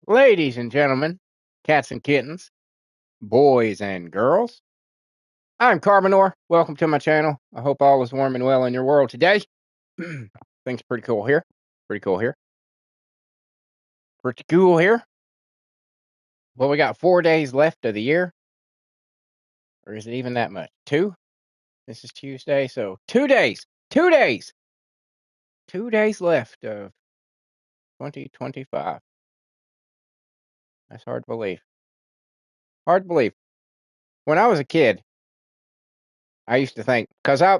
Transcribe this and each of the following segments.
Ladies and gentlemen, cats and kittens, boys and girls, I'm Carbonor. Welcome to my channel. I hope all is warm and well in your world today. Things pretty cool here. Pretty cool here. Pretty cool here. Well, we got 4 days left of the year. Or is it even that much? 2? This is Tuesday, so 2 days. 2 days. 2 days left of 2025. That's hard to believe. Hard to believe. When I was a kid, I used to think, because I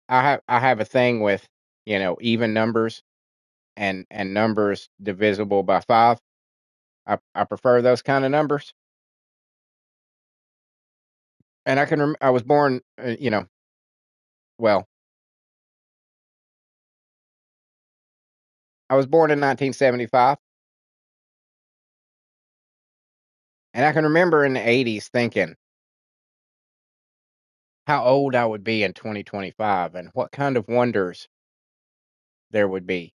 have a thing with, even numbers and numbers divisible by 5. I prefer those kind of numbers. And I was born, well, I was born in 1975, and I can remember in the 80s thinking how old I would be in 2025 and what kind of wonders there would be,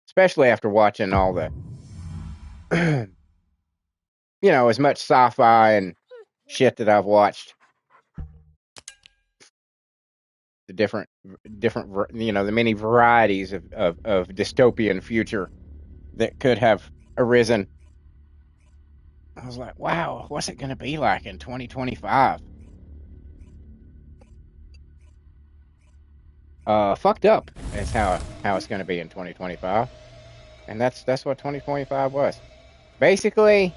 especially after watching all the, as much sci-fi and shit that I've watched. The different, the many varieties of dystopian future that could have arisen. I was like, wow, what's it going to be like in 2025? Fucked up is how it's going to be in 2025. And that's what 2025 was. Basically,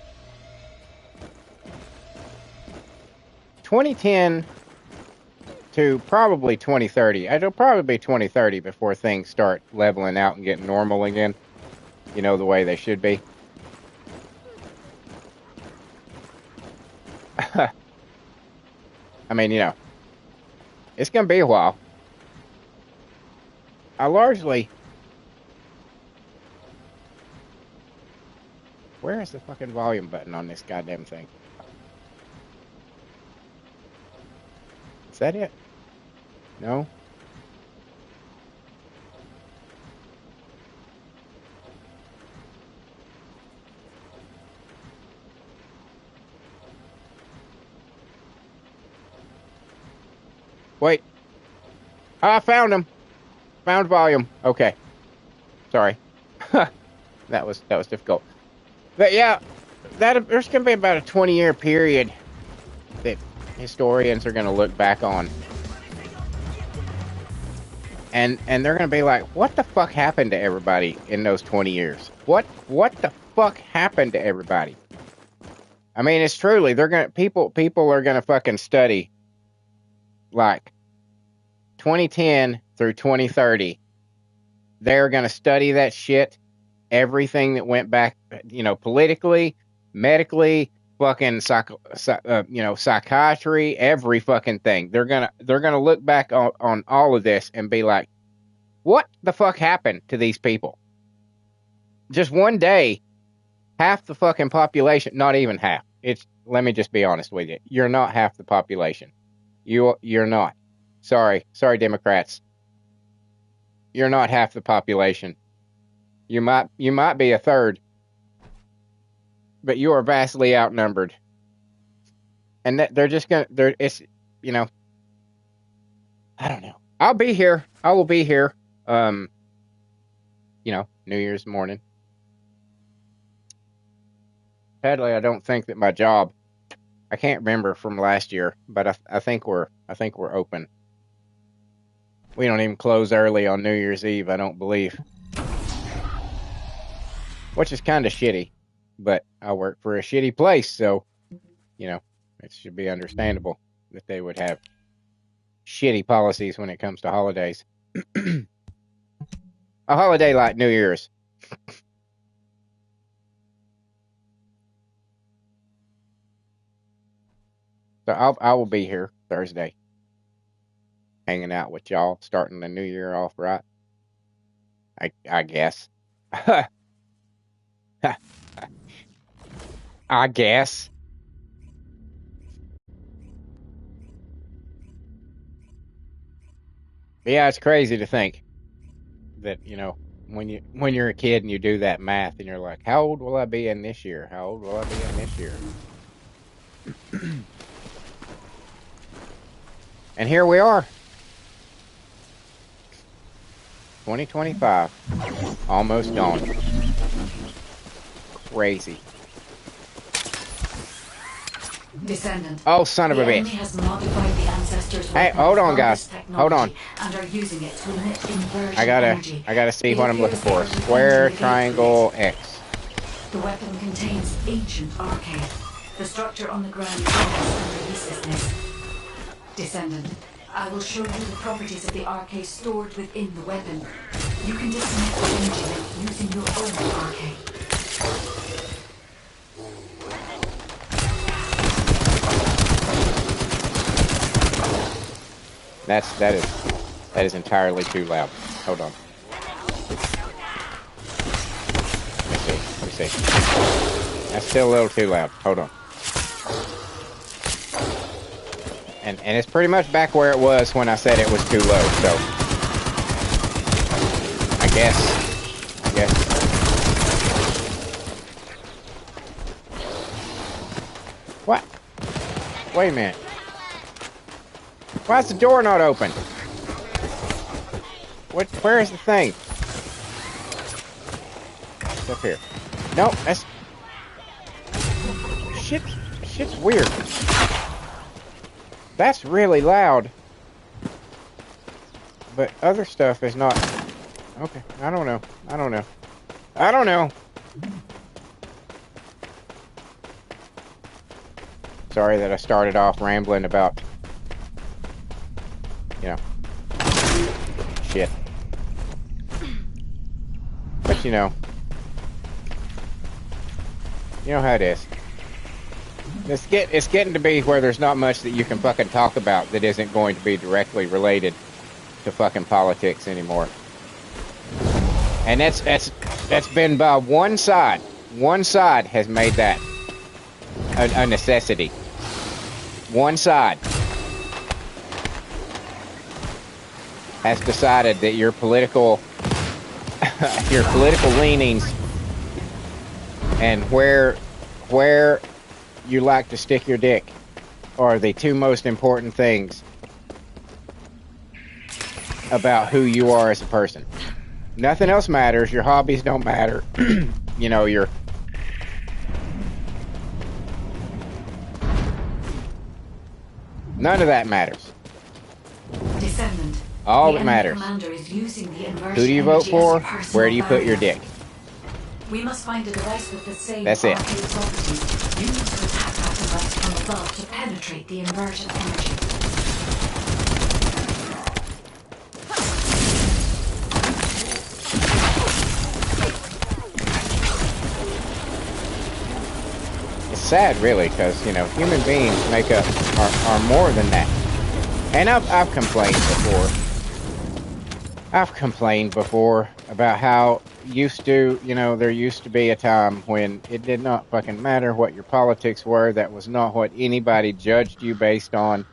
2010 to probably 2030. It'll probably be 2030 before things start leveling out and getting normal again. The way they should be. I mean, it's going to be a while. Where is the fucking volume button on this goddamn thing? Is that it? No? Wait. I found him. Found volume. Okay. Sorry. That was difficult. But yeah, there's going to be about a 20-year period that historians are going to look back on. And they're going to be like, what the fuck happened to everybody in those 20 years? What the fuck happened to everybody? I mean, it's truly, people are going to fucking study like 2010 through 2030. They're going to study that shit. Everything that went back, politically, medically, fucking psychiatry, every fucking thing. They're gonna look back on all of this and be like, what the fuck happened to these people? Just one day, half the fucking population, not even half. Let me just be honest with you. You're not half the population. You're not. Sorry, Democrats. You're not half the population. You might be a third, but you are vastly outnumbered. And they're just gonna, it's, I don't know. I'll be here. I will be here. New Year's morning. Sadly, I don't think that my job, I can't remember from last year, but I think we're open. We don't even close early on New Year's Eve, I don't believe. Which is kind of shitty, but I work for a shitty place, so, it should be understandable that they would have shitty policies when it comes to holidays. A holiday like New Year's. So I will be here Thursday, hanging out with y'all, starting the new year off right. I guess. I guess. Yeah, it's crazy to think that, when you're a kid and you do that math and you're like, how old will I be in this year? How old will I be in this year? And here we are. 2025. Almost gone. Crazy. Descendant. Oh, son of a bitch. Has modified the ancestors' Hey, hold on, guys. Hold on. And are using it to emit inversion I gotta see what I'm looking for. Square, triangle, X. The weapon contains ancient arcade. The structure on the ground releases this. Descendant, I will show you the properties of the arcade stored within the weapon. You can disconnect the energy link using your own arcade. That is entirely too loud. Hold on. Let me see. That's still a little too loud. Hold on. And it's pretty much back where it was when I said it was too low, so I guess. What? Wait a minute. Why is the door not open? Where is the thing? It's up here. Nope, that's... Shit's weird. That's really loud. But other stuff is not... Okay, I don't know. Sorry that I started off rambling about... You know... Shit. But you know how it is. It's getting to be where there's not much that you can fucking talk about that isn't going to be directly related to fucking politics anymore. And that's been by one side. One side has made that a necessity. One side has decided that your political leanings and where you like to stick your dick are the two most important things about who you are as a person. Nothing else matters. Your hobbies don't matter. You know, none of that matters. Descendant. All that matters. Who do you vote for? Where do you put your dick? We must find a device with the same That's it. properties. You need to attack that device from above to penetrate the inversion energy. It's sad, really, because human beings make up are more than that. And I've complained before. I've complained before about how there used to be a time when it did not fucking matter what your politics were. That was not what anybody judged you based on.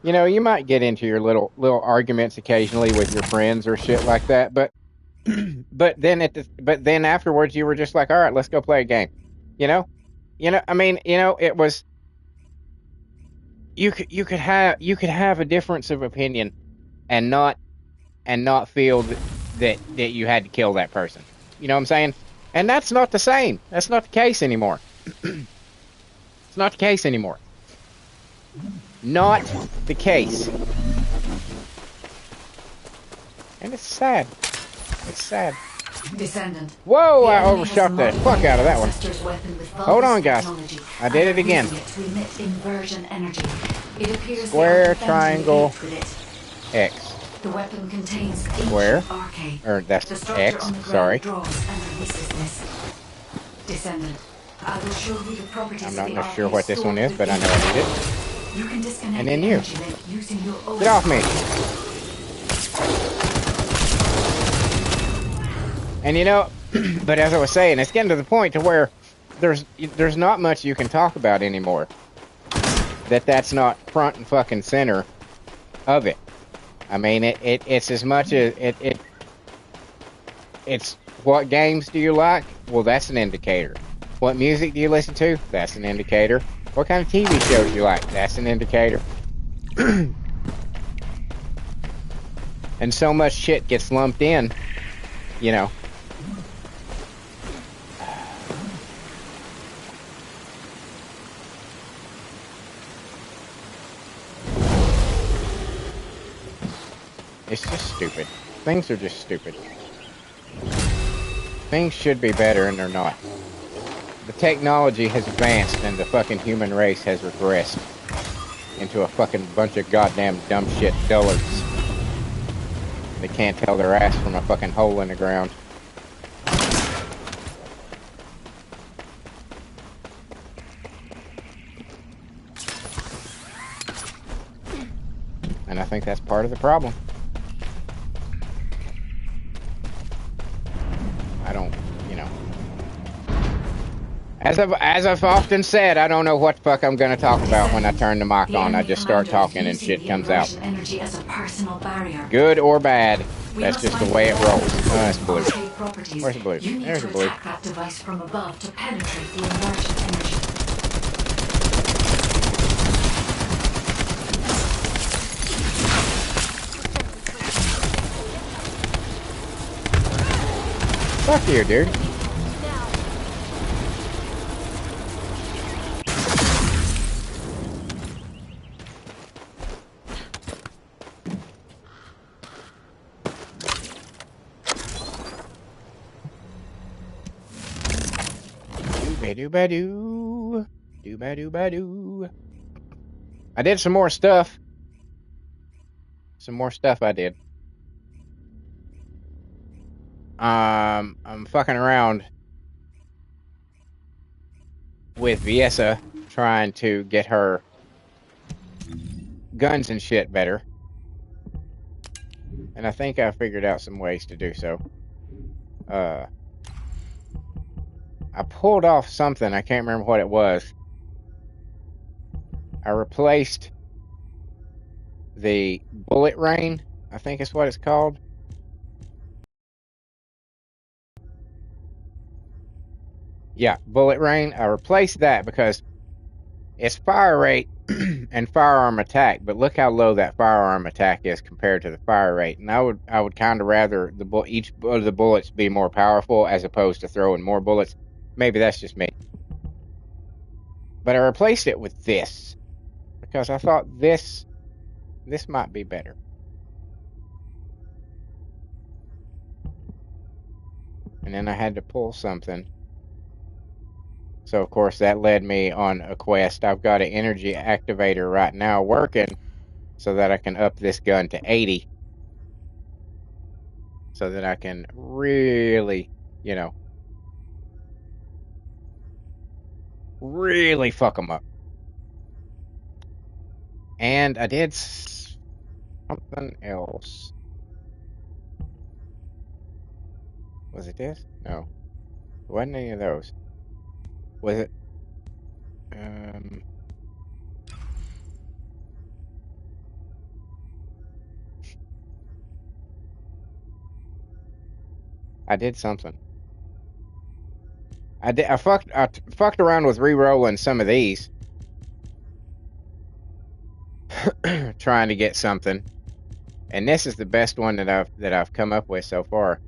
You might get into your little arguments occasionally with your friends or shit like that, but then afterwards you were just like, all right, let's go play a game. It was you could have a difference of opinion and not feel that you had to kill that person. You know what I'm saying? And that's not the same. That's not the case anymore. It's not the case anymore. Not the case. And it's sad. It's sad. Descendant. Whoa, I overshot the fuck out of that one. Hold on, guys. I did it again. Square, triangle, X. The weapon contains square, or that's X, sorry. Descendant, I will show you the properties. I'm not sure what this one is, but I know I need it. You can disconnect and then you. Using your own. Get off me. And but as I was saying, it's getting to the point to where there's not much you can talk about anymore. That's not front and fucking center of it. I mean, it's as much as It's what games do you like? Well, that's an indicator. What music do you listen to? That's an indicator. What kind of TV shows do you like? That's an indicator. And so much shit gets lumped in, you know. It's just stupid. Things are just stupid. Things should be better and they're not. The technology has advanced and the fucking human race has regressed into a fucking bunch of goddamn dumb shit dullards. They can't tell their ass from a fucking hole in the ground. And I think that's part of the problem. I don't, you know. As I've often said, I don't know what the fuck I'm gonna talk about when I turn the mic on. I just start talking and shit comes out. Good or bad, that's just the way it rolls. Oh, that's blue. Where's the blue? There's the blue. Attack that device from above to penetrate the emergent energy. Fuck you, dude. Doo-ba-doo-ba-doo. Doo-ba-doo-ba-doo. I did some more stuff. Some more stuff I did. I'm fucking around with Viessa, trying to get her guns and shit better. And I think I figured out some ways to do so. I pulled off something, I can't remember what it was. I replaced the bullet rain, I think is what it's called. Yeah, bullet rain. I replaced that because it's fire rate and firearm attack, but look how low that firearm attack is compared to the fire rate. And I would kind of rather each of the bullets be more powerful as opposed to throwing more bullets. Maybe that's just me. But I replaced it with this because I thought this might be better. And then I had to pull something. So, of course, that led me on a quest. I've got an energy activator right now working so that I can up this gun to 80. So that I can really, you know, really fuck them up. And I did something else. Was it this? No. It wasn't any of those. Was it? I did something. I fucked around with re-rolling some of these. Trying to get something. And this is the best one that I've come up with so far.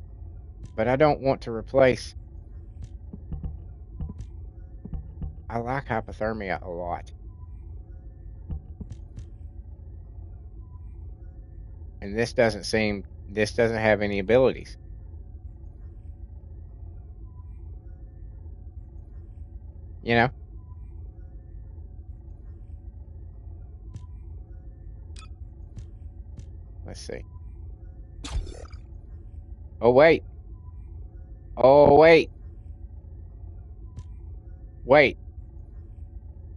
But I don't want to replace. I like hypothermia a lot. And this doesn't have any abilities. You know? Let's see. Oh, wait. Oh, wait. Wait.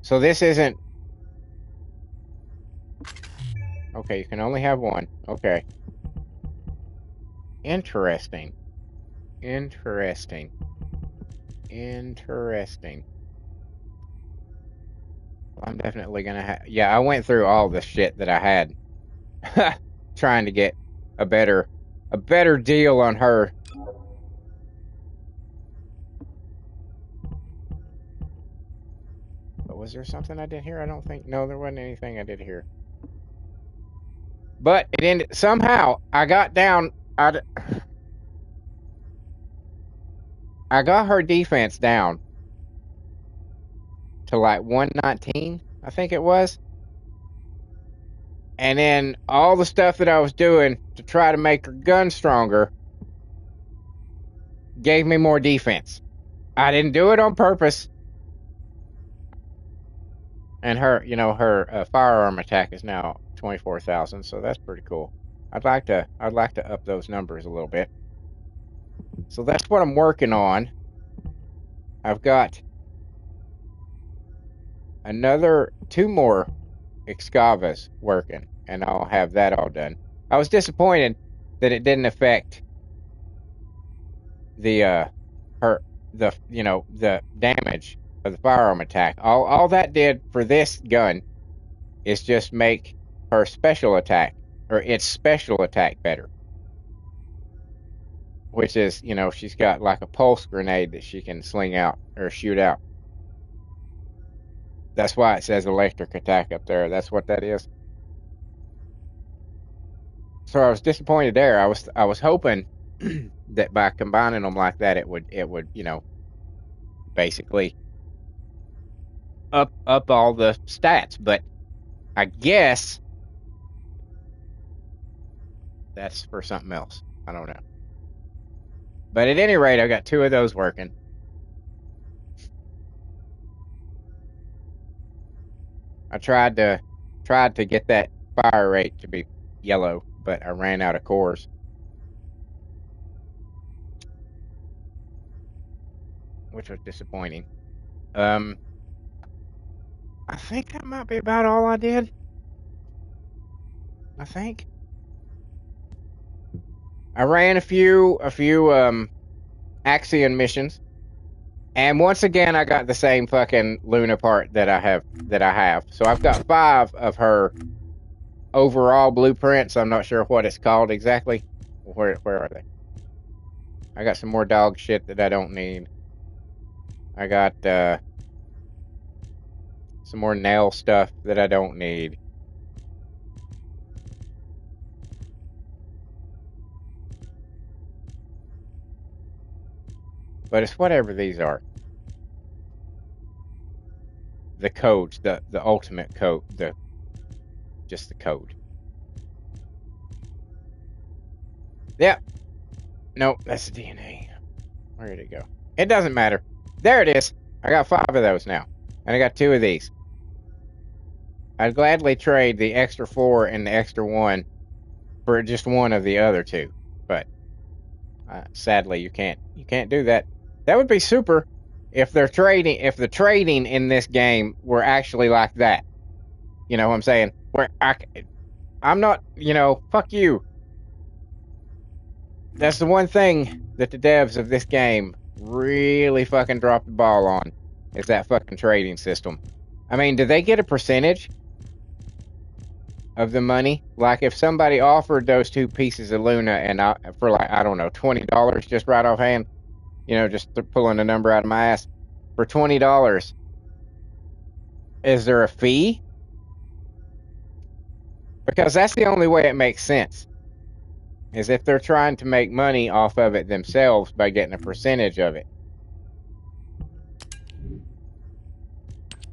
So this isn't... Okay, you can only have one. Okay. Interesting. Interesting. Interesting. Well, I'm definitely gonna have... Yeah, I went through all the shit that I had. Trying to get a better deal on her. Was there something I did here? I don't think. No, there wasn't anything I did here. But it ended somehow. I got down. I got her defense down to like 119, I think it was. And then all the stuff that I was doing to try to make her gun stronger gave me more defense. I didn't do it on purpose. And her, her firearm attack is now 24,000, so that's pretty cool. I'd like to up those numbers a little bit. So that's what I'm working on. I've got two more Excavas working, and I'll have that all done. I was disappointed that it didn't affect the damage of the firearm attack. All that did for this gun is just make her special attack, or its special attack, better. Which is, she's got like a pulse grenade that she can sling out or shoot out. That's why it says electric attack up there. That's what that is. So I was disappointed there. I was hoping that by combining them like that, it would basically up all the stats. But I guess that's for something else. I don't know. But at any rate, I got two of those working. I tried to get that fire rate to be yellow, but I ran out of cores. Which was disappointing. I think that might be about all I did. I think I ran a few Axion missions, and once again I got the same fucking Luna part that I have. So I've got 5 of her overall blueprints. I'm not sure what it's called exactly. Where are they? I got some more dog shit that I don't need. I got some more nail stuff that I don't need. But it's whatever these are. The codes, the ultimate code, just the code. Yep. Nope, that's the DNA. Where did it go? It doesn't matter. There it is. I got 5 of those now. And I got 2 of these. I'd gladly trade the extra 4 and the extra 1 for just one of the other 2. But sadly you can't do that. That would be super if the trading in this game were actually like that. You know what I'm saying? Where I'm not, fuck you. That's the one thing that the devs of this game really fucking dropped the ball on, is that fucking trading system. I mean, do they get a percentage of the money? Like if somebody offered those 2 pieces of Luna and for like, I don't know, $20 just right offhand, just pulling a number out of my ass, for $20, is there a fee? Because that's the only way it makes sense, is if they're trying to make money off of it themselves by getting a percentage of it.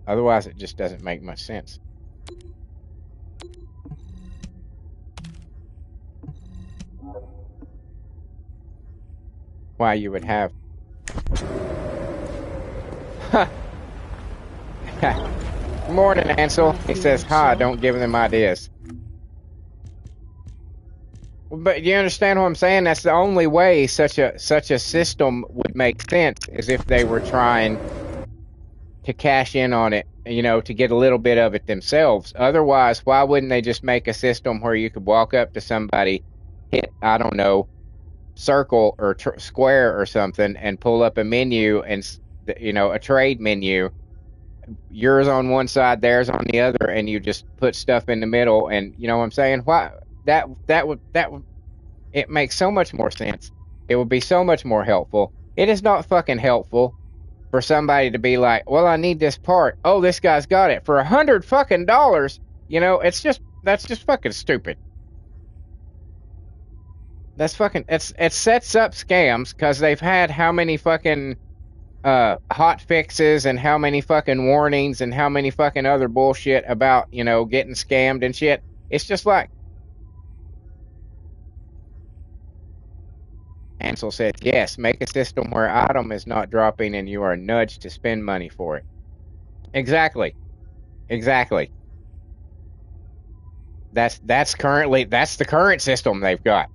Otherwise, it just doesn't make much sense. Why you would have... Morning, Ansel. He says, "Ha, don't give them ideas." But you understand what I'm saying? That's the only way such a system would make sense, is if they were trying to cash in on it, to get a little bit of it themselves. Otherwise, why wouldn't they just make a system where you could walk up to somebody, hit, I don't know, circle or square or something, and pull up a menu, and a trade menu, yours on one side, theirs on the other, and you just put stuff in the middle, and you know what I'm saying? Why that would it makes so much more sense. It would be so much more helpful. It is not fucking helpful for somebody to be like, well, I need this part. Oh, this guy's got it for $100 fucking dollars. You know, that's just fucking stupid. That's fucking, it sets up scams because they've had how many fucking hot fixes and how many fucking warnings and how many fucking other bullshit about, you know, getting scammed and shit. It's just like, Ansel said, yes, make a system where item is not dropping and you are nudged to spend money for it. Exactly. Exactly. That's the current system they've got.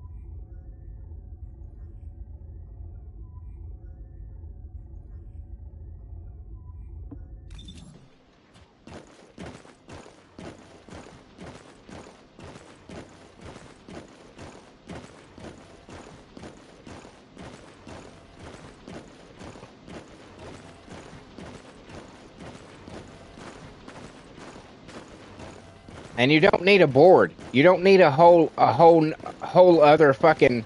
And you don't need a board. You don't need a whole other fucking.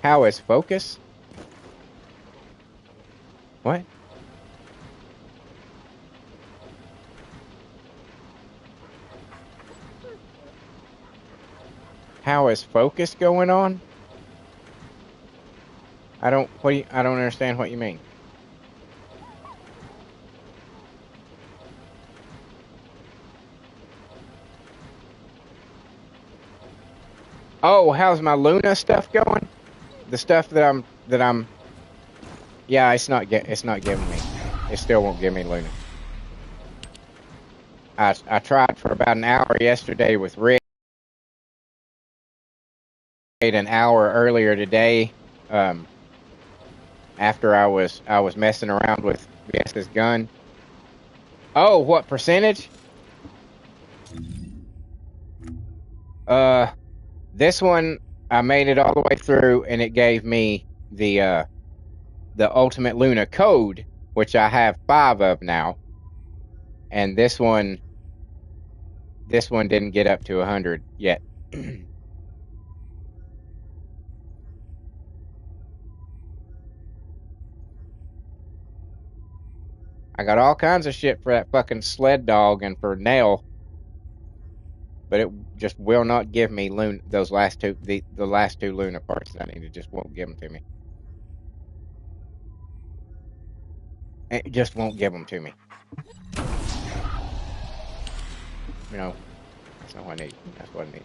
How is focus? What? How is focus going on? I don't understand what you mean. Oh, how's my Luna stuff going? The stuff that I'm. Yeah, it's not giving me. It still won't give me Luna. I tried for about an hour yesterday with Rick. An hour earlier today, after I was messing around with Viessa's gun. Oh, what percentage? This one I made it all the way through, and it gave me the Ultimate Luna code, which I have 5 of now. And this one didn't get up to 100 yet. I got all kinds of shit for that fucking sled dog and for Nail, but it just will not give me Luna, those last two, the last 2 Luna parts that I need. It just won't give them to me. It just won't give them to me. You know, that's not what I need. That's what I need.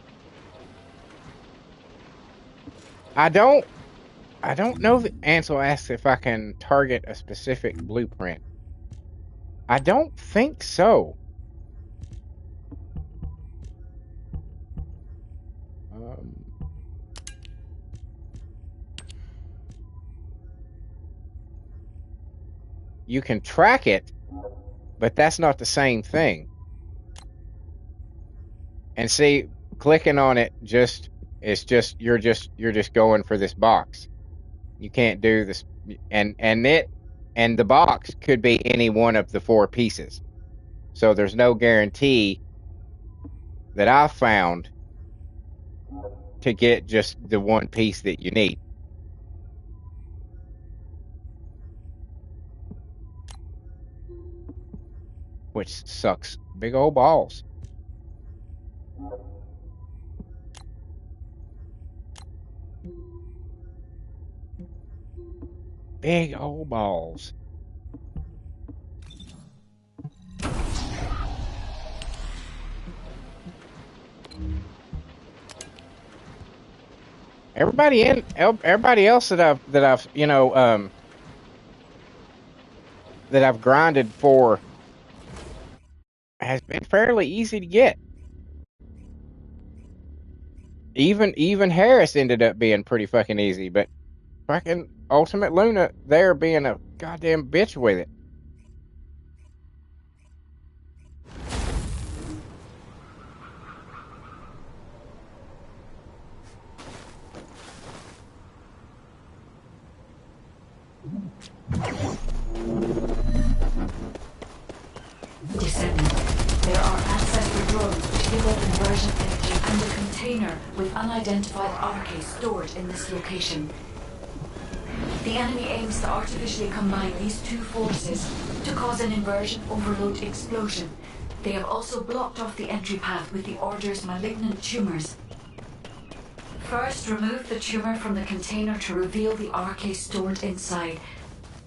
I don't know if Ansel asks if I can target a specific blueprint. I don't think so. You can track it, but that's not the same thing. And see, clicking on it you're just going for this box. You can't do this, and the box could be any one of the 4 pieces. So there's no guarantee that I've found to get just the one piece that you need. Which sucks big old balls. Big old balls. Everybody else that I've you know that I've grinded for has been fairly easy to get. Even Harris ended up being pretty fucking easy, but fucking Ultimate Luna there being a goddamn bitch with it. Descendant, there are ancestor drones which give off inversion energy and a container with unidentified RK stored in this location. The enemy aims to artificially combine these two forces to cause an inversion overload explosion. They have also blocked off the entry path with the Order's malignant tumors. First, remove the tumor from the container to reveal the RK stored inside.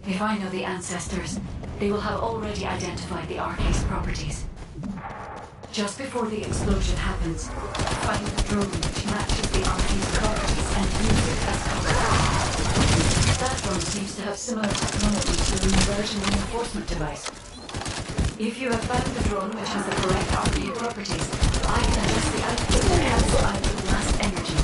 If I know the ancestors, they will have already identified the RK's properties. Just before the explosion happens, find the drone which matches the RK's properties and use it as cover. That drone seems to have similar technology to the inversion reinforcement device. If you have found the drone which has the correct RK properties, I can adjust the output to cancel out the last energy.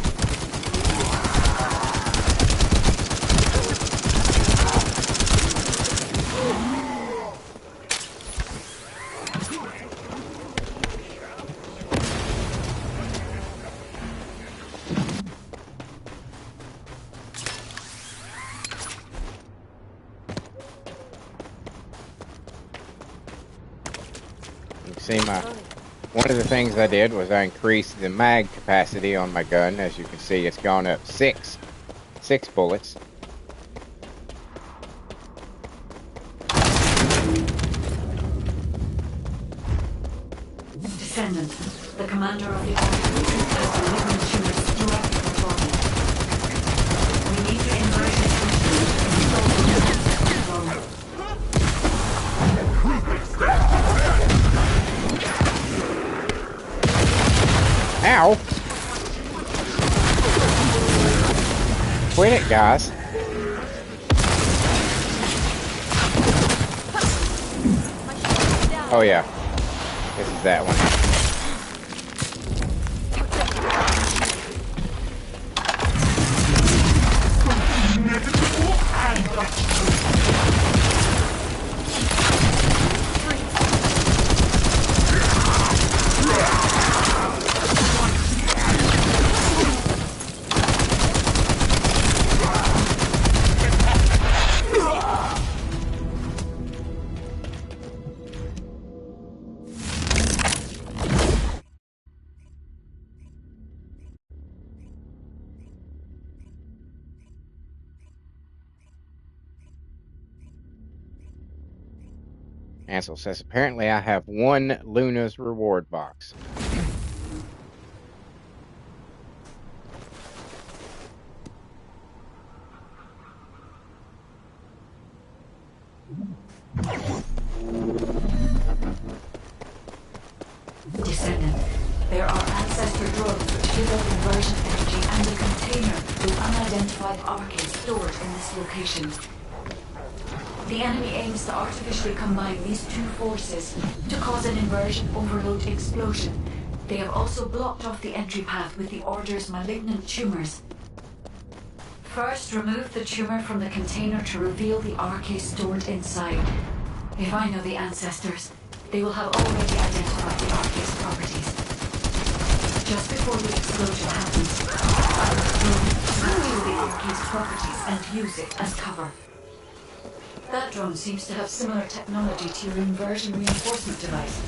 See, one of the things I did was I increased the mag capacity on my gun. As you can see, it's gone up six bullets. Descendant, the commander of the Order has the malignant tumors throughout the body. We need to invert his functions to install the control. Ow! Quit it, guys. Oh yeah. This is that one. Ansel says, apparently I have one Luna's reward box. Descendant, there are ancestor drones which give out inversion energy and a container with unidentified RK stored in this location. The enemy aims to artificially combine these two forces to cause an inversion overload explosion. They have also blocked off the entry path with the Order's malignant tumors. First, remove the tumor from the container to reveal the RK stored inside. If I know the ancestors, they will have already identified the RK's properties. Just before the explosion happens, I will reveal the RK's properties and use it as cover. That drone seems to have similar technology to your inversion reinforcement device.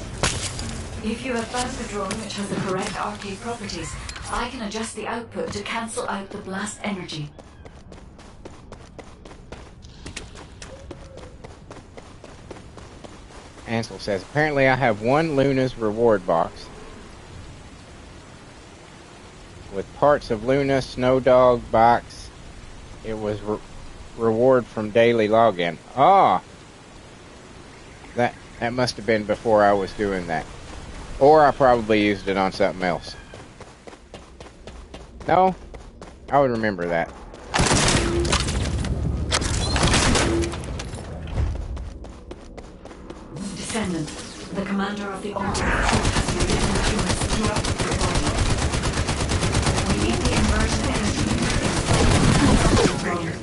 If you have found the drone which has the correct RK properties, I can adjust the output to cancel out the blast energy. Ansel says, apparently I have one Luna's reward box with parts of Luna Snow Dog box. It was reward from daily login. Ah, that must have been before I was doing that, or I probably used it on something else. No, I would remember that. Descendant, the commander of the Order has malignant tumors throughout the body. We need the inversion energy to install the control.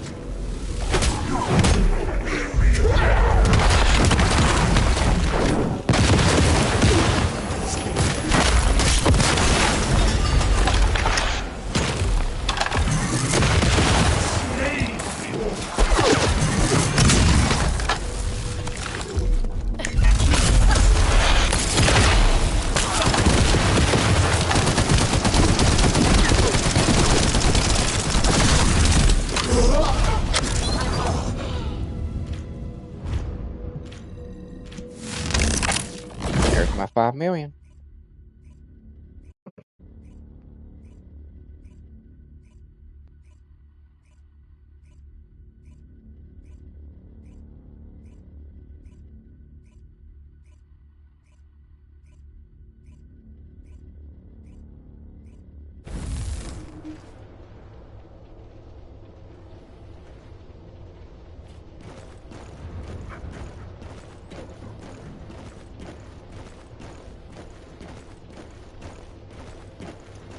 5 million.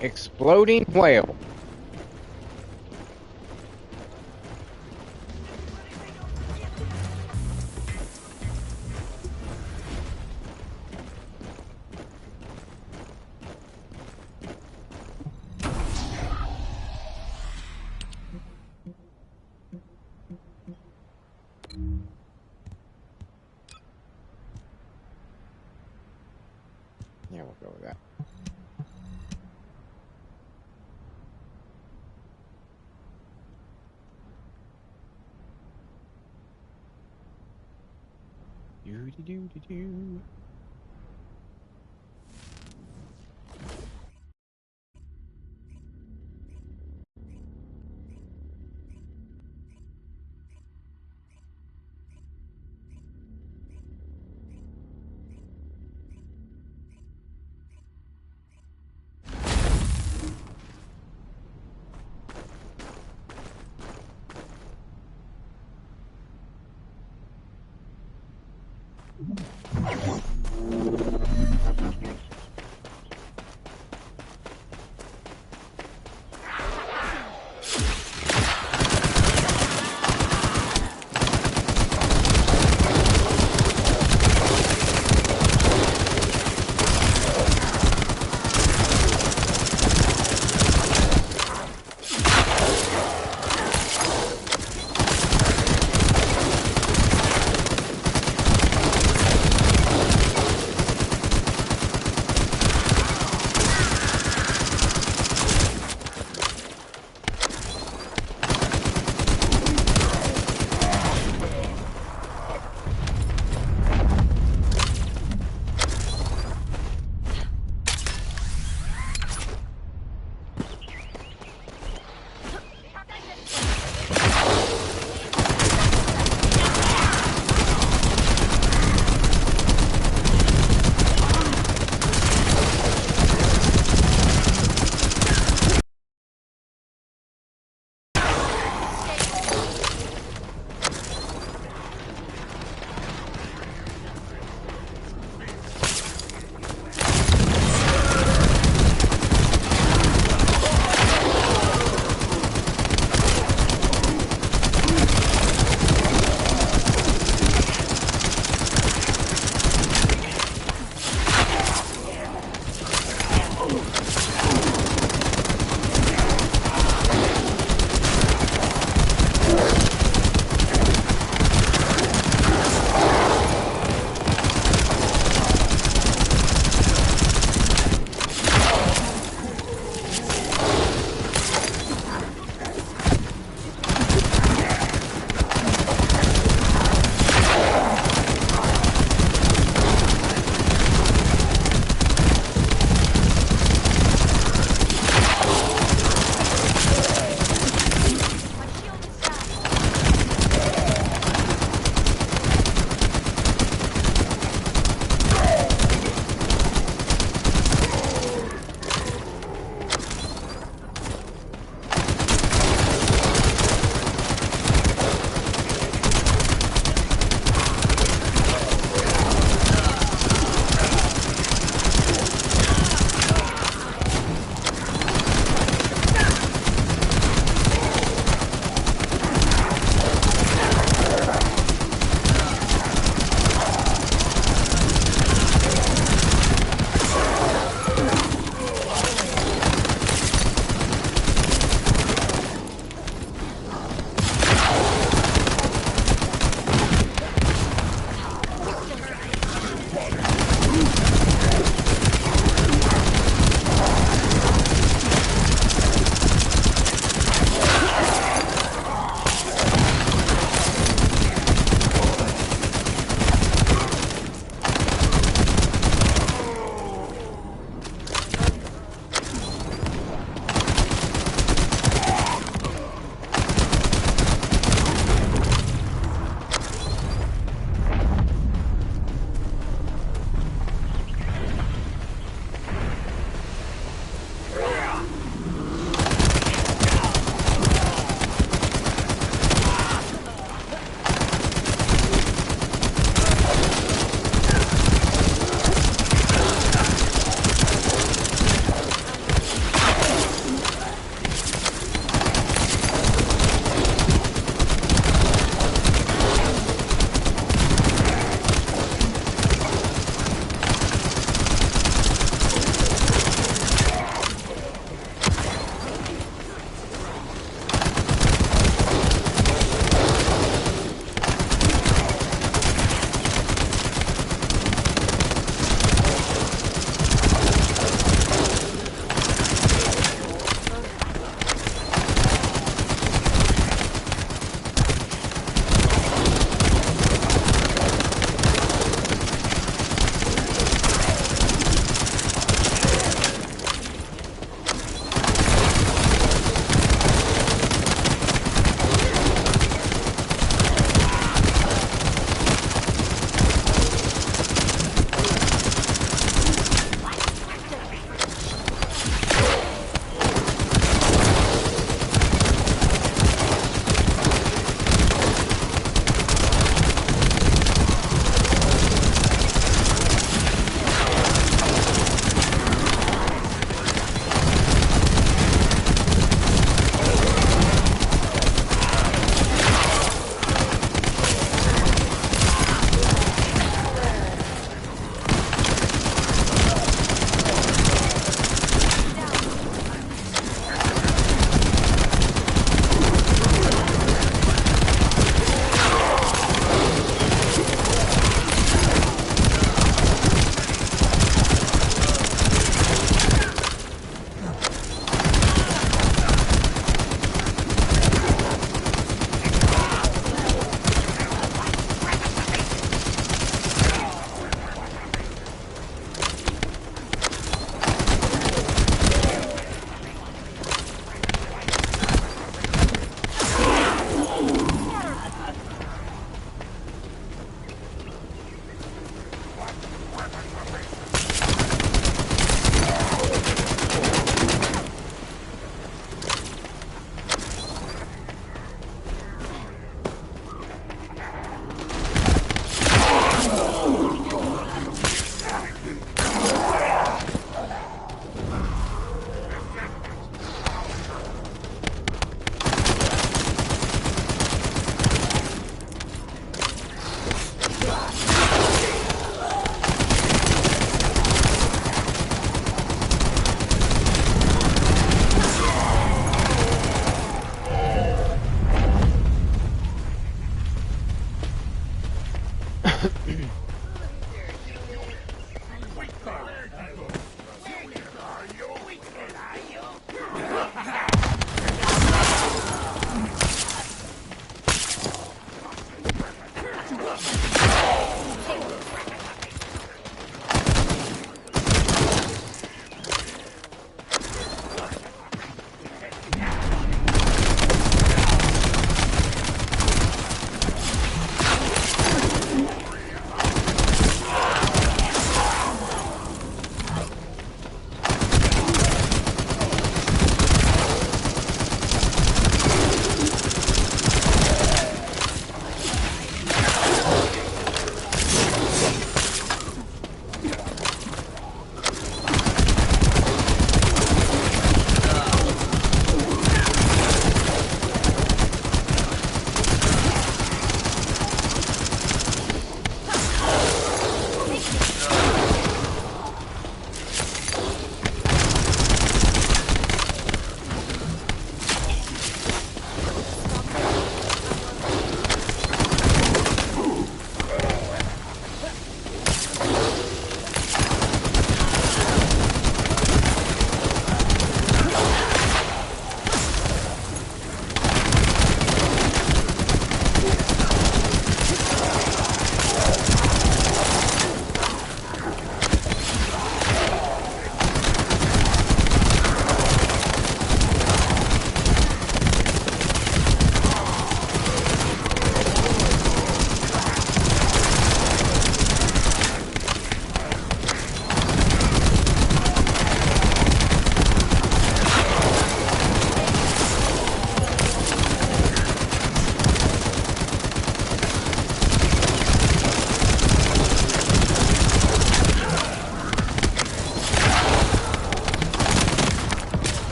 Exploding whale. Yeah, we'll go with that. Do-do-do-do-do.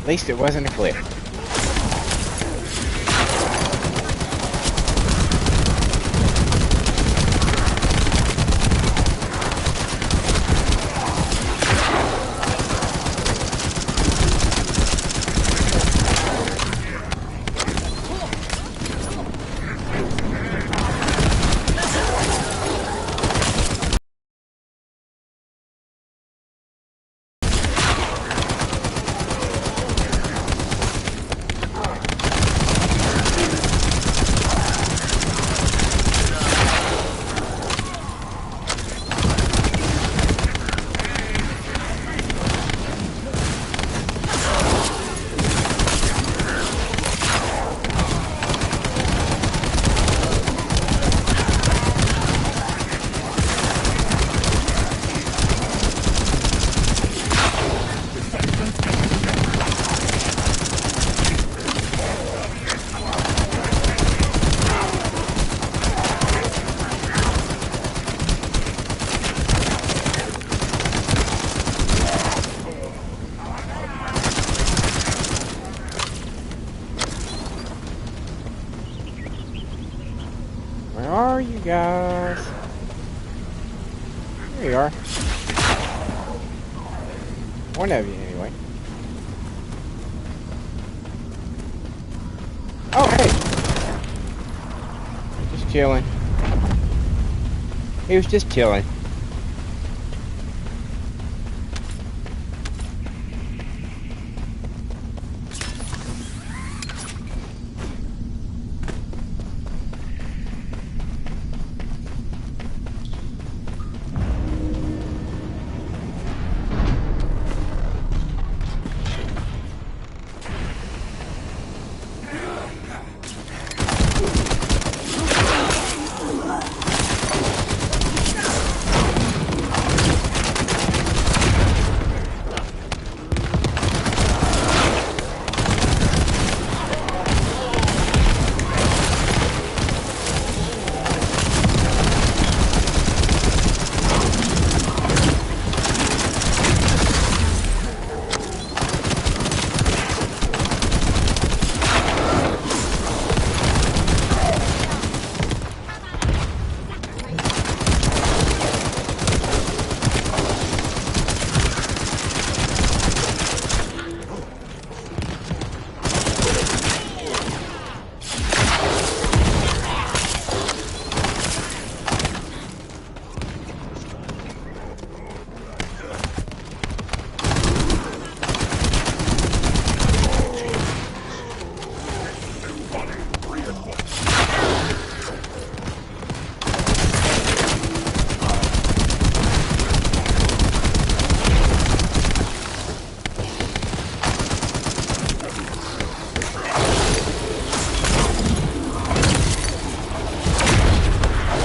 At least it wasn't a cliff. Where are you guys? There you are. One of you, anyway. Oh, hey! Just chilling. He was just chilling.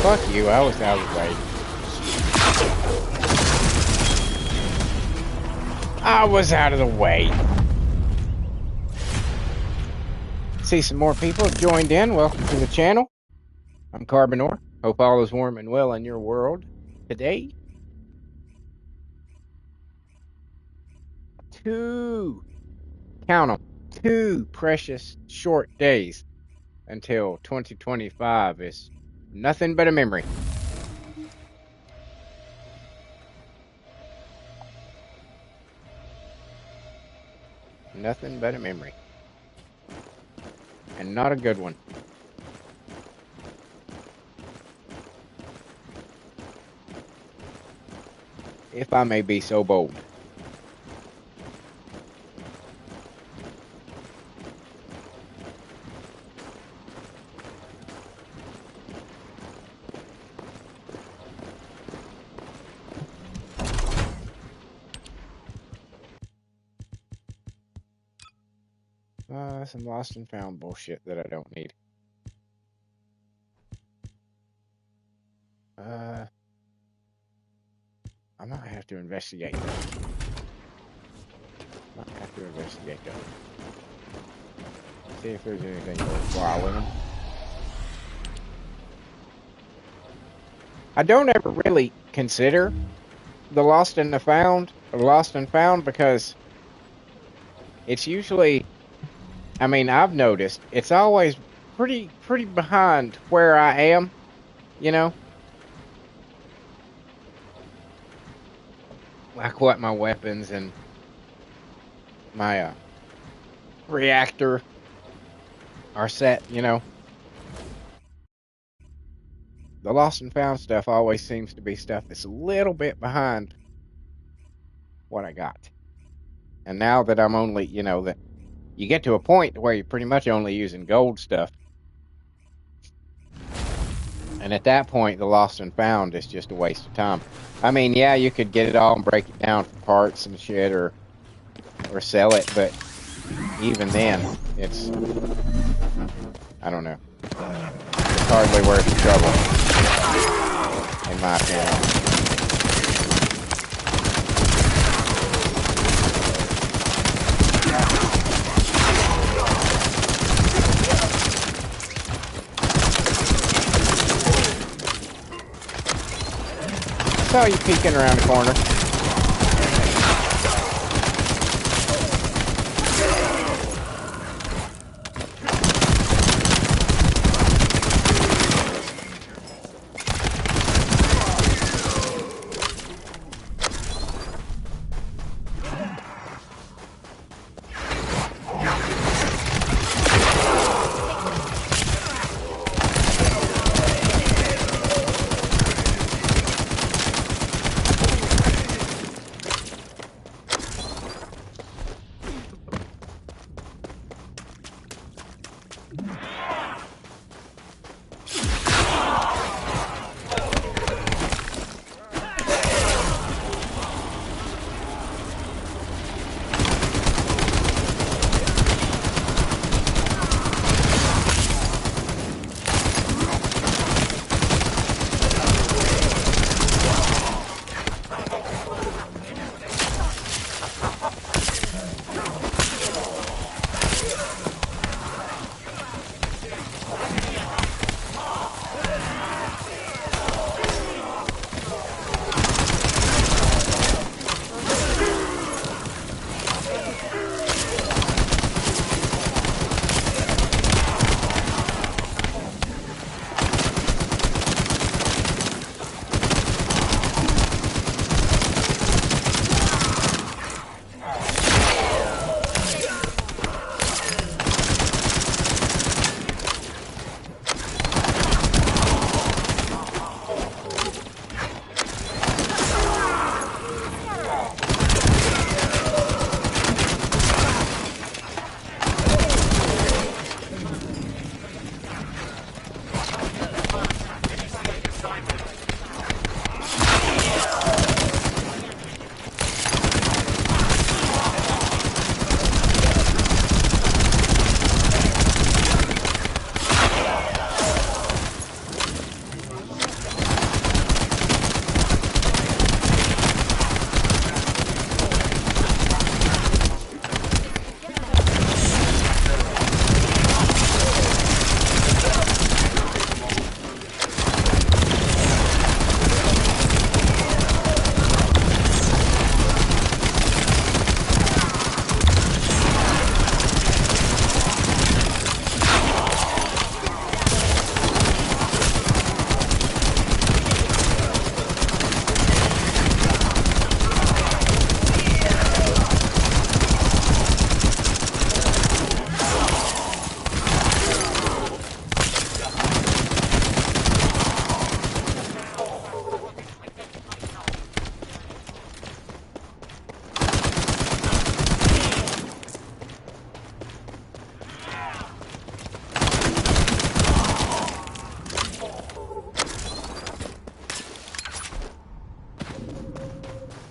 Fuck you, I was out of the way. I was out of the way. See some more people have joined in. Welcome to the channel. I'm Carbonor. Hope all is warm and well in your world today. Count them, 2 precious short days until 2025 is nothing but a memory. Nothing but a memory. And not a good one. If I may be so bold. Some lost and found bullshit that I don't need. I might have to investigate that. See if there's anything worthwhile in them. I don't ever really consider the lost and the found, or lost and found, because it's usually, I mean, I've noticed it's always pretty behind where I am, you know, like what my weapons and my reactor are set, you know. The lost and found stuff always seems to be stuff that's a little bit behind what I got. And now that I'm only, you know, that you get to a point where you're pretty much only using gold stuff. And at that point, the lost and found is just a waste of time. I mean, yeah, you could get it all and break it down for parts and shit or sell it, but even then, it's, I don't know. It's hardly worth the trouble, in my opinion. Saw you peeking around the corner.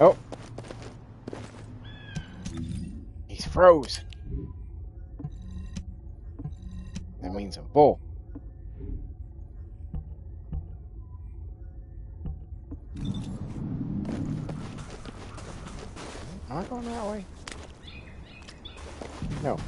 Oh, he's froze. That means I'm full. Am I going that way? No.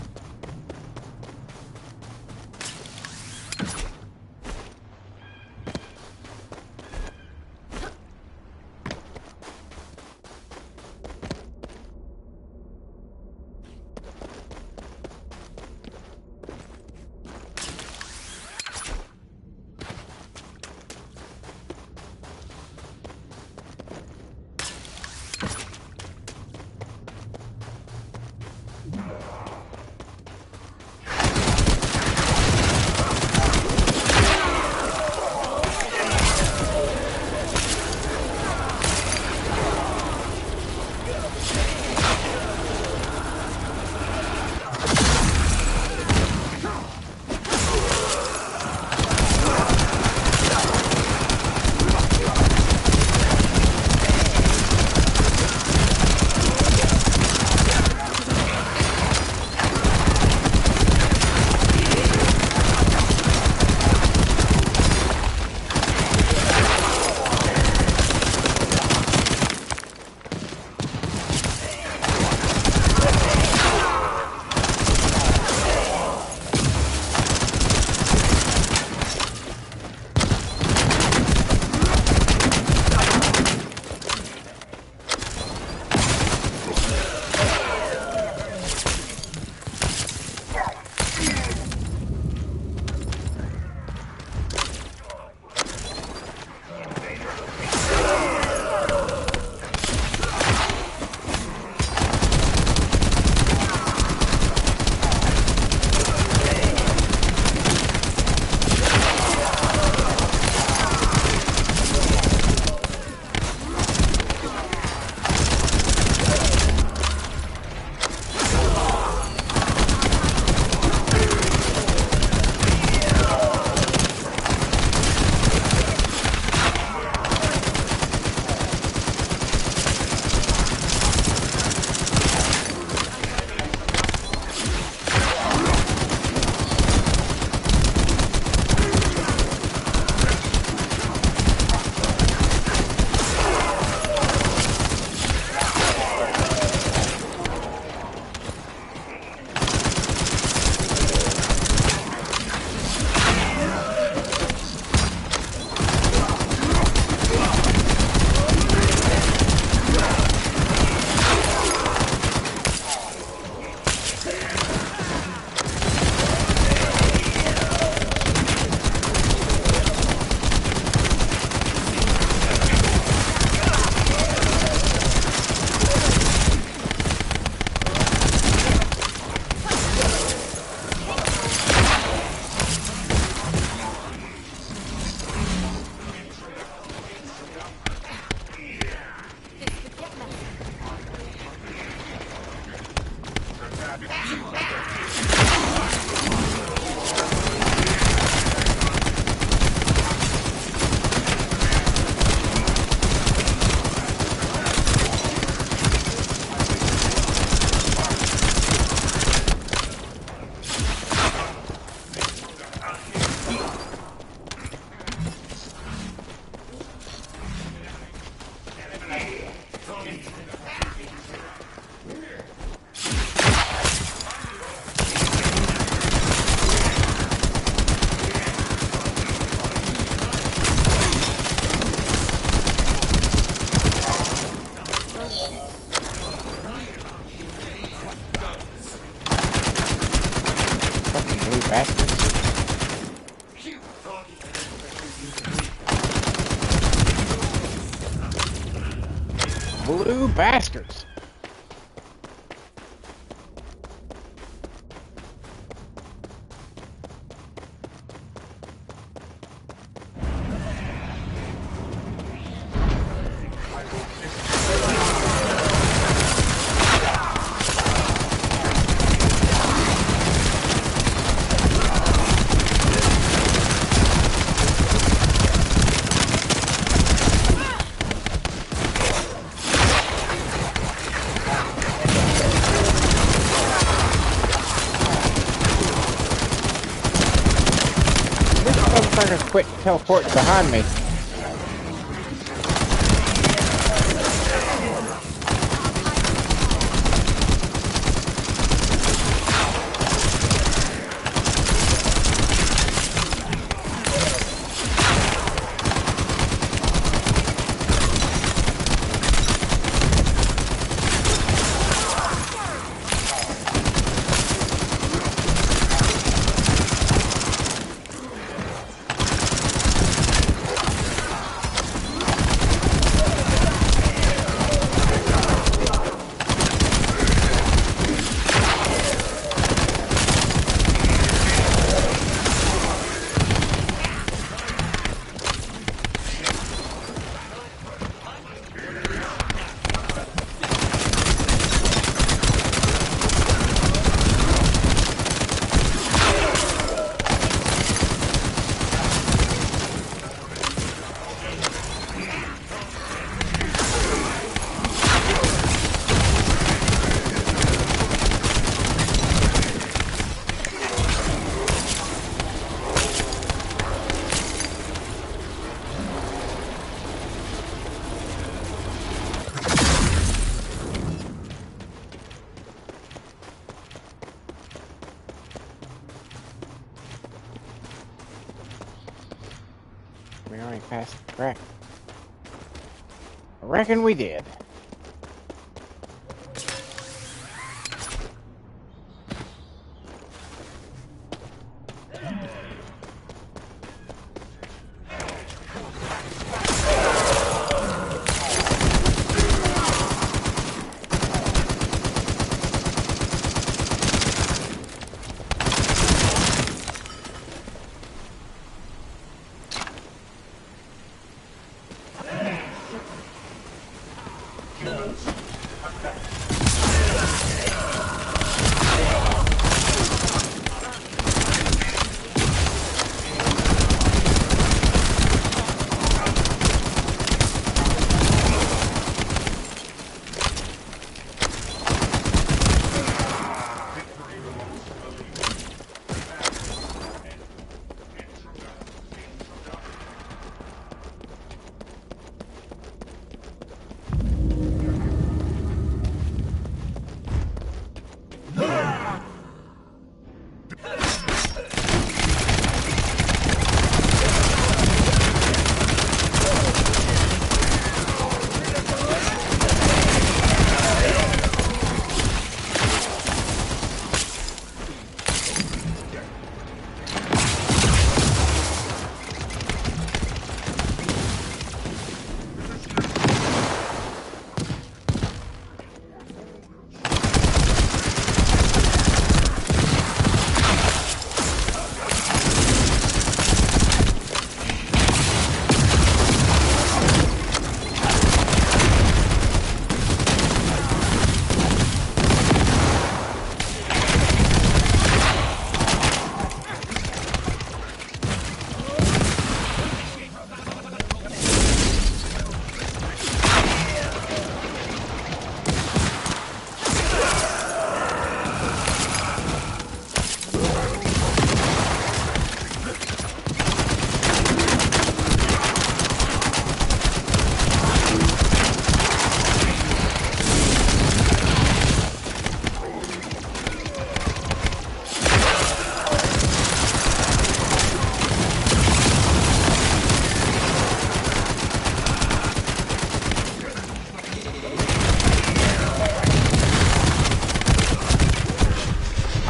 Blue bastards. Quit teleporting behind me. We already passed the crack. I reckon we did.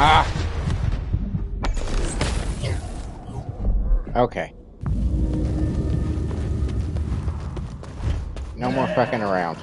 Ah! Okay. No more fucking around.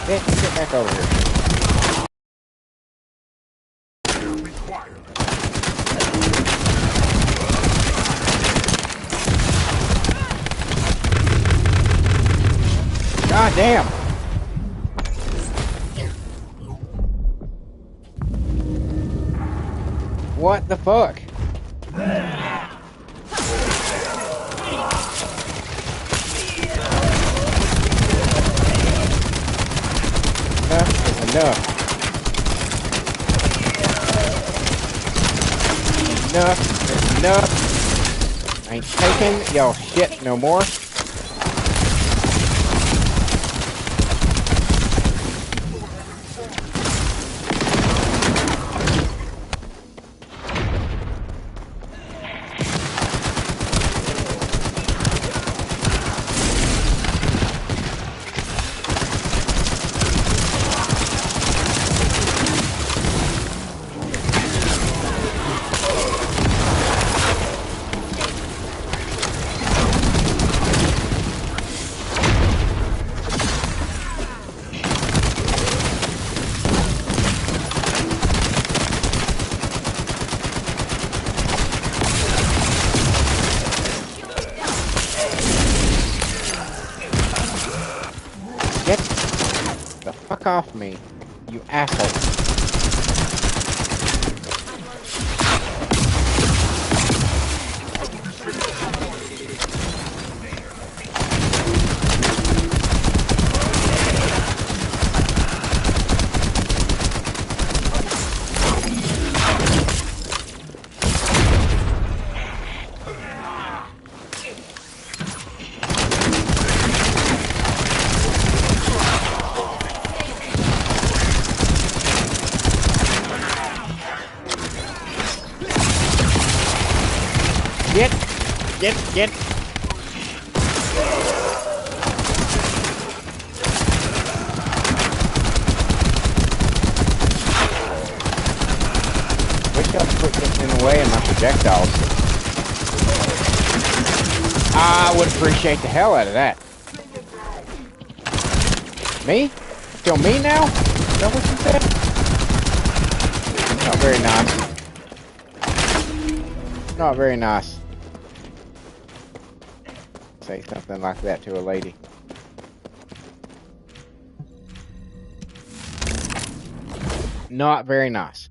Get back over here. God damn. What the fuck? Enough is enough. Enough is enough. Ain't taking y'all shit no more. Get the fuck off me, you asshole. Get. Wish y'all quit getting in the way of my projectiles. I would appreciate the hell out of that. Me? Kill me now? Is that what you said? Not very nice. Not very nice. Say something like that to a lady. Not very nice.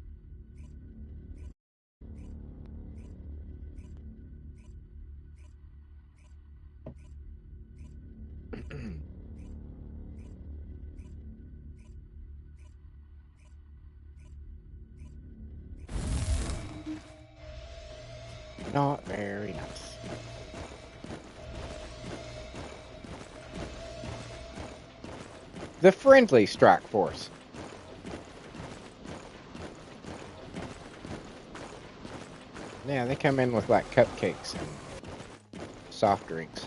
Not very nice. The friendly strike force. Yeah, they come in with like cupcakes and soft drinks.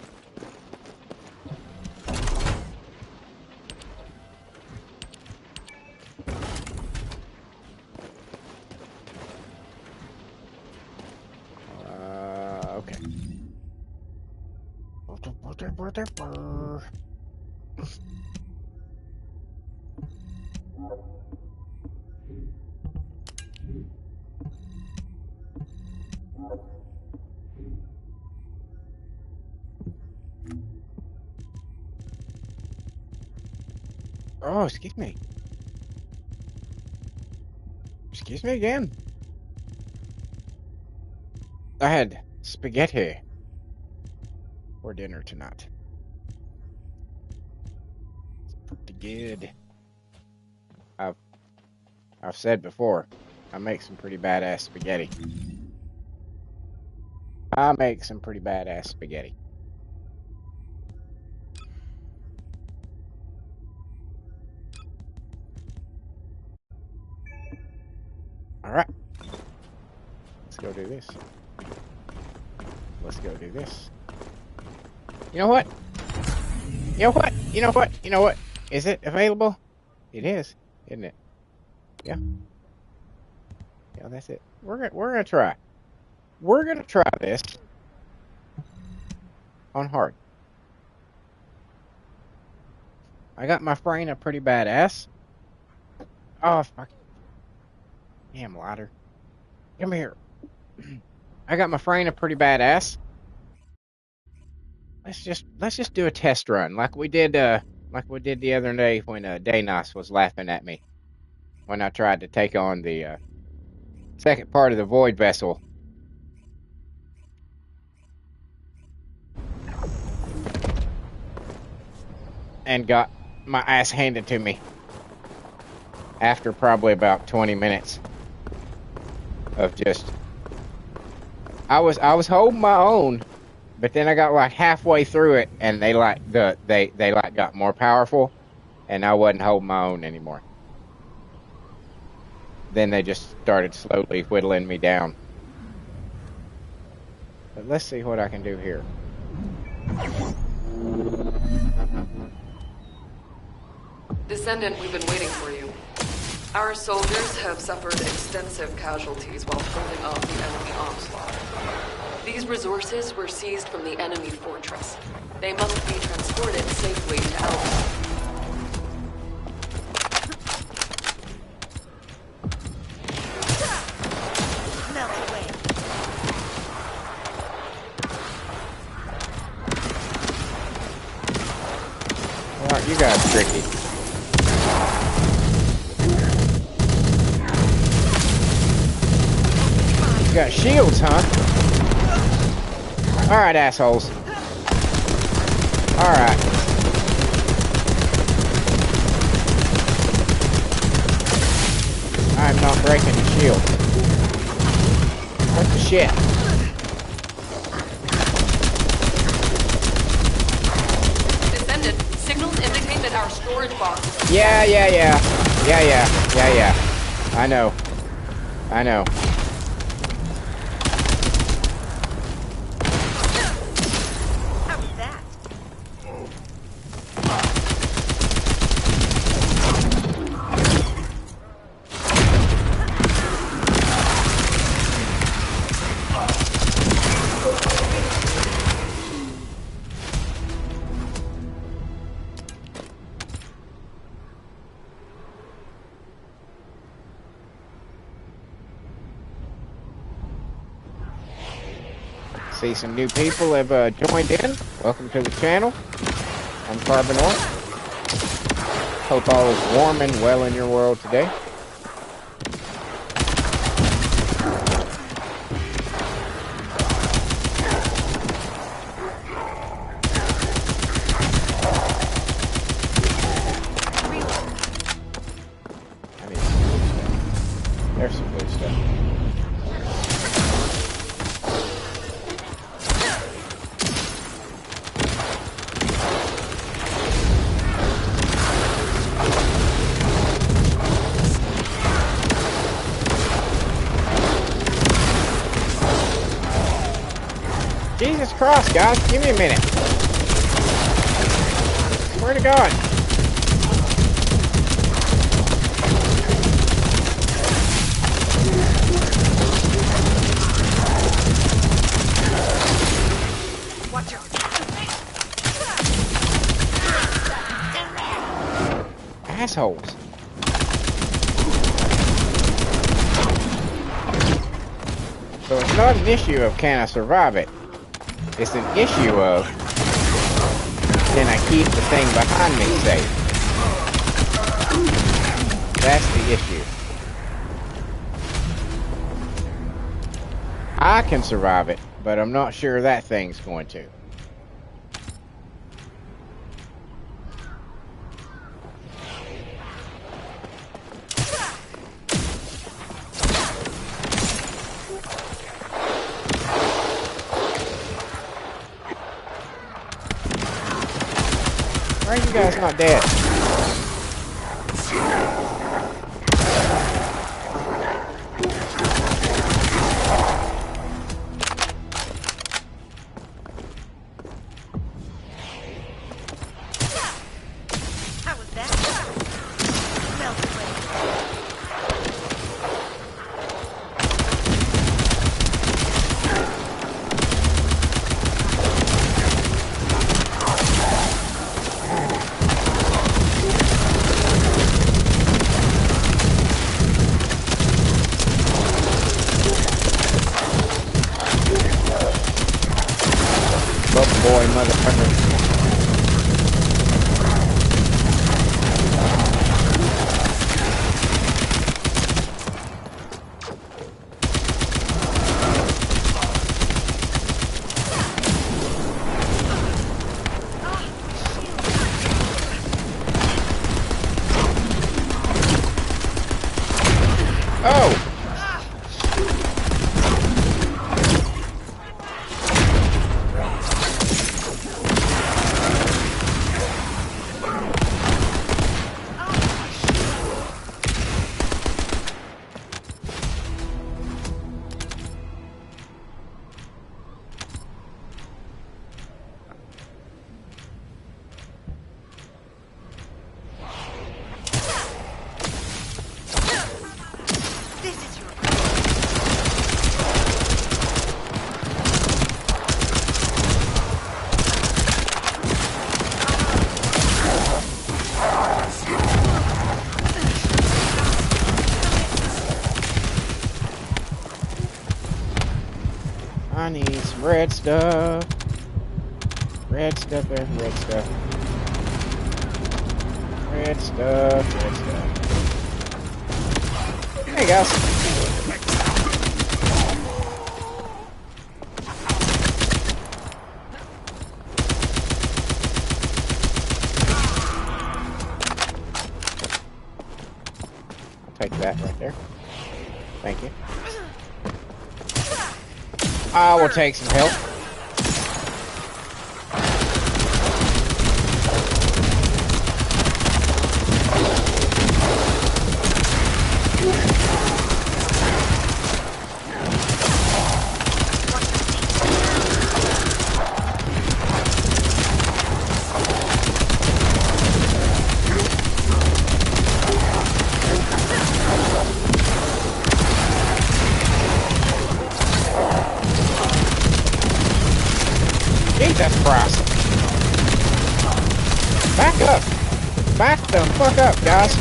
Okay. Oh, excuse me. Excuse me again. I had spaghetti for dinner tonight. It's pretty good. I've said before, I make some pretty badass spaghetti. I make some pretty badass spaghetti. All right. Let's go do this. Let's go do this. You know what? You know what? You know what? You know what? Is it available? It is, isn't it? Yeah. Yeah, that's it. We're gonna try. We're gonna try this on hard. I got my frame pretty badass. Oh fuck. Damn lighter. Come here. I got my frame pretty badass. Let's just do a test run like we did the other day when Daynos was laughing at me when I tried to take on the second part of the void vessel. And got my ass handed to me after probably about 20 minutes of just I was holding my own, but then I got like halfway through it and they got more powerful and I wasn't holding my own anymore. Then they just started slowly whittling me down. But let's see what I can do here. Descendant, we've been waiting for you. Our soldiers have suffered extensive casualties while holding off the enemy onslaught. These resources were seized from the enemy fortress. They must be transported safely to Alpha. Alright, you guys tricky. You got shields, huh? Alright, assholes. Alright. I'm not breaking the shield. What the shit? Descendant, signals indicate that our storage box is... Yeah. I know. See some new people have joined in. Welcome to the channel. I'm Carbonor. Hope all is warm and well in your world today. I need some blue stuff. There's some blue stuff. Jesus Christ, guys, give me a minute. Swear to God. Watch out. Assholes. So it's not an issue of can I survive it. It's an issue of can I keep the thing behind me safe? That's the issue. I can survive it, but I'm not sure that thing's going to. guy's not dead. How was that? Melt away. Bubble boy, motherfucker. Oh! This is your I need some red stuff. Red stuff, there's red stuff. Red stuff, red stuff. Hey guys. I'll take that right there. Thank you. I will take some help. Jesus Christ. Back up. Back the fuck up, guys.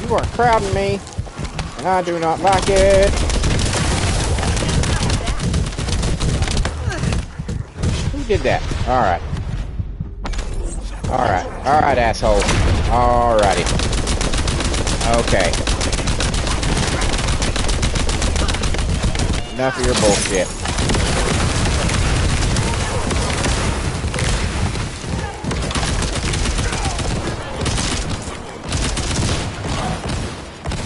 You are crowding me, and I do not like it. Who did that? Alright. Alright. Alright, asshole. Alrighty. Okay. Enough of your bullshit.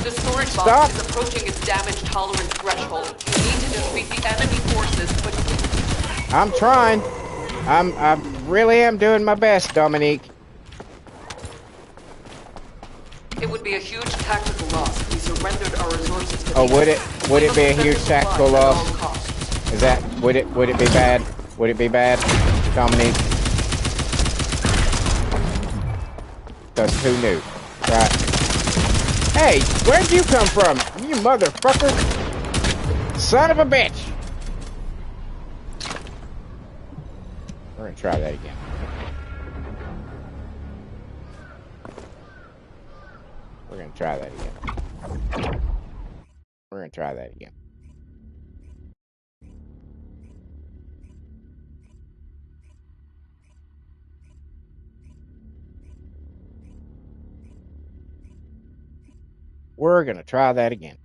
The storage Stop. box is approaching its damage tolerance threshold. You need to defeat the enemy forces quickly. I'm trying. I really am doing my best, Dominique. It would be a huge tactical loss if we surrendered our resources to Oh, the would enemy. it? Would We it be a must huge defend tactical supplies at loss? all costs. Is that? Would it be bad? Would it be bad, Dominique? Because who knew, right? Hey, where'd you come from, you motherfucker? Son of a bitch! We're gonna try that again. We're gonna try that again. We're gonna try that again. We're gonna try that again.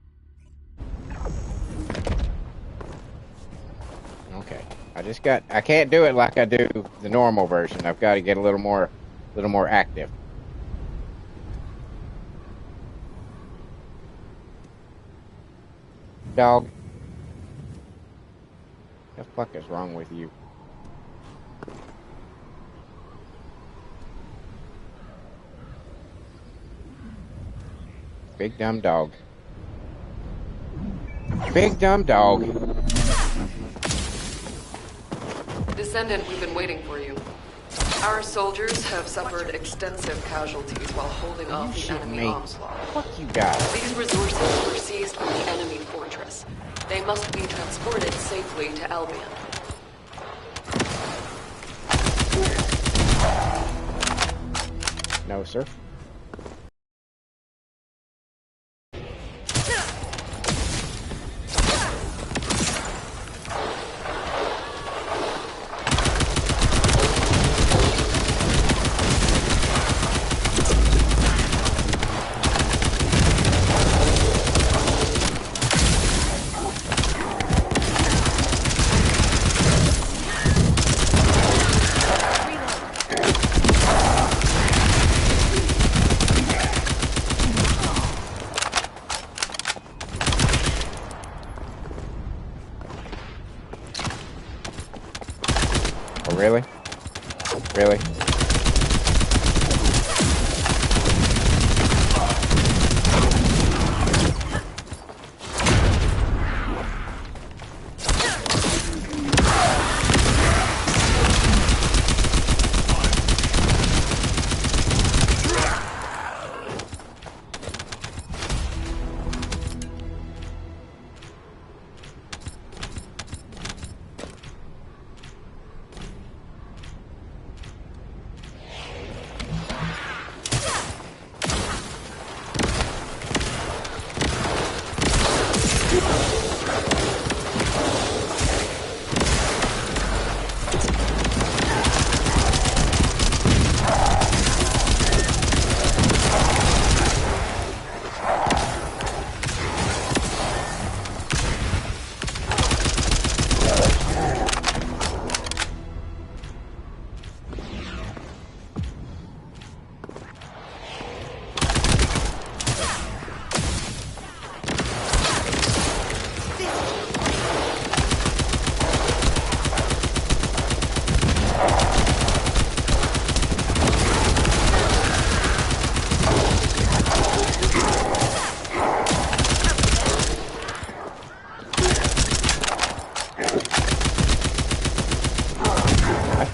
Okay. I can't do it like I do the normal version. I've got to get a little more active. Dog. What the fuck is wrong with you? Big dumb dog. Big dumb dog. Descendant, we've been waiting for you. Our soldiers have suffered extensive casualties while holding off the shitting enemy me. onslaught. Fuck you guys. These resources were seized from the enemy fortress. They must be transported safely to Albion. No, sir. Oh, really? Really?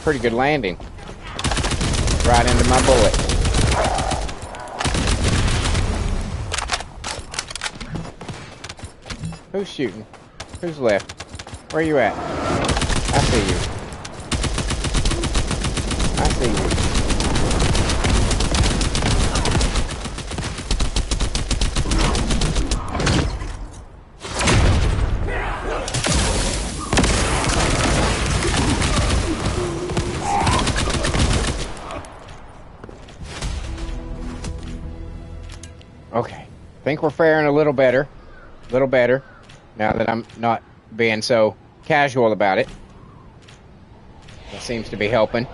Pretty good landing. Right into my bullet. Who's shooting? Who's left? Where you at? I see you. I see you. Okay, think we're faring a little better. Now that I'm not being so casual about it. That seems to be helping.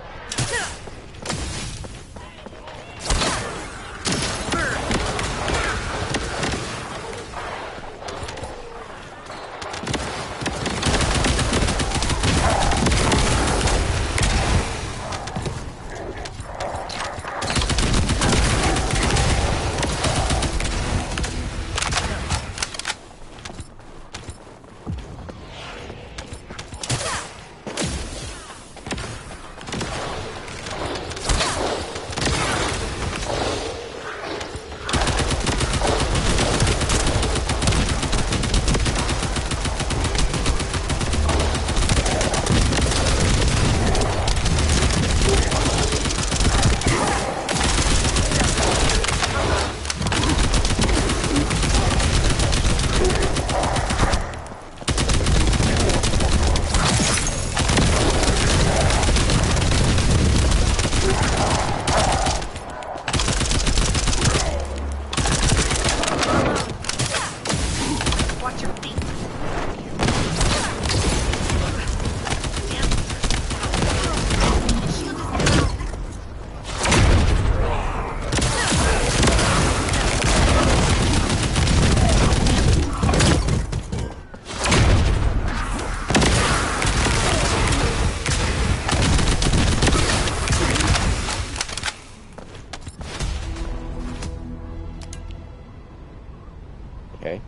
Okay.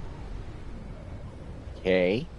Okay.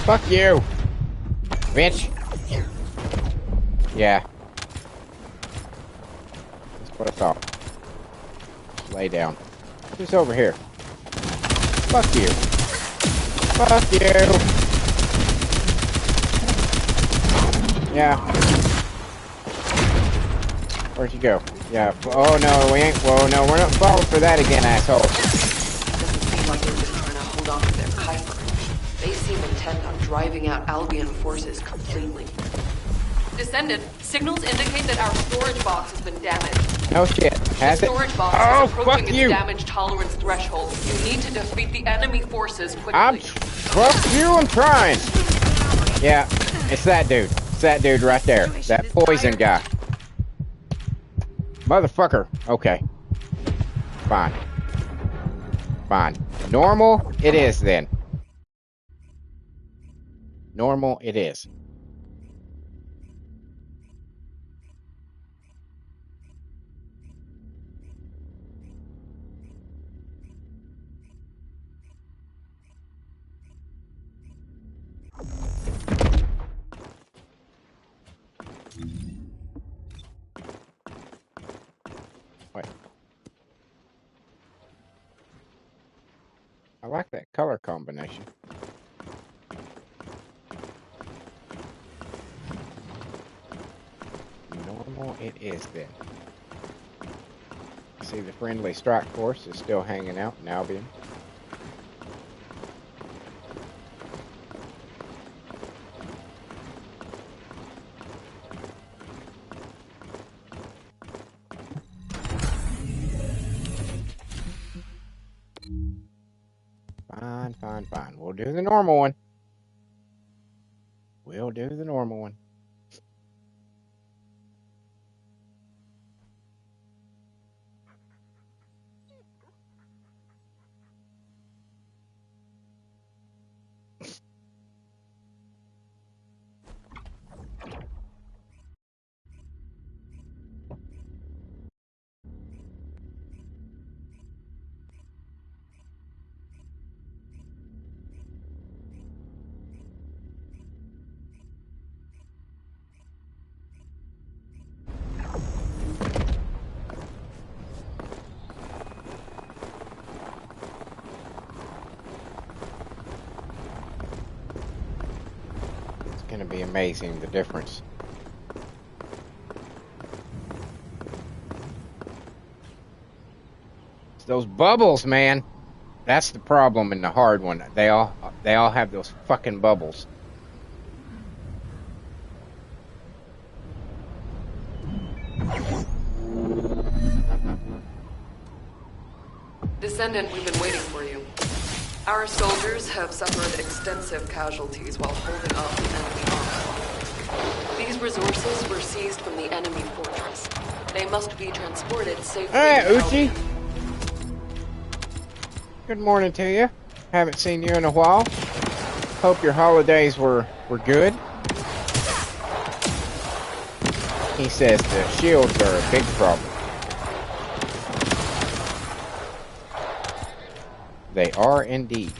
Fuck you, bitch. Yeah. That's what I thought. Just lay down. Who's over here? Fuck you. Fuck you. Yeah. Where'd you go? Yeah. Oh no, we ain't. Whoa, no, we're not falling for that again, asshole. Doesn't seem like they're just trying to hold on to their Kuiper. They seem intent on driving out Albion forces completely. Descendant, signals indicate that our storage box has been damaged. No shit. Has the it? storage box Oh, is approaching fuck its you. damage tolerance threshold. You need to defeat the enemy forces quickly. Fuck you, I'm trying. Yeah, it's that dude. It's that dude right there. That poison guy. Motherfucker. Okay. Fine. Fine. Normal it is then. Normal it is. Wait. I like that color combination. Normal it is then. See, the friendly strike force is still hanging out in Albion. Fine, fine, fine. We'll do the normal one. We'll do the normal one. Going to be amazing, the difference. It's those bubbles, man. That's the problem in the hard one. They all have those fucking bubbles. Descendant, we've been waiting for you. Our soldiers have suffered extensive casualties while holding off the enemy onslaught. These resources were seized from the enemy fortress. They must be transported safely. Hey, to Uchi. Albion. Good morning to you. Haven't seen you in a while. Hope your holidays were good. He says the shields are a big problem. They are indeed.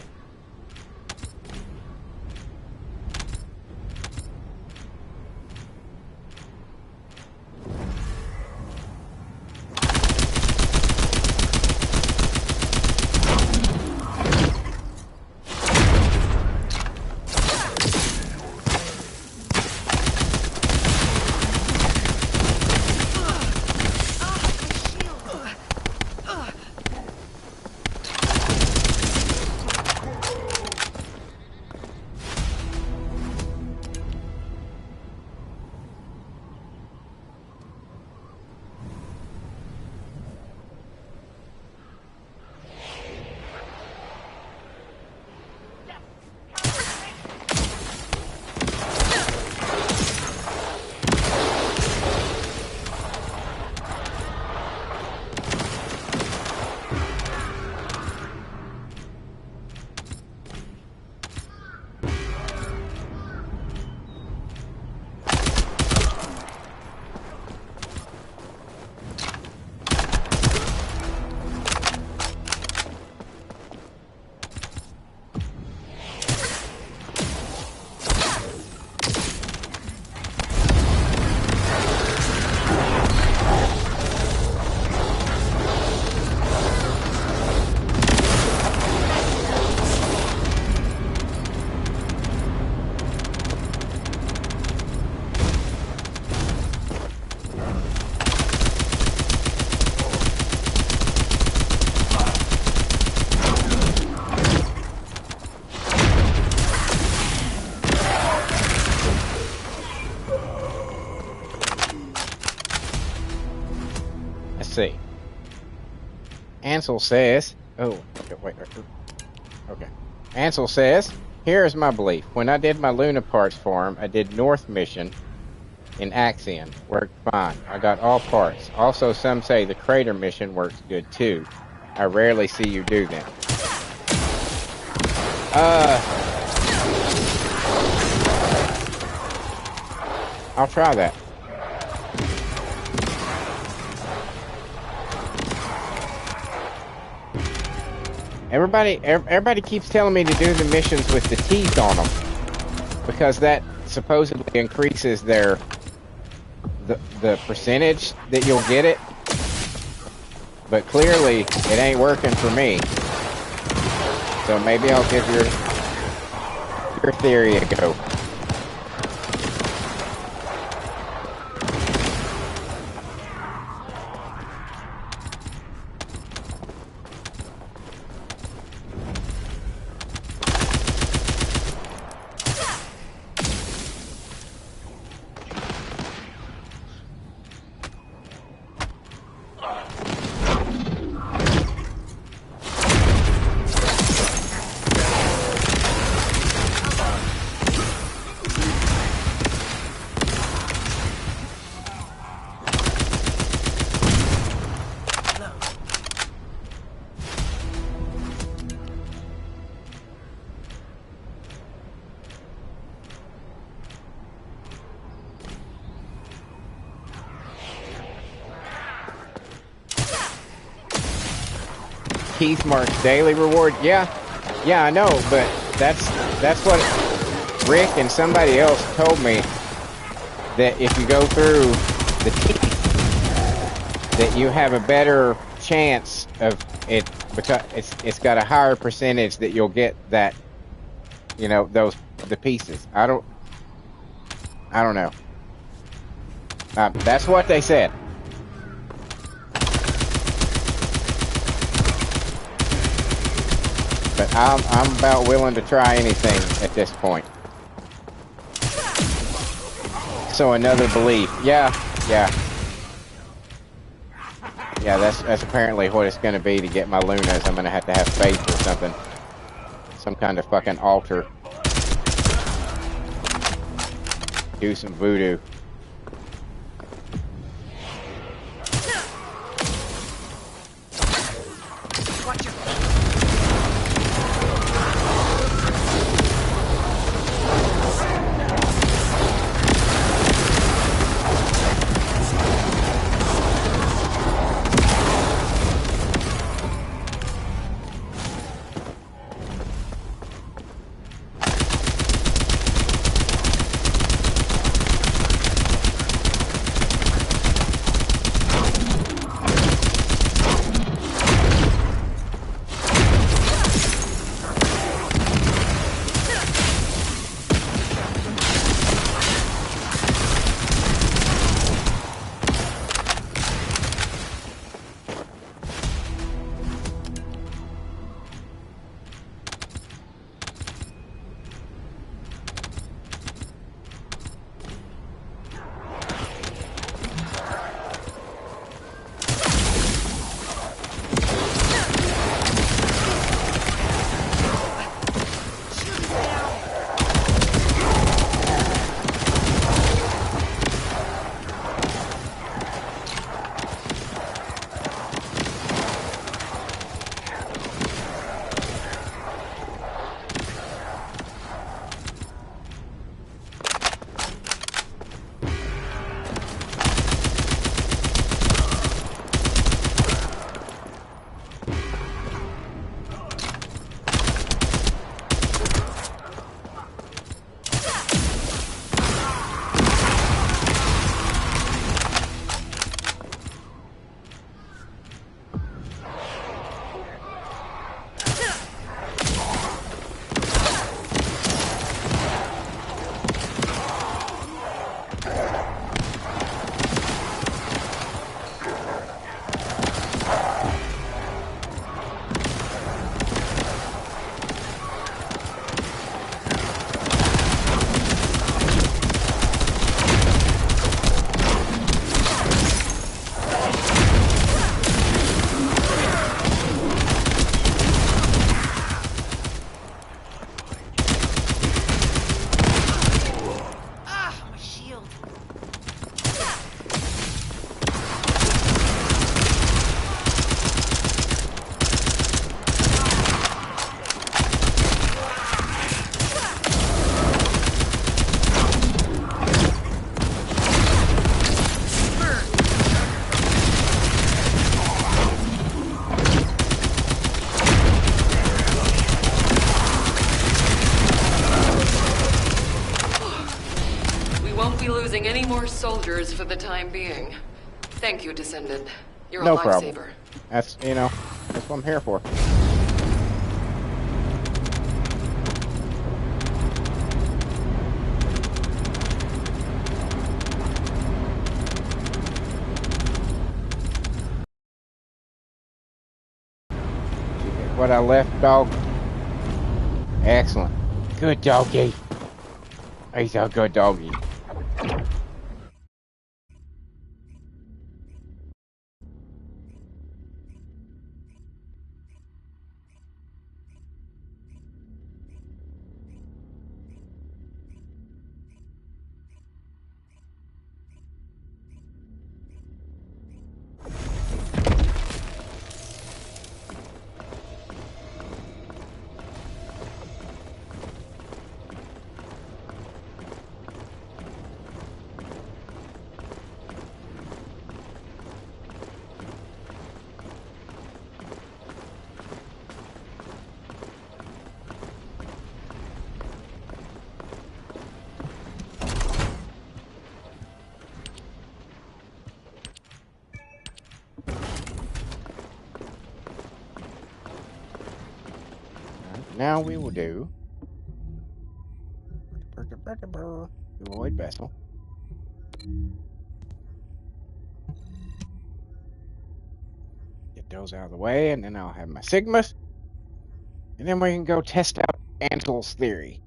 See. Ansel says, oh, okay, wait. Okay. Ansel says, here is my belief. When I did my Luna parts for him, I did North Mission in Axion. Worked fine. I got all parts. Also, some say the Crater Mission works good too. I rarely see you do them. I'll try that. Everybody keeps telling me to do the missions with the teeth on them because that supposedly increases the percentage that you'll get it. But clearly, it ain't working for me. So maybe I'll give your theory a go. Keith Mark's daily reward. Yeah, I know, but that's what Rick and somebody else told me, that if you go through the teeth, that you have a better chance of it because it's got a higher percentage that you'll get that, you know, the pieces. I don't know. That's what they said. But I'm about willing to try anything at this point. So another belief. Yeah. Yeah, that's apparently what it's going to be to get my Lunas. I'm going to have faith or something. Some kind of fucking altar. Do some voodoo. Watch your my shield. We won't be losing any more soldiers for the time being. Thank you, Descendant. You're No a problem. lifesaver. That's that's what I'm here for. Did you get what I left, dog? Excellent. Good doggy. He's a good doggy. Now we will do the void vessel. Get those out of the way, and then I'll have my Sigmas. And then we can go test out Ansel's theory.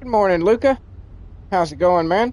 Good morning, Luca. How's it going, man?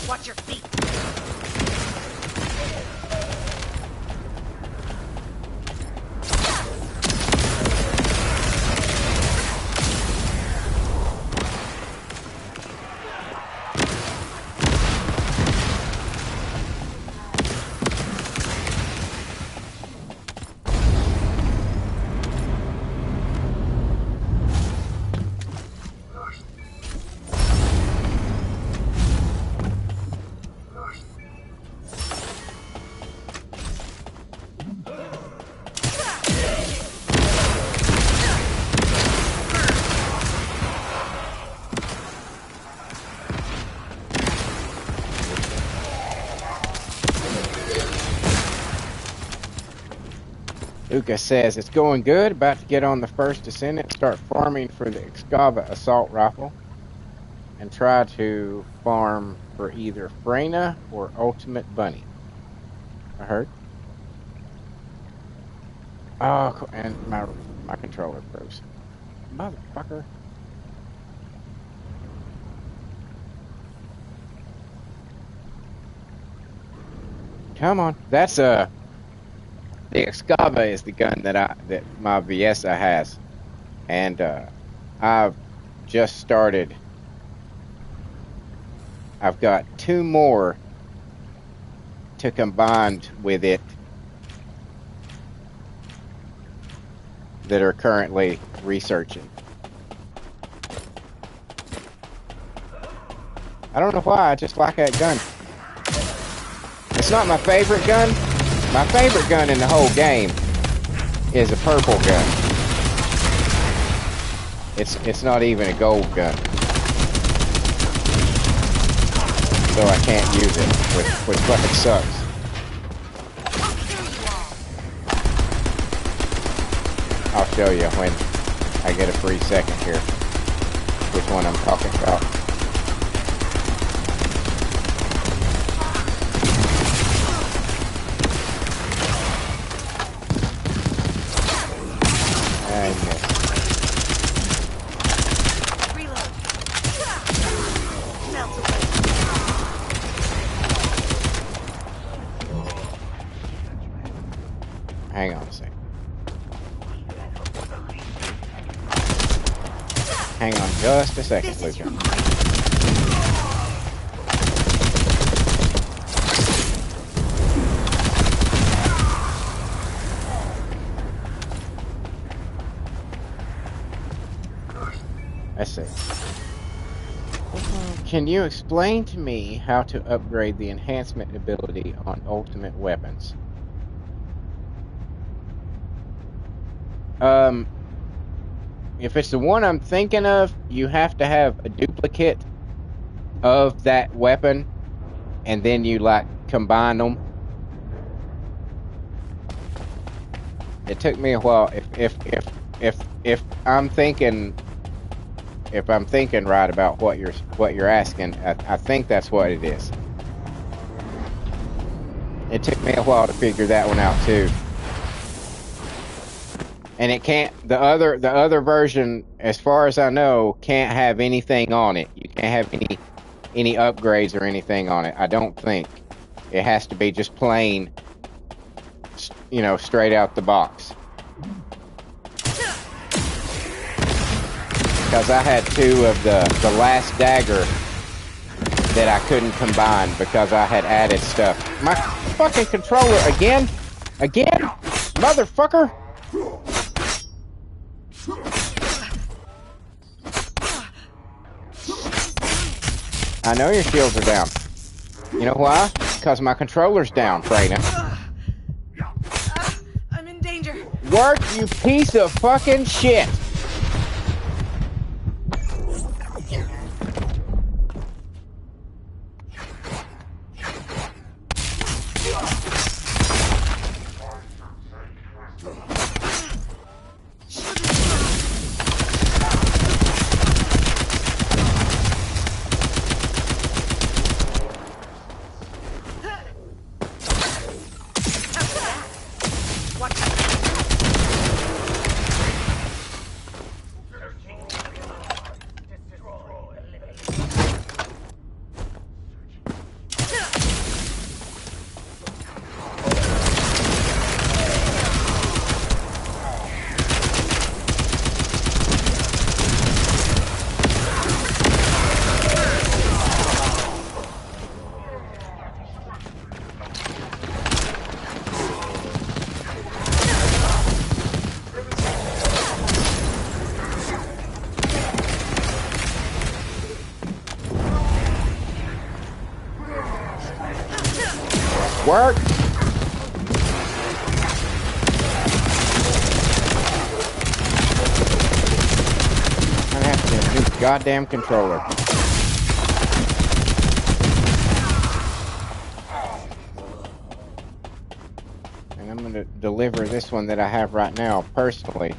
Watch your feet. Luca says it's going good. About to get on the first descendant. Start farming for the Excava assault rifle. And try to farm for either Freyna or Ultimate Bunny. I heard. Oh, and my controller froze. Motherfucker. Come on. That's the Excava is the gun that my Viessa has. And I've just started. I've got 2 more to combine with it that are currently researching. I don't know why, I just like that gun. It's not my favorite gun. My favorite gun in the whole game is a purple gun. It's not even a gold gun. So I can't use it, which fucking sucks. I'll show you when I get a free second here which one I'm talking about. I missed. Reload. Melt away. Hang on a second. Hang on just a second, This is Luca. your Let's see. Can you explain to me how to upgrade the enhancement ability on ultimate weapons? If it's the one I'm thinking of, you have to have a duplicate of that weapon, and then you like combine them. It took me a while. If I'm thinking right about what you're asking, I think that's what it is. It took me a while to figure that one out too. And it can't. The other version, as far as I know, can't have anything on it. You can't have any upgrades or anything on it. I don't think. It has to be just plain, you know, straight out the box. Because I had 2 of the last dagger that I couldn't combine because I had added stuff. My fucking controller again, motherfucker. I know your shields are down. You know why? Because my controller's down, Freyna. I'm in danger. Work, you piece of fucking shit! Work! I have to get a new goddamn controller. And I'm gonna deliver this one that I have right now personally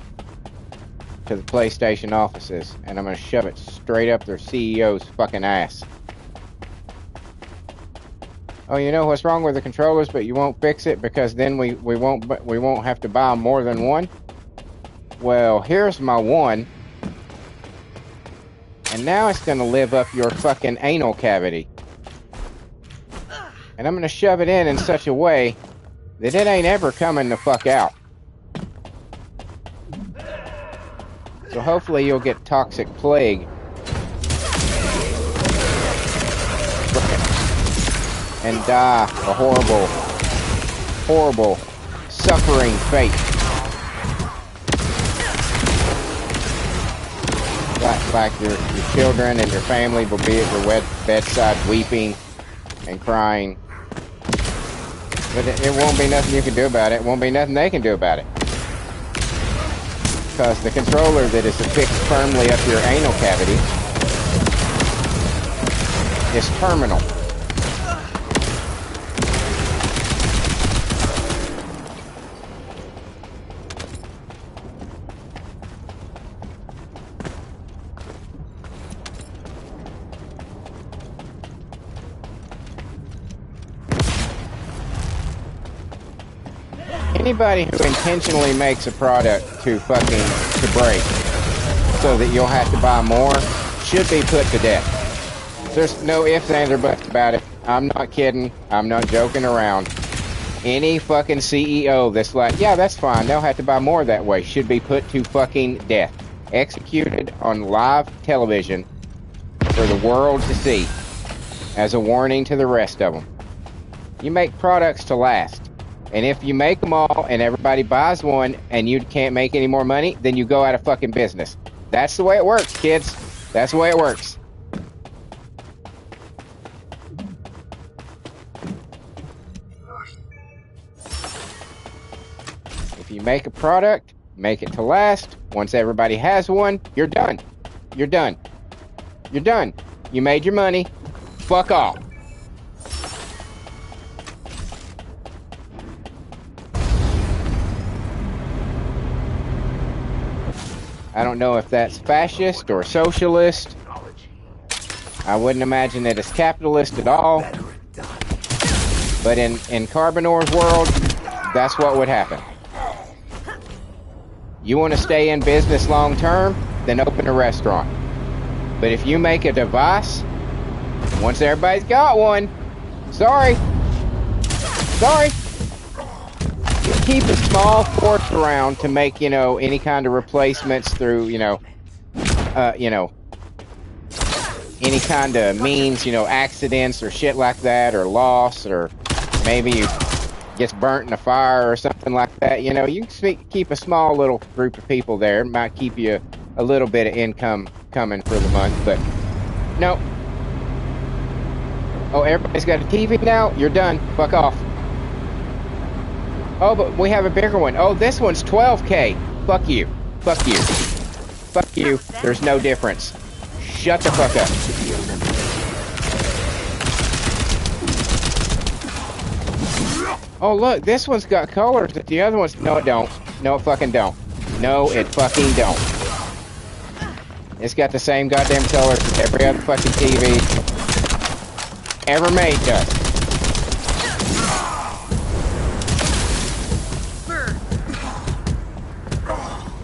to the PlayStation offices, and I'm gonna shove it straight up their CEO's fucking ass. Oh, you know what's wrong with the controllers, but you won't fix it because then we won't have to buy more than one? Well, here's my one. And now it's gonna live up your fucking anal cavity. And I'm gonna shove it in such a way that it ain't ever coming the fuck out. So hopefully you'll get toxic plague. And die a horrible, horrible, suffering fate. Like your children and your family will be at your bedside weeping and crying. But it won't be nothing you can do about it. It won't be nothing they can do about it. Because the controller that is affixed firmly up your anal cavity is terminal. Anybody who intentionally makes a product to break so that you'll have to buy more should be put to death. There's no ifs, ands, or buts about it. I'm not kidding. I'm not joking around. Any fucking CEO that's like, yeah, that's fine, they'll have to buy more that way, should be put to fucking death. Executed on live television for the world to see as a warning to the rest of them. You make products to last. And if you make them all and everybody buys one and you can't make any more money, then you go out of fucking business. That's the way it works, kids. That's the way it works. If you make a product, make it to last. Once everybody has one, you're done. You're done. You're done. You made your money. Fuck off. I don't know if that's fascist or socialist. I wouldn't imagine that it's capitalist at all. But in Carbonor's world, that's what would happen. You want to stay in business long term, then open a restaurant. But if you make a device, once everybody's got one, sorry. Keep a small force around to make, any kind of replacements through, any kind of means, accidents or shit like that, or loss, or maybe you gets burnt in a fire or something like that. You can keep a small little group of people there. It might keep you a little bit of income coming for the month, but no. Oh, everybody's got a TV now? You're done. Fuck off. Oh, but we have a bigger one. Oh, this one's 12K. Fuck you. Fuck you. Fuck you. There's no difference. Shut the fuck up. Oh, look, this one's got colors that the other ones... No, it don't. No, it fucking don't. No, it fucking don't. It's got the same goddamn colors as every other fucking TV ever made does.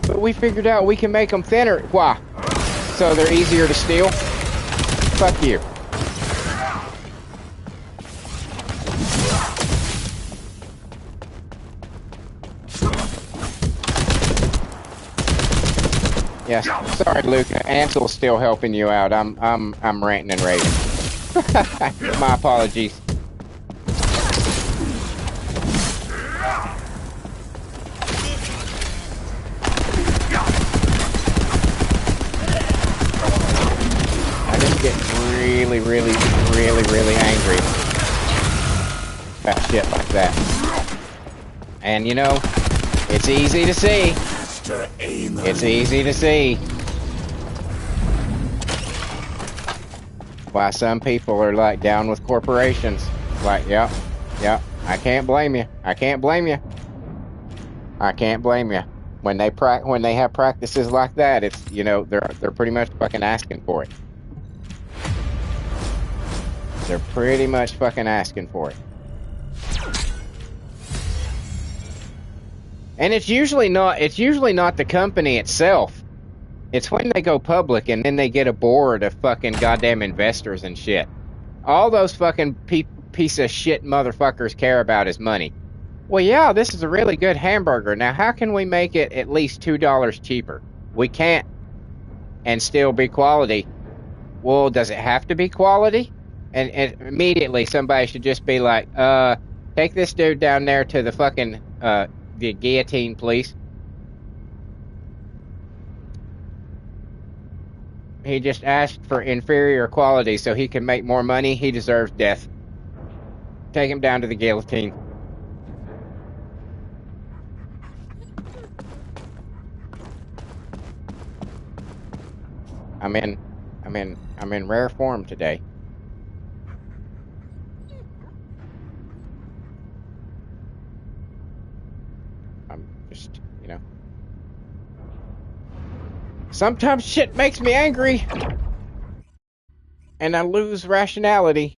But we figured out we can make them thinner. Why? So they're easier to steal? Fuck you. Yes. Sorry, Luke. Ansel's still helping you out. I'm ranting and raving. My apologies. I just get really angry about shit like that. And you know, it's easy to see. It's easy to see why some people are like down with corporations. Like, yep, I can't blame you. I can't blame you. I can't blame you. When they have practices like that, it's, you know, they're pretty much fucking asking for it. They're pretty much fucking asking for it. And it's usually not the company itself. It's when they go public and then they get a board of fucking goddamn investors and shit. All those fucking piece of shit motherfuckers care about is money. Well, yeah, this is a really good hamburger. Now, how can we make it at least $2 cheaper? We can't. And still be quality. Well, does it have to be quality? And immediately somebody should just be like, take this dude down there to the fucking, the guillotine, please. He just asked for inferior quality so he can make more money. He deserves death. Take him down to the guillotine. I'm in rare form today. I'm just, you know. Sometimes shit makes me angry. And I lose rationality.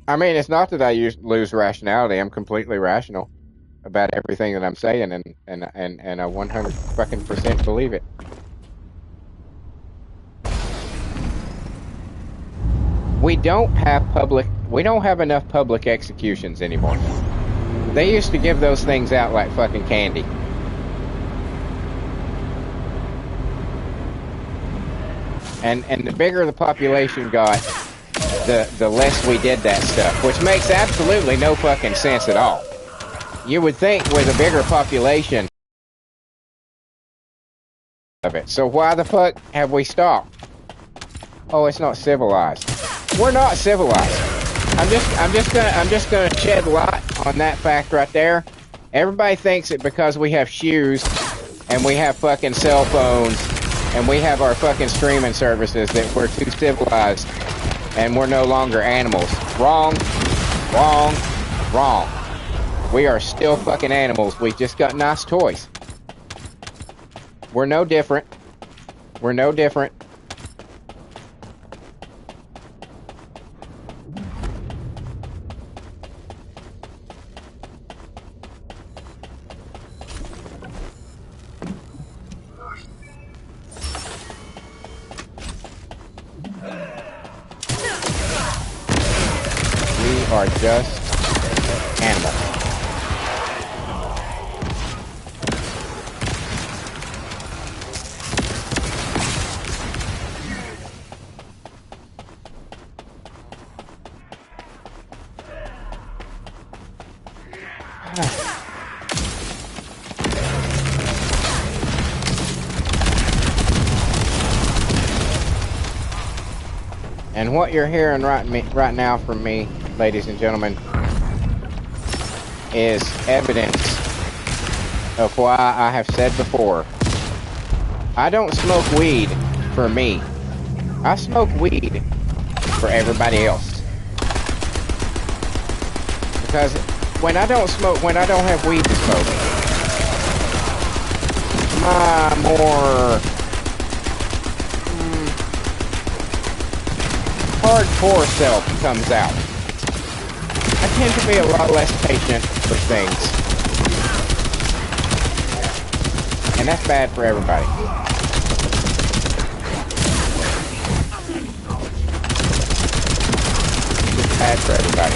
I mean, it's not that I lose rationality. I'm completely rational about everything that I'm saying, and I 100% believe it. We don't have enough public executions anymore. They used to give those things out like fucking candy. And the bigger the population got, the less we did that stuff, which makes absolutely no fucking sense at all. You would think with a bigger population of it. So why the fuck have we stopped? Oh, it's not civilized. We're not civilized. I'm just gonna shed light on that fact right there. Everybody thinks that because we have shoes and we have fucking cell phones and we have our fucking streaming services that we're too civilized and we're no longer animals. Wrong. Wrong. Wrong. We are still fucking animals. We just got nice toys. We're no different. We're no different. We are just animals. And what you're hearing right now from me, ladies and gentlemen, is evidence of why I have said before, I don't smoke weed for me. I smoke weed for everybody else. Because when I don't have weed to smoke, my more hardcore self comes out. I tend to be a lot less patient for things. And that's bad for everybody. It's bad for everybody.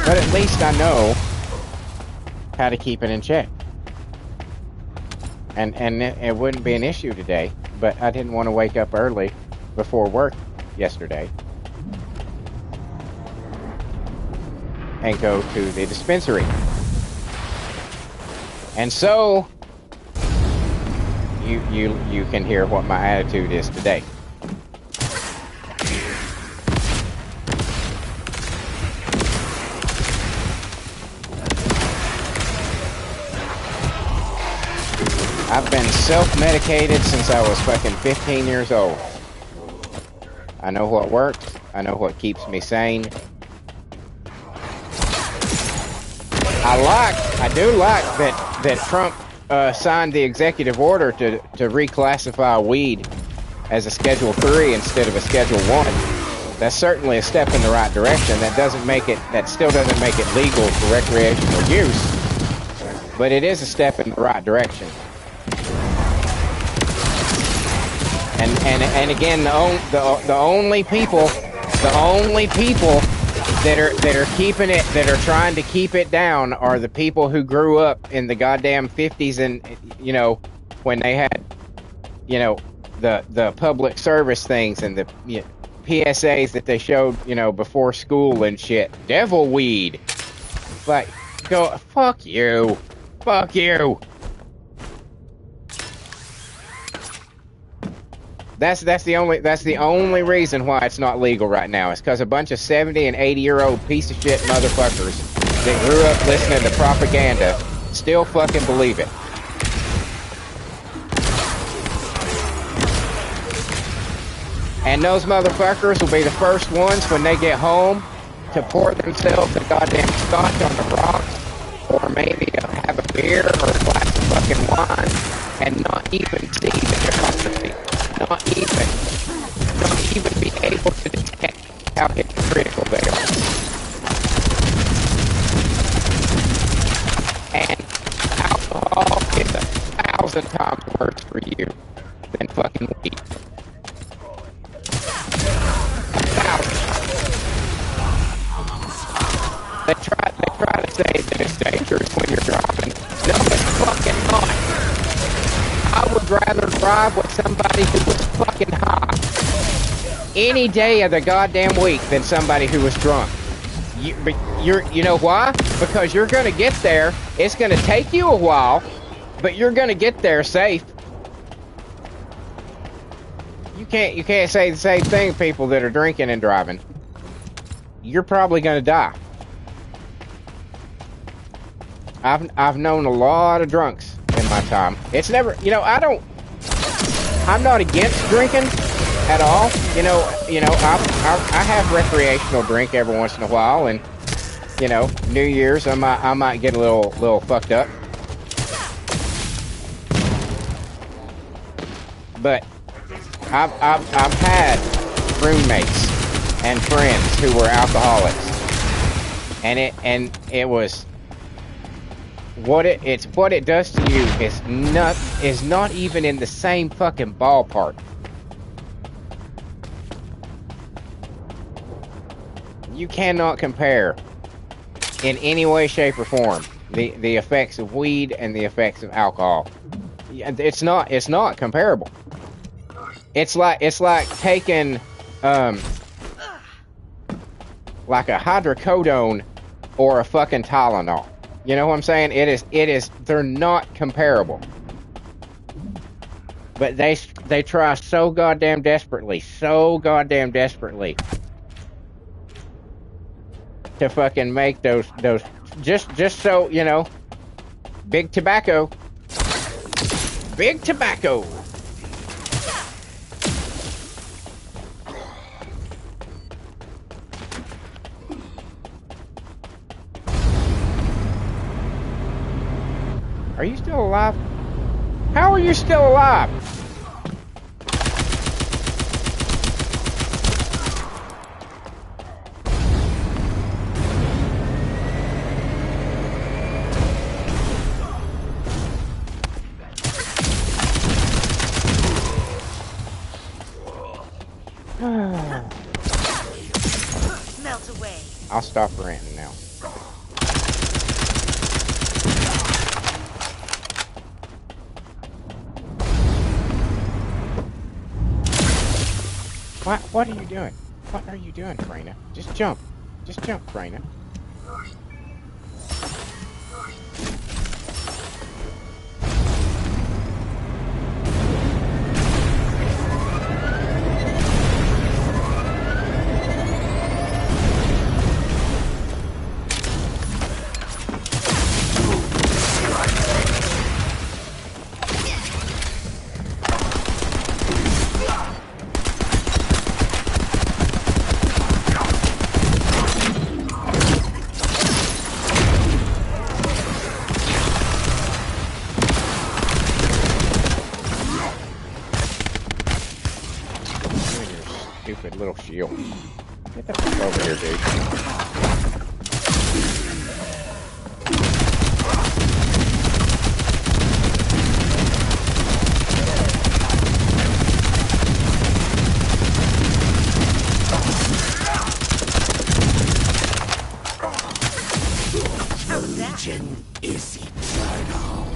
But at least I know how to keep it in check. And it wouldn't be an issue today, but I didn't want to wake up early before work yesterday and go to the dispensary. And so you can hear what my attitude is today. I've been self-medicated since I was fucking 15 years old. I know what works. I know what keeps me sane. I do like that Trump signed the executive order to reclassify weed as a Schedule 3 instead of a Schedule 1. That's certainly a step in the right direction. That still doesn't make it legal for recreational use, but it is a step in the right direction. And again, the only people that are keeping it, that are trying to keep it down, are the people who grew up in the goddamn 50s and, you know, when they had, you know, the public service things and the PSAs that they showed, you know, before school and shit. Devil weed. Like, go, fuck you. Fuck you. That's the only reason why it's not legal right now. It's because a bunch of 70 and 80-year-old piece of shit motherfuckers that grew up listening to propaganda still fucking believe it. And those motherfuckers will be the first ones when they get home to pour themselves a goddamn scotch on the rocks, or maybe have a beer or a glass of fucking wine, and not even see the hypocrisy. Not even be able to detect how hypocritical they are. And alcohol is 1,000 times worse for you than fucking weed. 1,000. They try to say that it's dangerous when you're driving. No, it's fucking not. I would rather drive with somebody who was fucking high any day of the goddamn week than somebody who was drunk. You know why? Because you're gonna get there. It's gonna take you a while, but you're gonna get there safe. You can't say the same thing to people that are drinking and driving. You're probably gonna die. I've known a lot of drunks in my time. It's never, you know, I'm not against drinking at all. You know, I have recreational drink every once in a while, and you know, New Year's I might get a little fucked up. But I've had roommates and friends who were alcoholics, and it was what it does to you is not even in the same fucking ballpark. You cannot compare in any way, shape, or form the effects of weed and the effects of alcohol. It's not comparable. It's like taking like a hydrocodone or a fucking Tylenol. You know what I'm saying? It is they're not comparable. But they try so goddamn desperately to fucking make those just so, you know, big tobacco. Big tobacco. Are you still alive? How are you still alive? Melt away. I'll stop ranting now. What are you doing? What are you doing, Freyna? Just jump. Just jump, Freyna. Stupid little shield. Get the fuck over here, dude. Religion is eternal.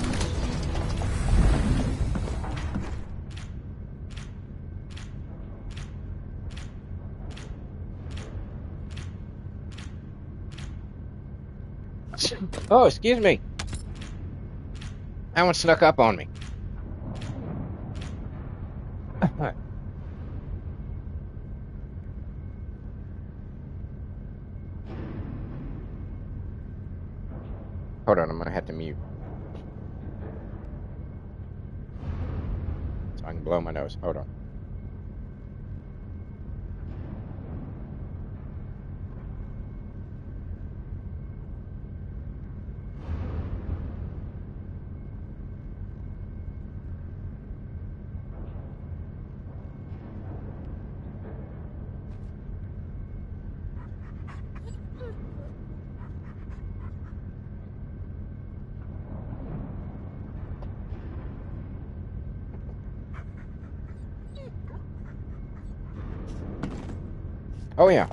Oh, excuse me. That one snuck up on me. Hold on, I'm gonna have to mute. So I can blow my nose. Hold on. Oh yeah.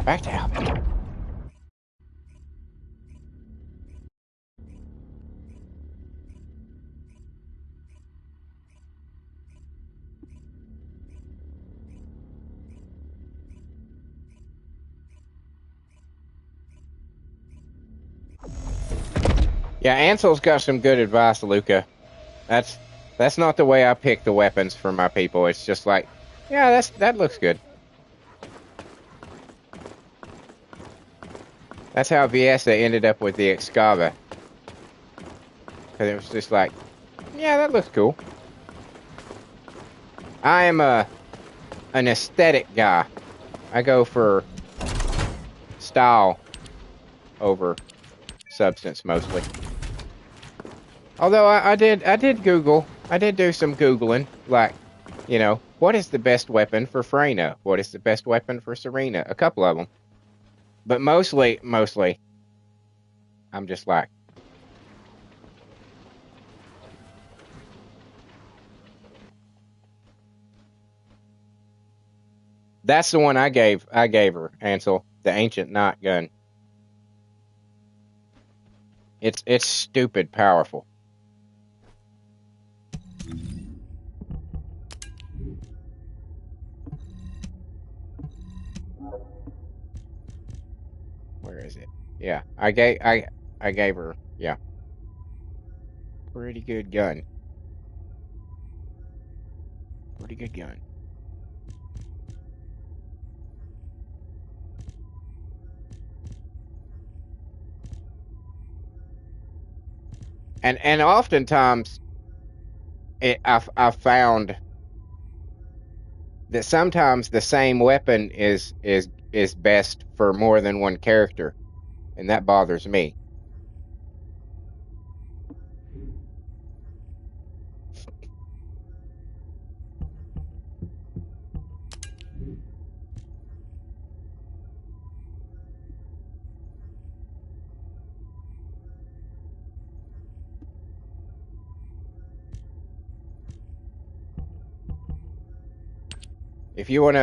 Back to help. Yeah, Ansel's got some good advice, Luca. That's not the way I pick the weapons for my people. It's just like, yeah, that looks good. That's how Viessa ended up with the Excava. Because it was just like, yeah, that looks cool. I am an aesthetic guy. I go for style over substance mostly. Although I did Google. I did do some Googling. Like, you know, what is the best weapon for Freyna? What is the best weapon for Serena? A couple of them. But mostly, I'm just like, that's the one I gave her, Ansel, the Ancient Knight gun. It's stupid powerful. Yeah, I gave her, yeah, pretty good gun. Pretty good gun. And oftentimes I've found that sometimes the same weapon is best for more than one character, and that bothers me. If you want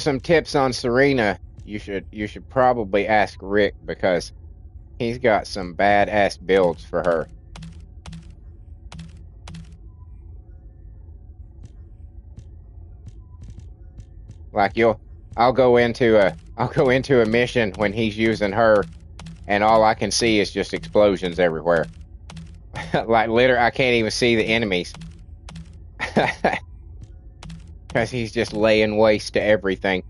some tips on Serena, you should probably ask Rick because he's got some badass builds for her. Like I'll go into a mission when he's using her, and all I can see is just explosions everywhere. Like literally, I can't even see the enemies because he's just laying waste to everything.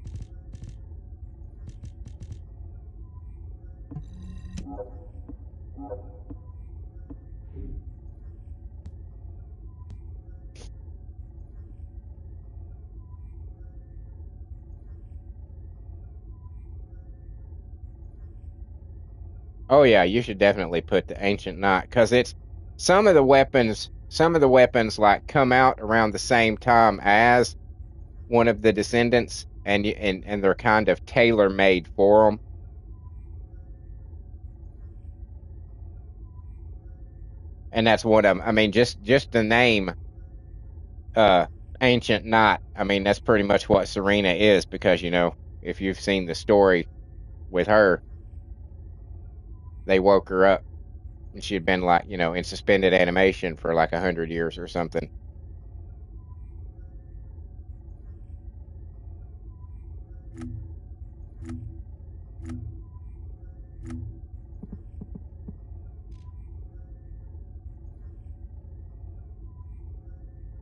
Oh yeah, you should definitely put the ancient knight because it's some of the weapons like come out around the same time as one of the descendants, and they're kind of tailor made for them. And that's one of them. I mean, just the name, uh, ancient knight. I mean, that's pretty much what Serena is because if you've seen the story with her, they woke her up and she had been like in suspended animation for like 100 years or something.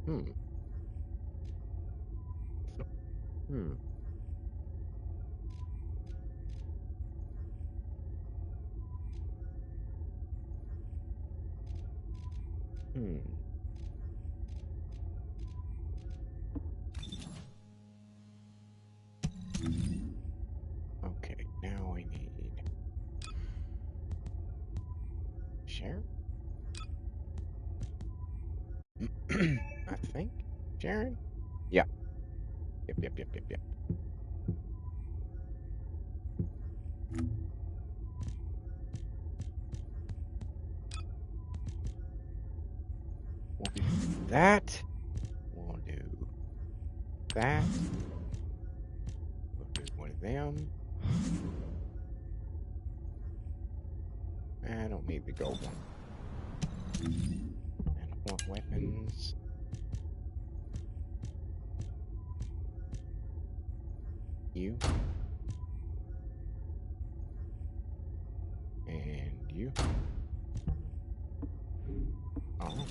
Hmm. Hmm. Hmm. Okay, now we need Sharon. I think Sharon. Yeah. Yep. Yep. Yep. Yep. Yep. We'll do that. We'll do that. We'll do one of them. I don't need the gold one. I don't want weapons. You. And you. Oh.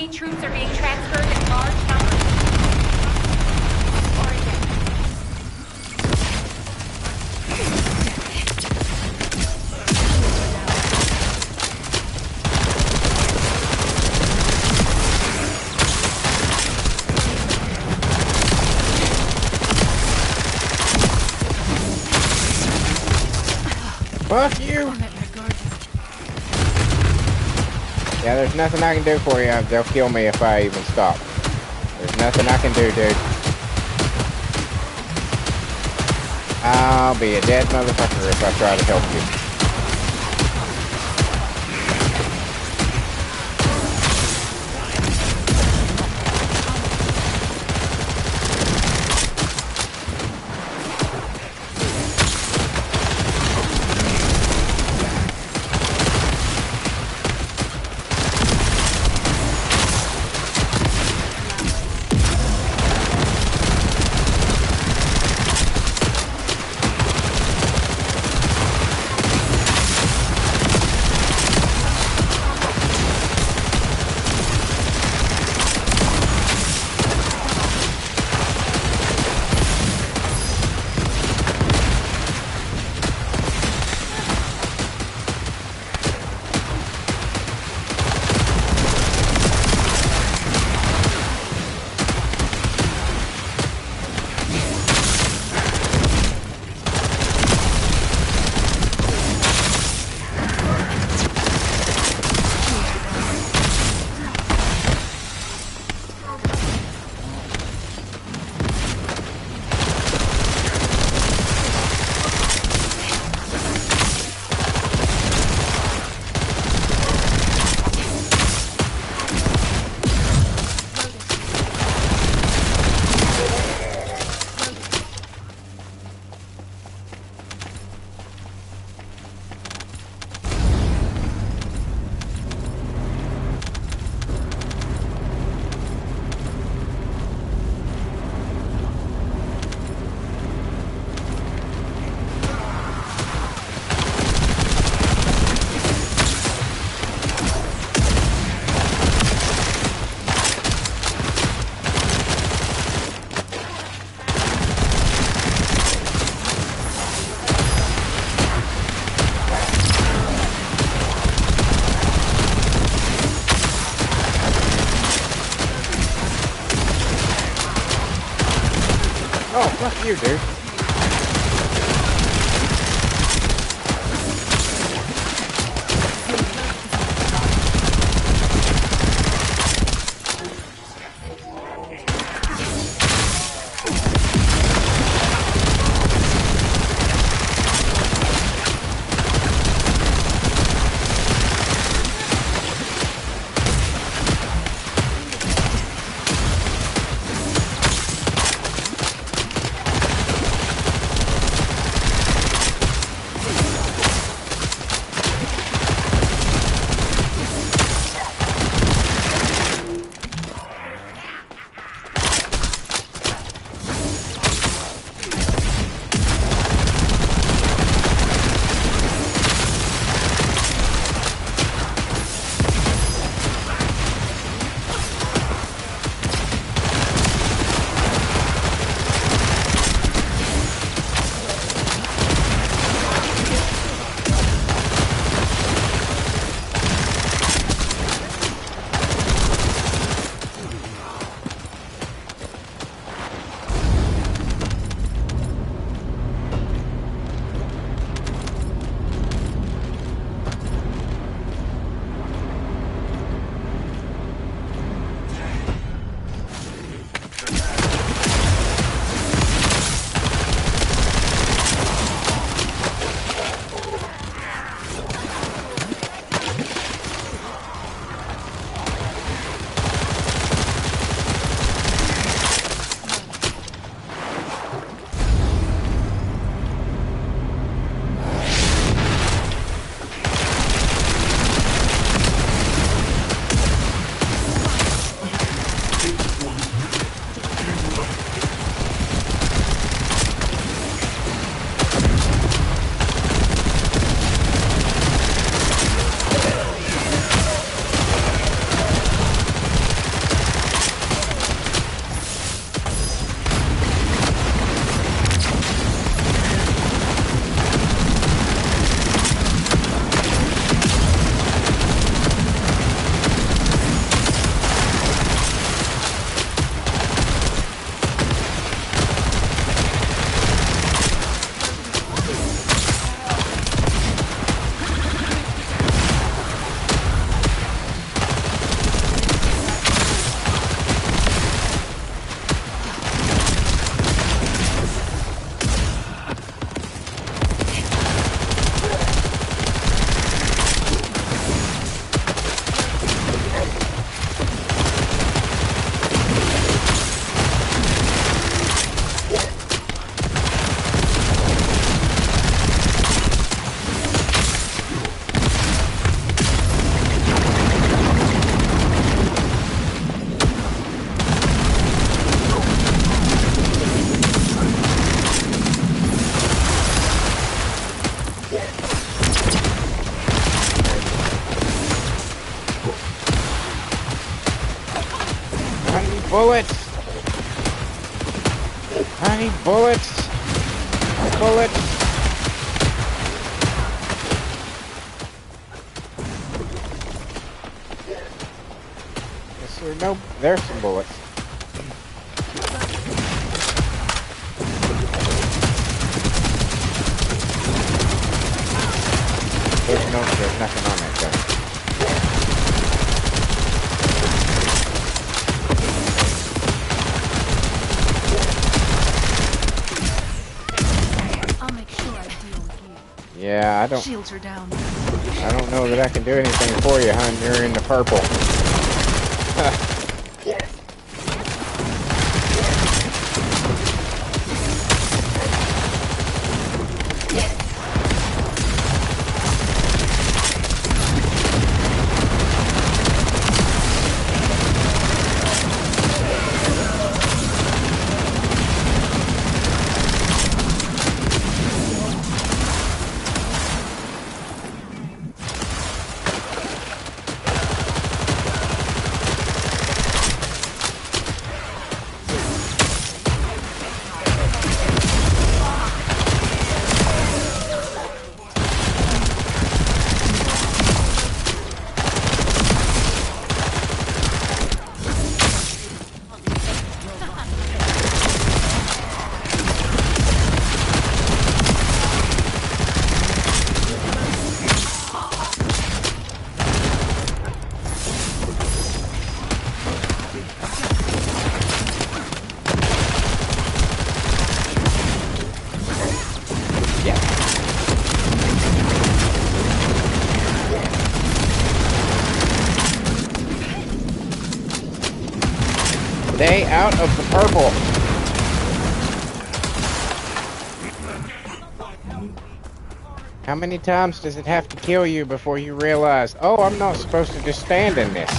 Enemy troops are being transferred in large numbers. Oregon. Fuck you! Yeah, there's nothing I can do for you. They'll kill me if I even stop. There's nothing I can do, dude. I'll be a dead motherfucker if I try to help you. Oh, fuck you, dude. I need bullets. Bullets. Yes, sir. Nope. There's some bullets. There's nothing on that gun. I'll make sure I deal with you. Yeah, I don't. Shields are down. I don't know that I can do anything for you, hon. You're in the purple. Stay out of the purple. How many times does it have to kill you before you realize, oh, I'm not supposed to just stand in this?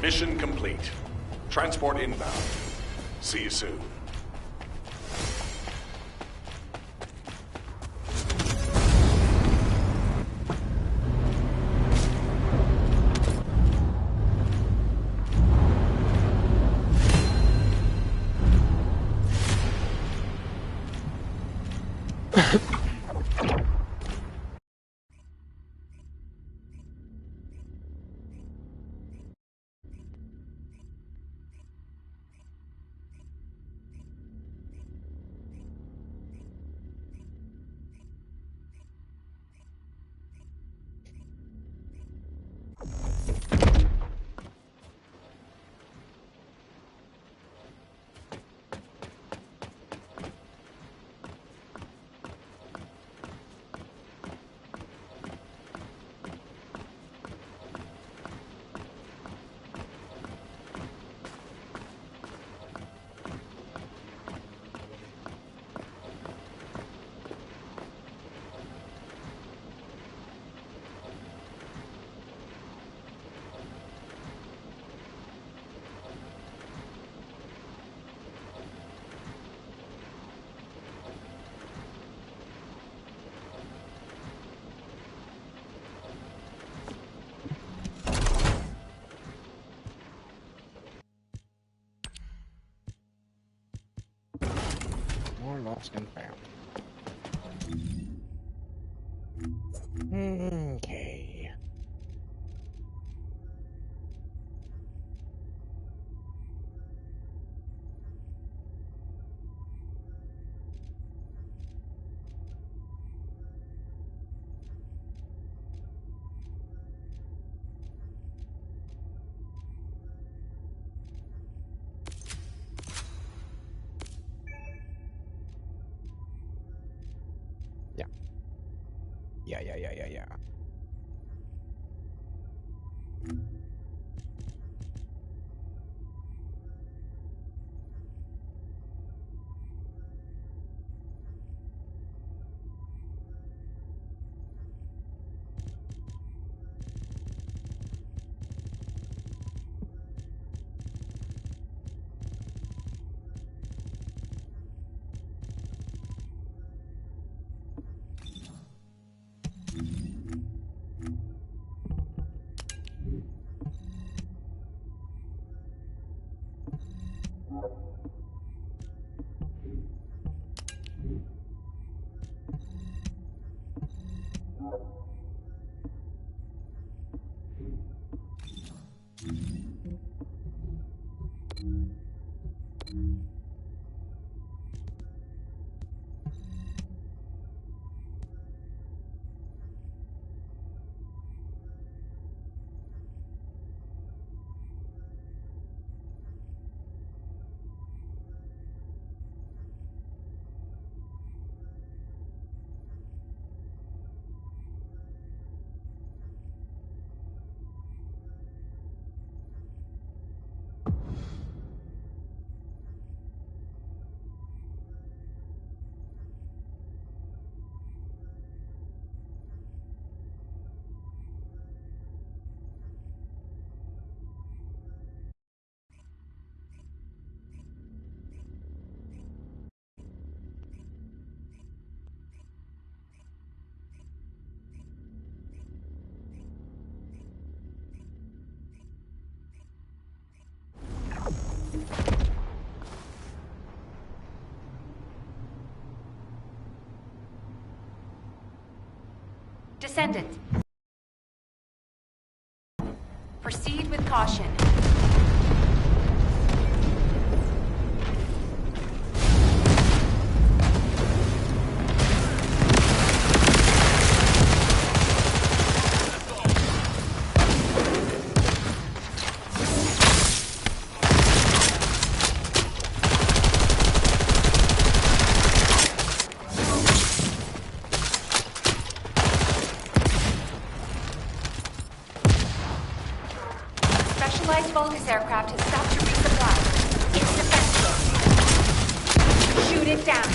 Mission complete. Transport inbound. See you soon. More lost and found. Okay. Yeah. Descendant. Proceed with caution. Specialized Vulgus aircraft has stopped to resupply. It's defensive. Shoot it down.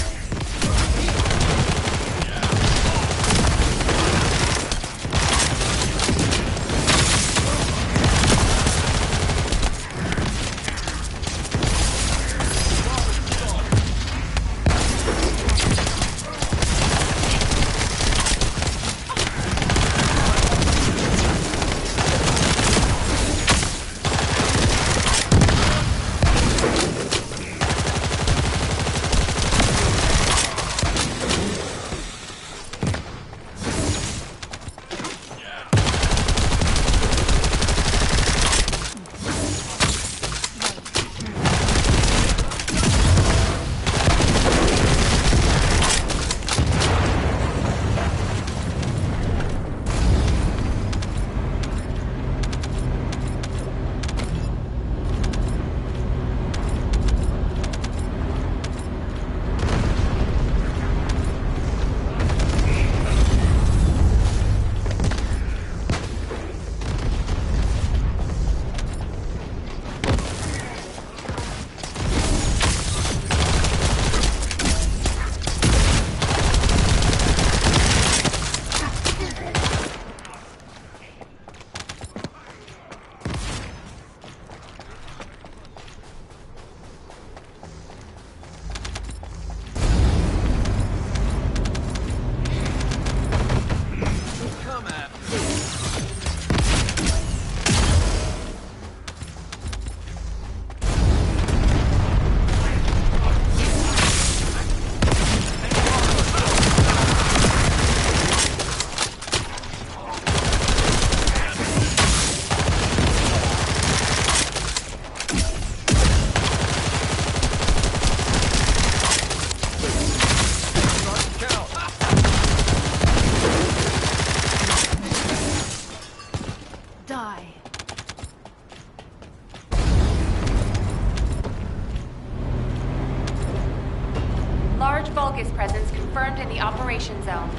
Large Vulgus presence confirmed in the operation zone.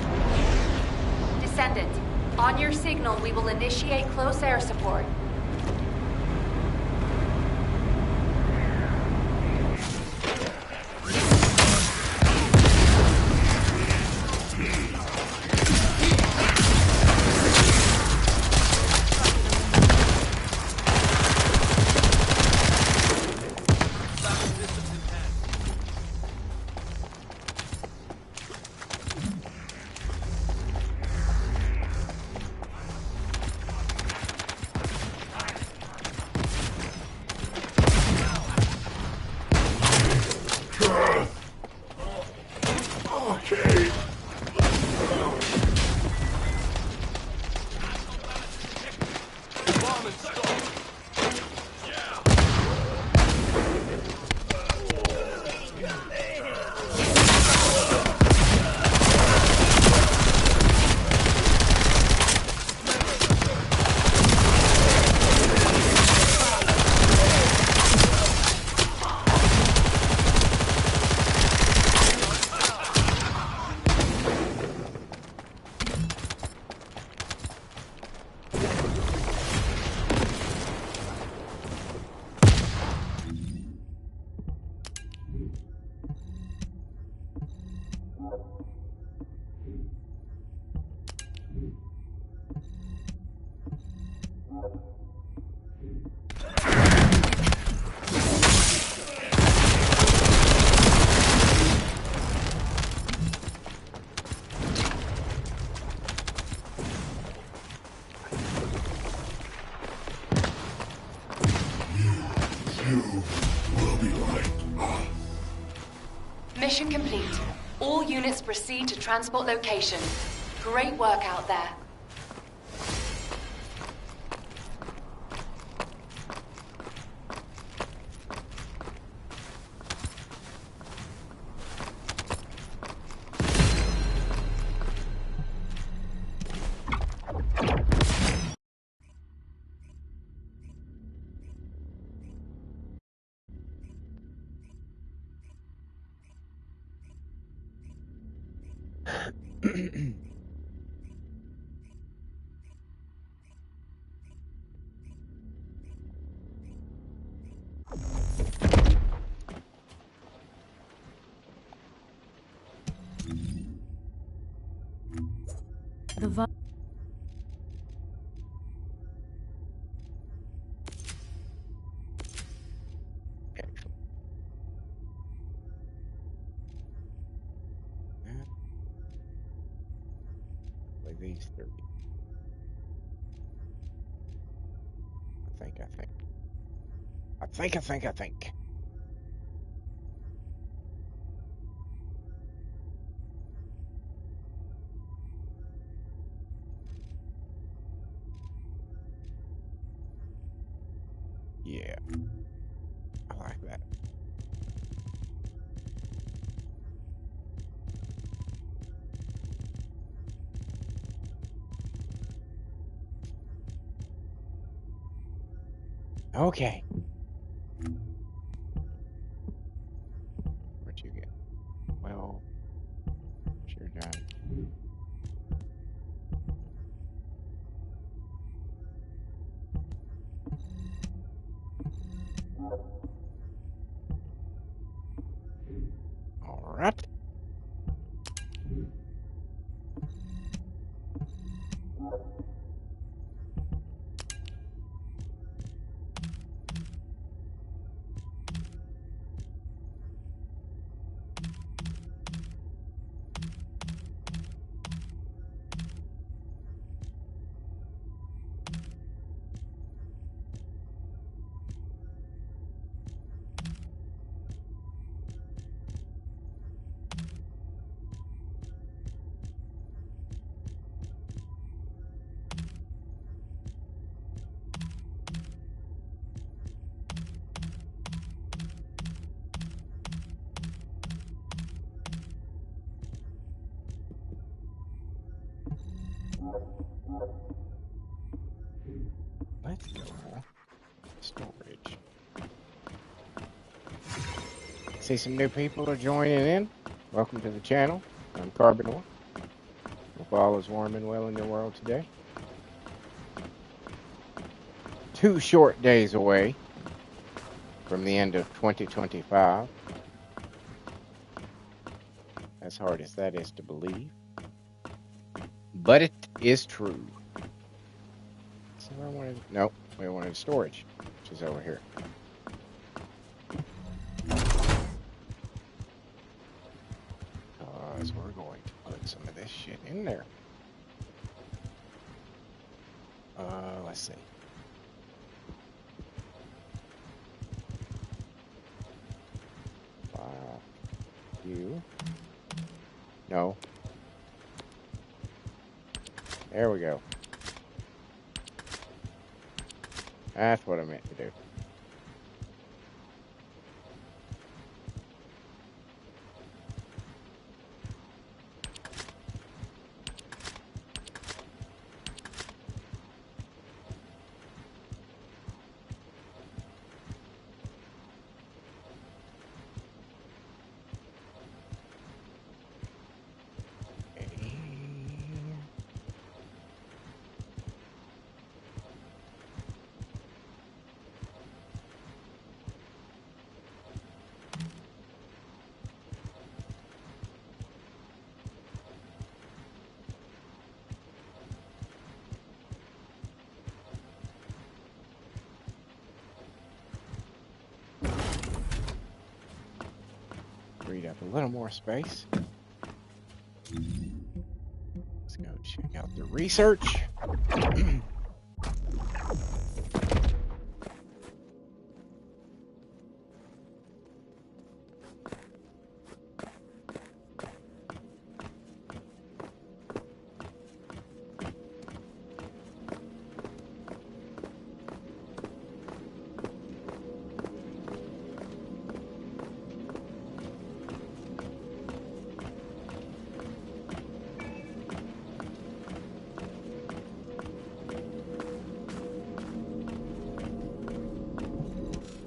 Descendant, on your signal, we will initiate close air support. Mission complete. All units proceed to transport location. Great work out there. These 30. I think. Yeah. I like that. Okay. Where'd you get? Well, sure done. All right. Let's go. Storage. See some new people are joining in. Welcome to the channel. I'm Carbon One. Hope all is warm and well in your world today. 2 short days away from the end of 2025. As hard as that is to believe. But it is true. So I wanted, nope, we wanted storage, which is over here. Because we're going to put some of this shit in there. Let's see. You. No. There we go. That's what I meant to do. Freed up a little more space. Let's go check out the research.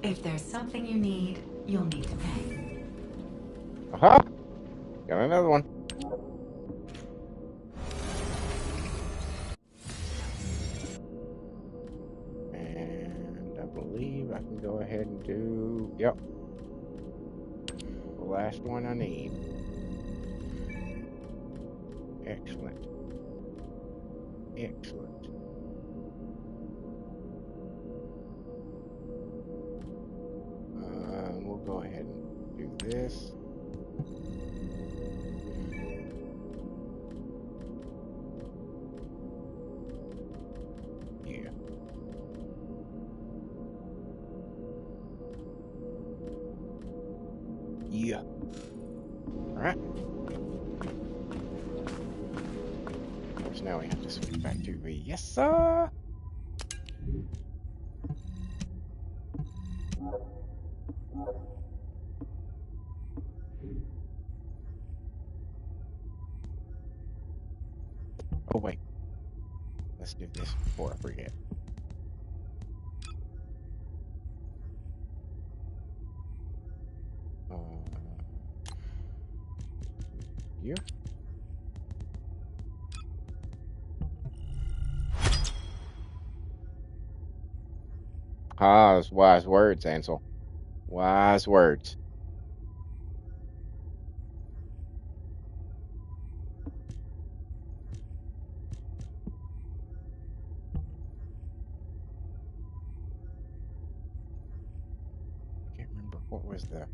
If there's something you need, you'll need to pay. Aha! Got another one. And I believe I can go ahead and do, yep, the last one I need. Excellent. Excellent. We'll go ahead and do this. Yeah. Yeah. All right. Of course, now we have to switch back to Viessa. Oh, wait. Let's do this before I forget. You? Ah, those wise words, Ansel. Wise words. I can't remember what was the...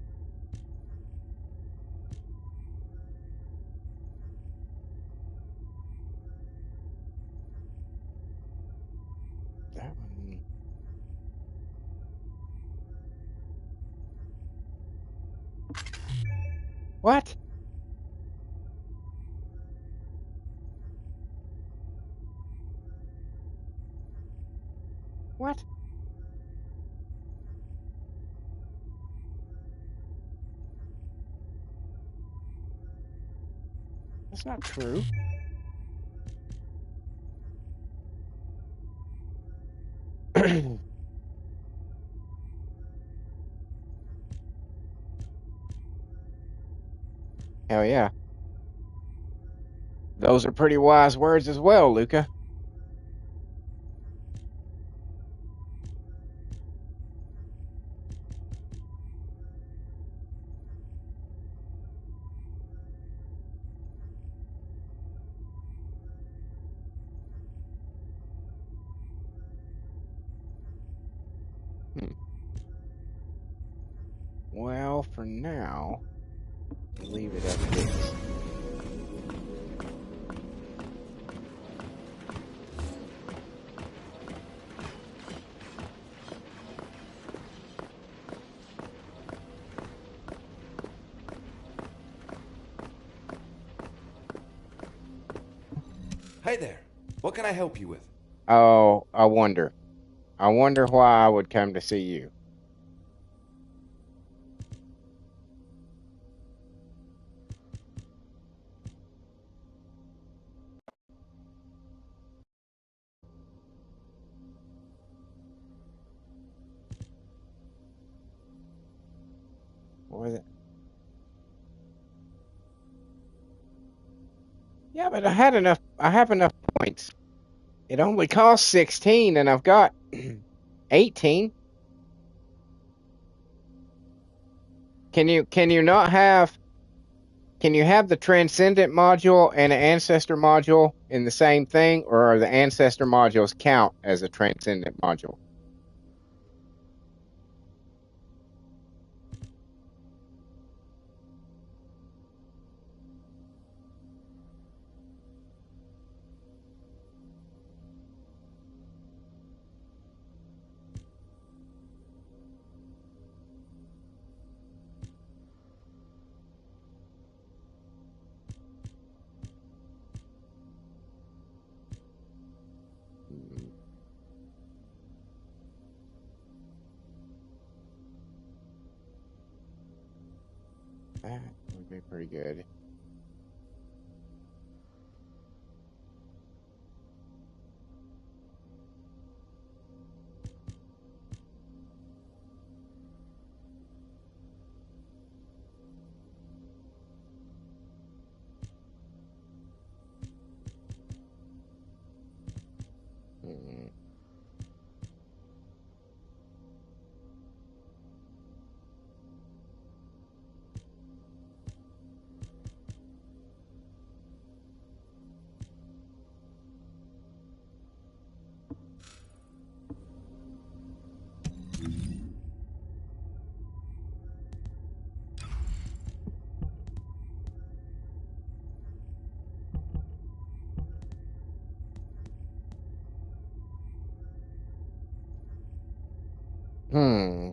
That one... What? What? That's not true. Hell yeah. Those are pretty wise words as well, Luca. Well, for now, leave it as it is. Hey there. What can I help you with? Oh, I wonder. I wonder why I would come to see you. What was it? Yeah, but I have enough points. It only costs 16 and I've got 18. Can you not have Can you have the Transcendent module and an Ancestor module in the same thing, or are the Ancestor modules count as a Transcendent module? That would be pretty good. Mm. Hmm.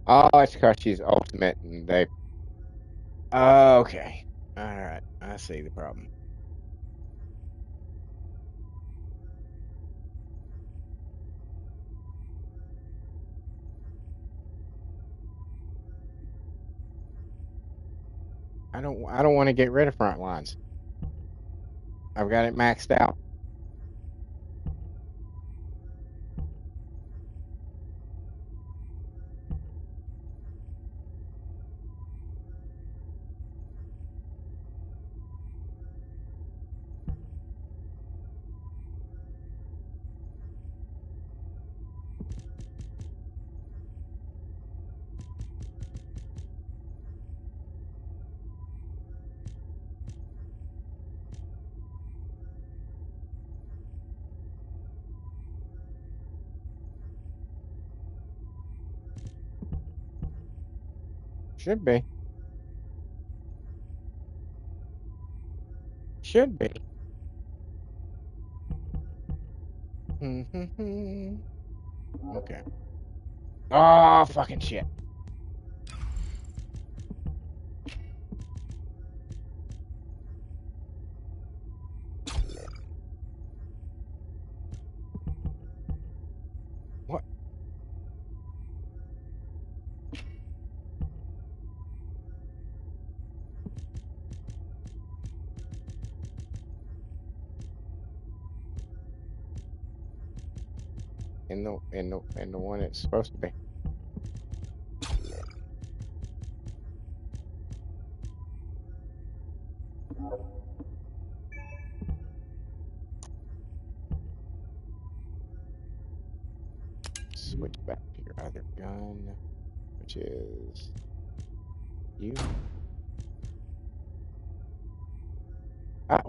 Oh, it's because she's ultimate and they. Okay. All right. I see the problem. I don't want to get rid of front lines. I've got it maxed out. Should be. Should be. Okay. Oh, fucking shit. What? In the one it's supposed to be. Switch back to your other gun, which is you.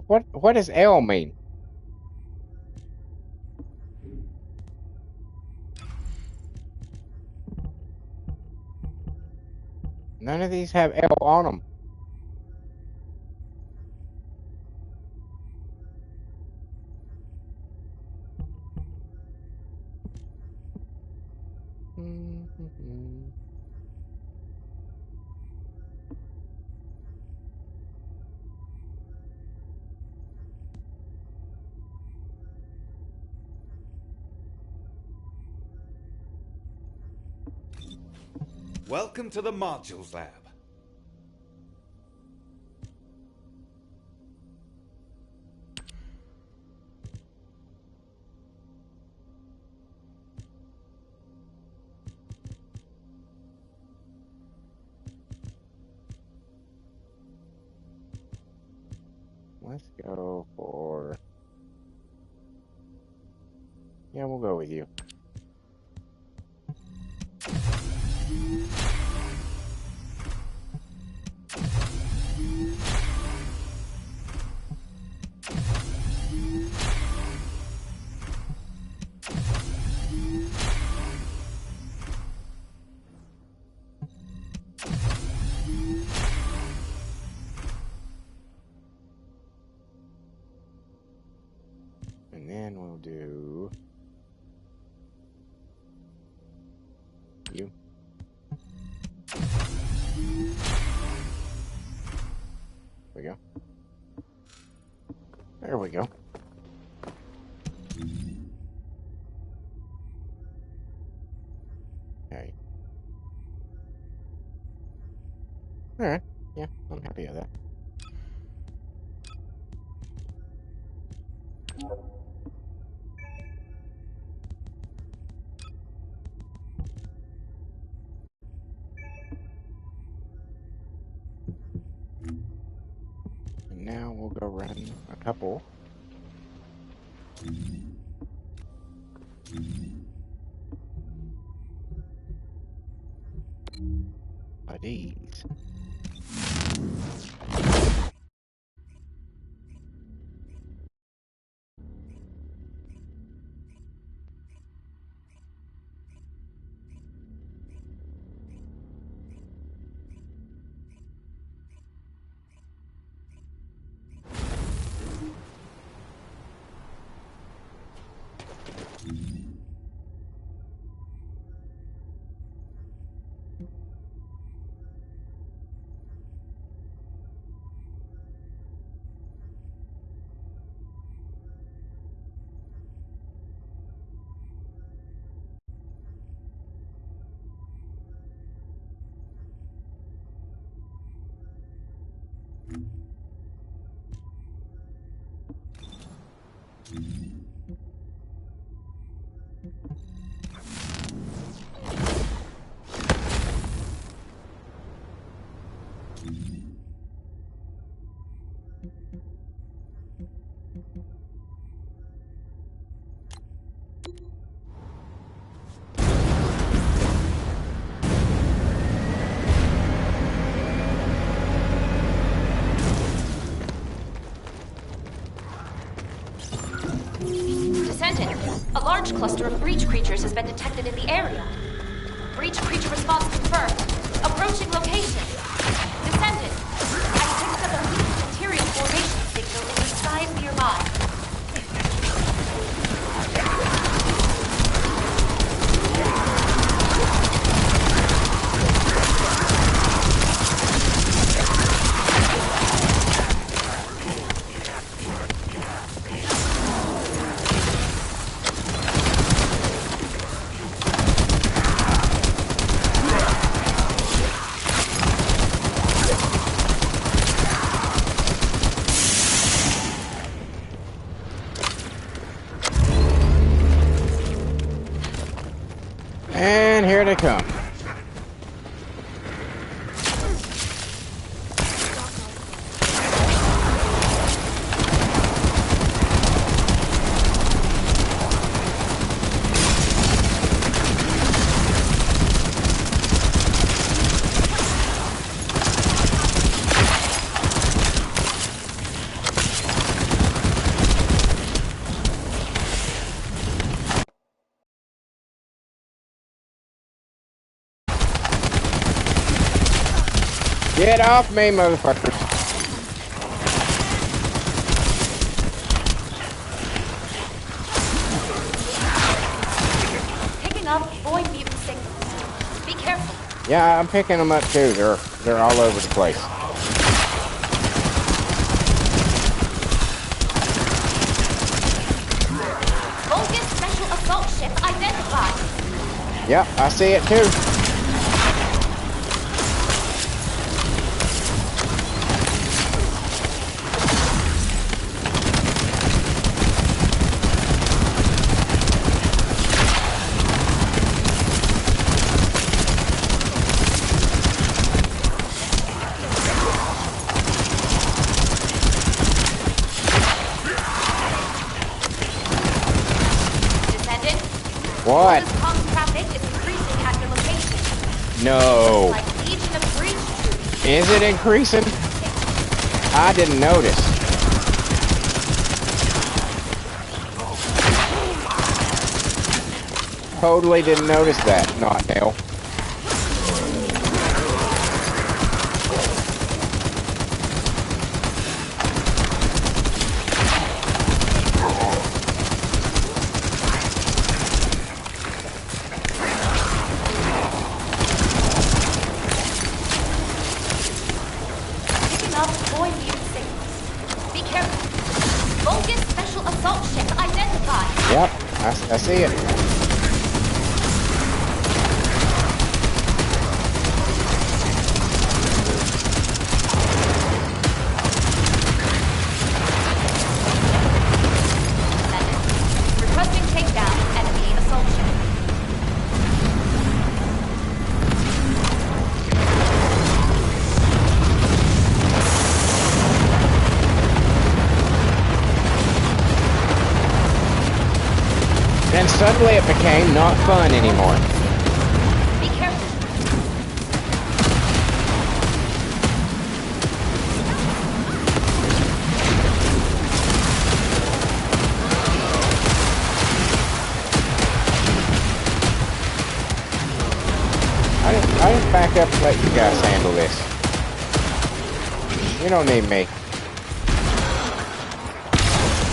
What does L mean? None of these have L on them. Welcome to the Modules Lab. Let's go for... Yeah, we'll go with you. And then we'll do you. There we go. There we go. Okay. All right. Yeah, I'm happy with that. And now we'll go run a couple. Of these. Descendant, a large cluster of breach creatures has been detected in the area. Breach creature response confirmed. Approaching location. Descendant, I picked up a weak material formation signal in the skies nearby. And here they come. Get off me, motherfuckers. Picking up void mutant signals. Be careful. Yeah, I'm picking them up too. They're all over the place. Vulcan special assault ship identified. Yep, I see it too. What? Traffic is increasing at your location. No. Like Legion of Breach troops. Is it increasing? I didn't notice. Totally didn't notice that, not Nell. Yep, I see it. Requesting takedown enemy assault ship. And suddenly it became not fun anymore. Be careful. I just back up and let you guys handle this. You don't need me.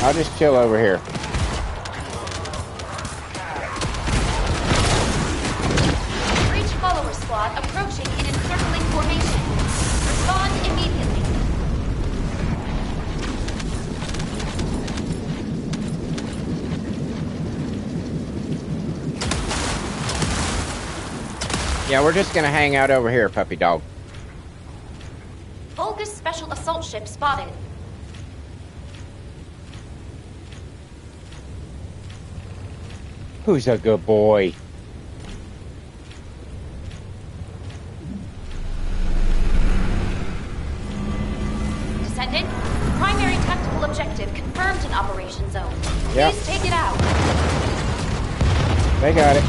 I'll just chill over here. Approaching in encircling formation. Respond immediately. Yeah, we're just gonna hang out over here, puppy dog. Vulgus special assault ship spotted. Who's a good boy? Descendant, primary tactical objective confirmed in Operation Zone. Yep. Please take it out. They got it.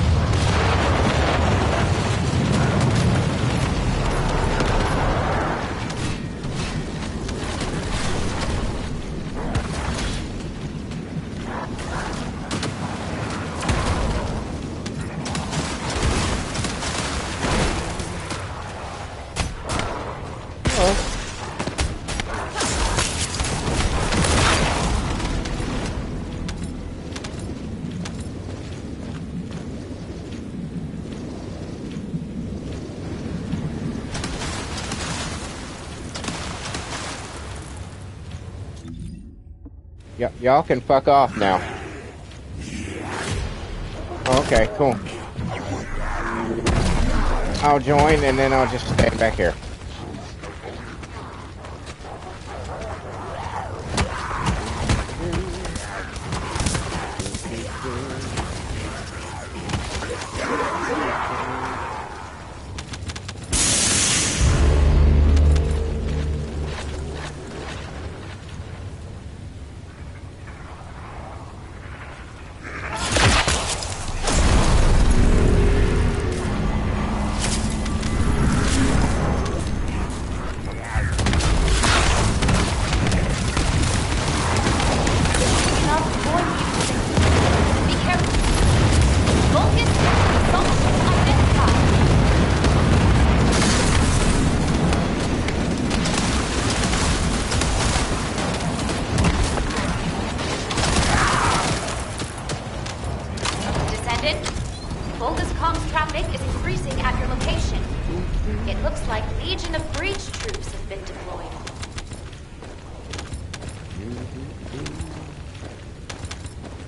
Y'all can fuck off now. Okay, cool. I'll join and then I'll just stay back here.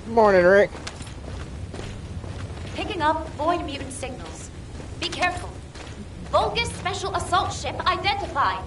Morning, Rick. Picking up void mutant signals. Be careful. Vulgus special assault ship identified.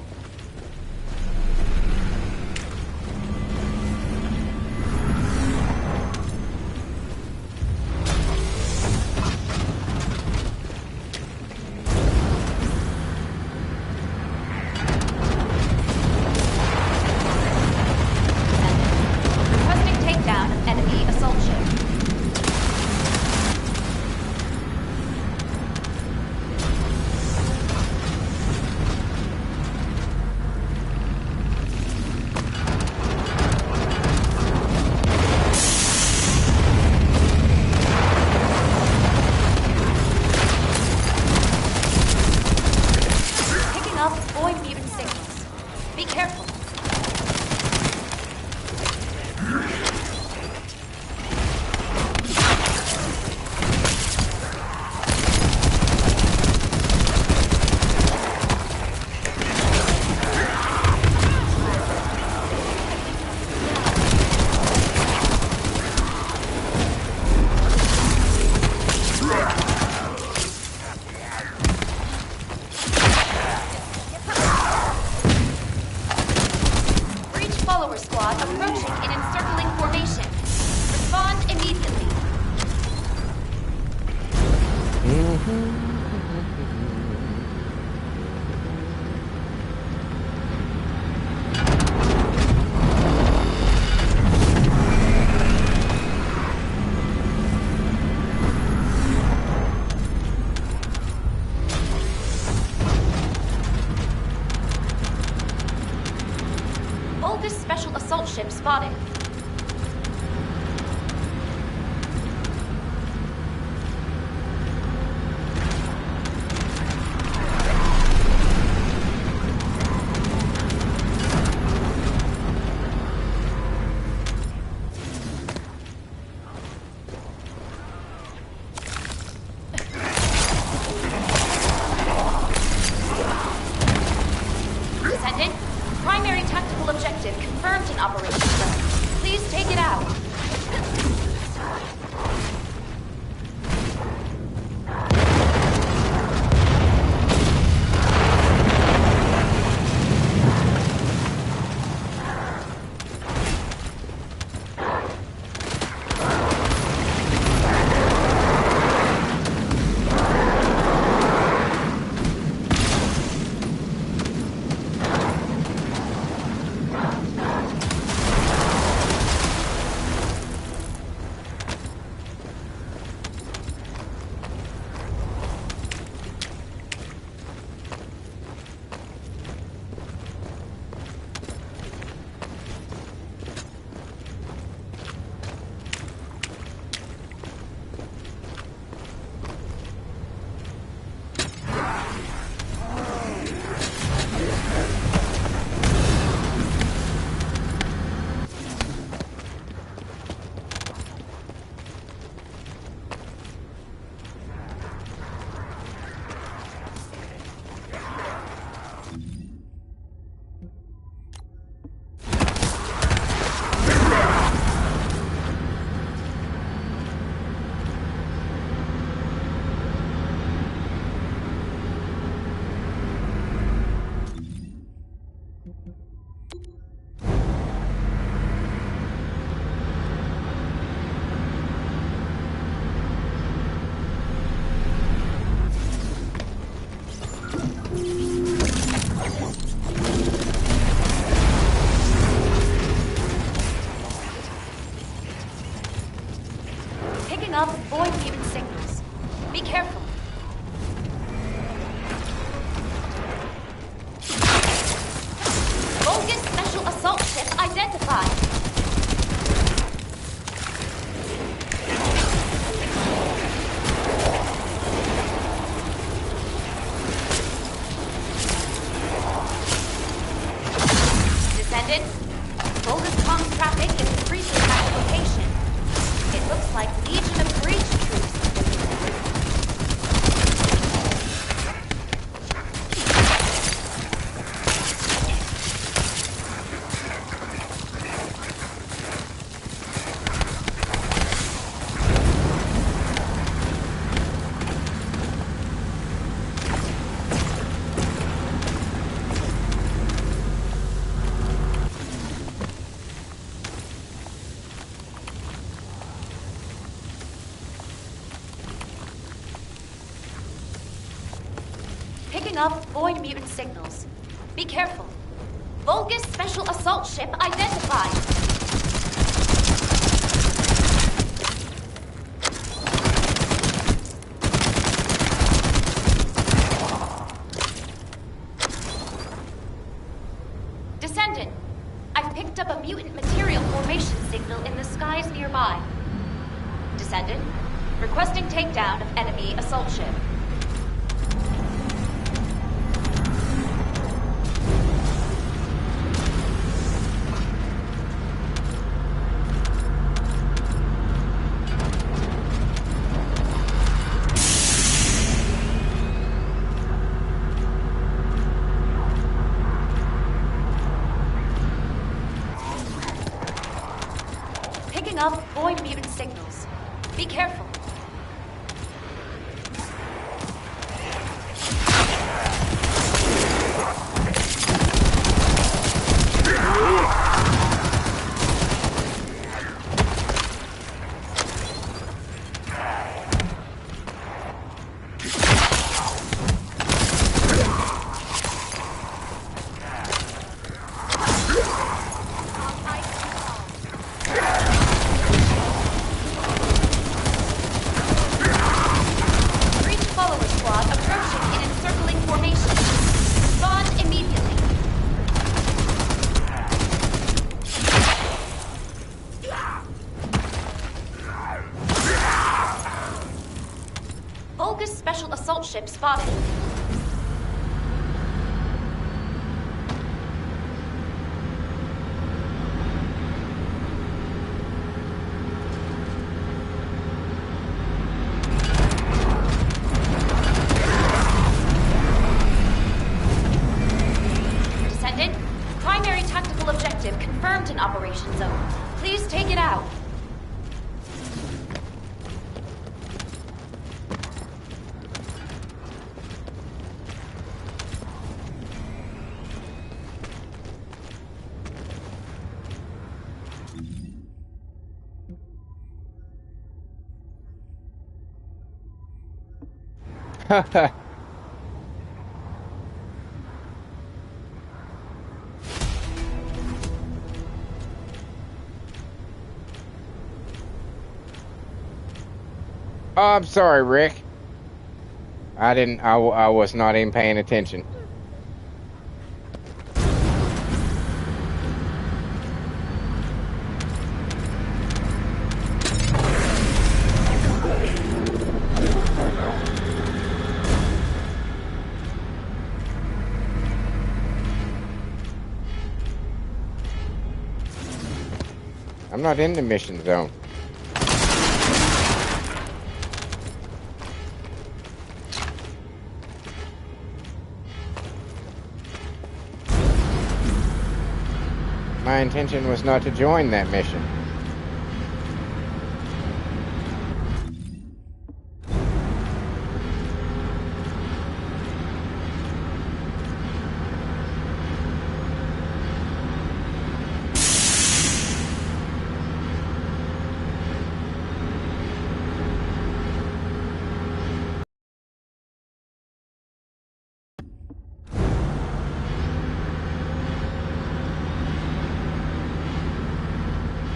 Ship spotted. Descendant, primary tactical objective confirmed in Operation Zone. ship identified. Descendant, Volga's comms traffic is increasing at the location. It looks like Legion of Breach troops. Picking up void mutant signals. Be careful. Volga's special assault ship identified. Descendant, I've picked up a mutant material formation signal in the skies nearby. Descendant, requesting takedown of enemy assault ship. Up void mutant signals. Be careful. Volga's special assault ship spotted. Descendant, primary tactical objective confirmed in Operation Zone. Please take it out. Oh, I'm sorry, Rick. I was not even paying attention. I'm not in the mission zone. My intention was not to join that mission.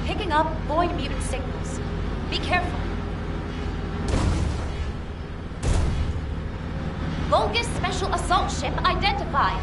Picking up void mutant signals. Be careful. Volga's special assault ship identified.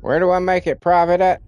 Where do I make it private at?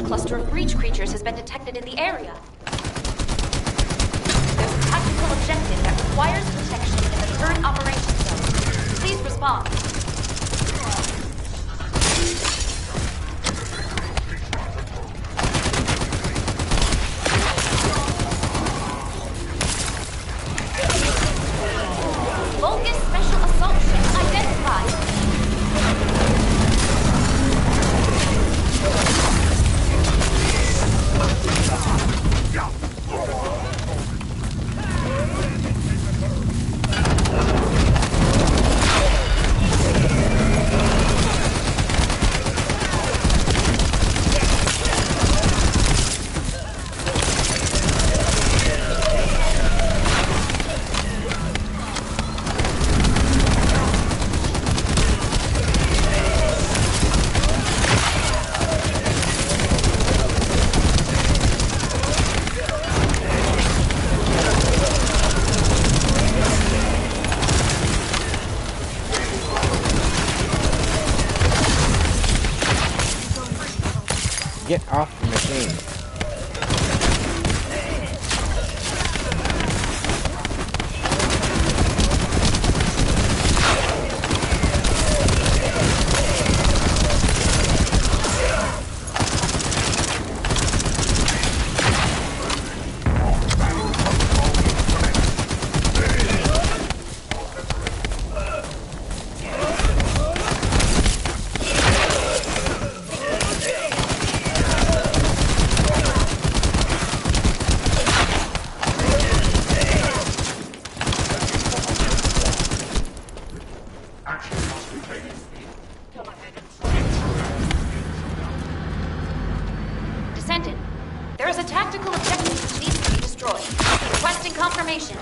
Cluster of breach creatures has been detected in the area. There's a tactical objective that requires protection in the current operation zone. Please respond. Bogus special assault ship identified. Get off the machine. a tactical objective which needs to be destroyed. Requesting confirmation.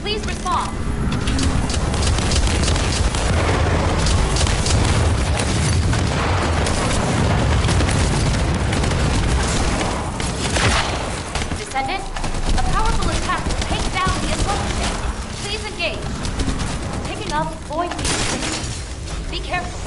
Please respond. Descendant, a powerful attack will take down the assault ship. Please engage. Picking up void signals. Be careful.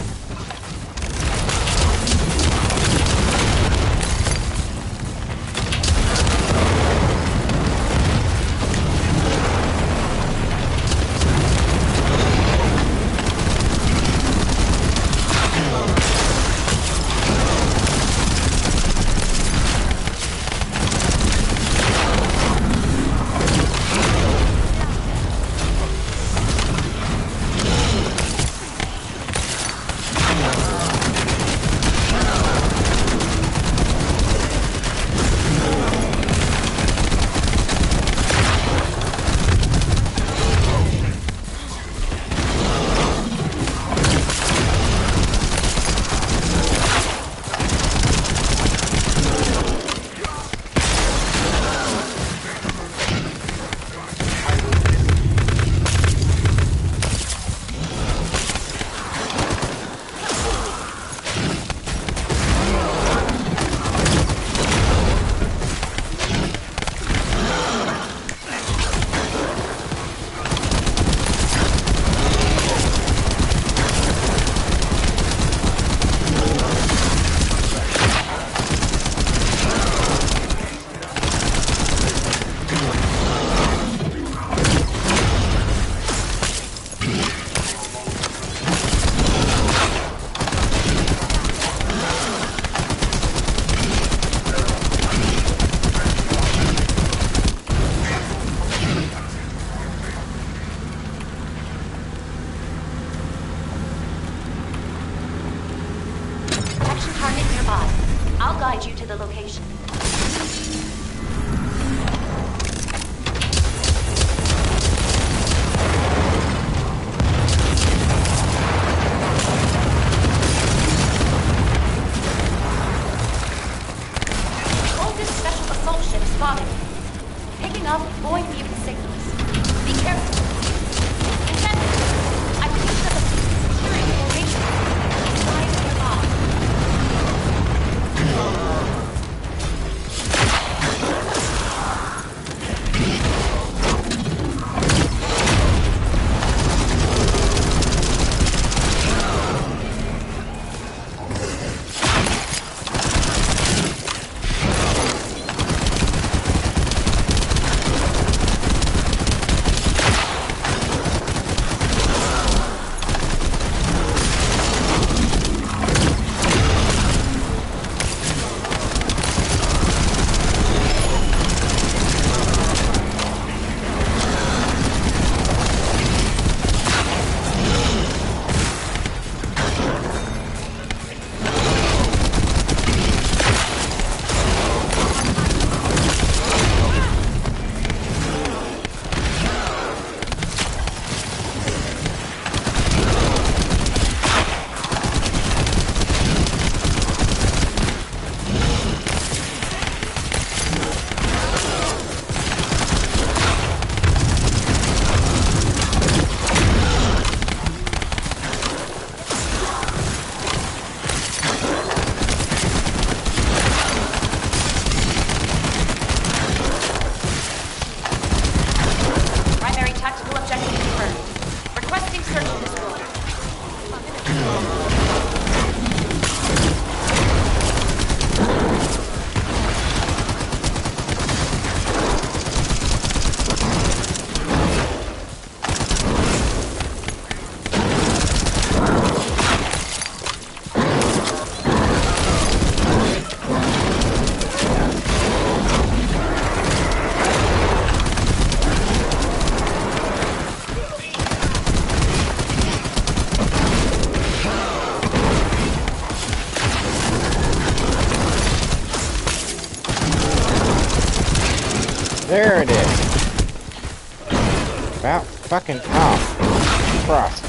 I'll guide you to the location. Focus special assault ship spotted. Picking up void mutant signals. Be careful. Descendant, I believe that the security location inside your body. There it is. About fucking cross.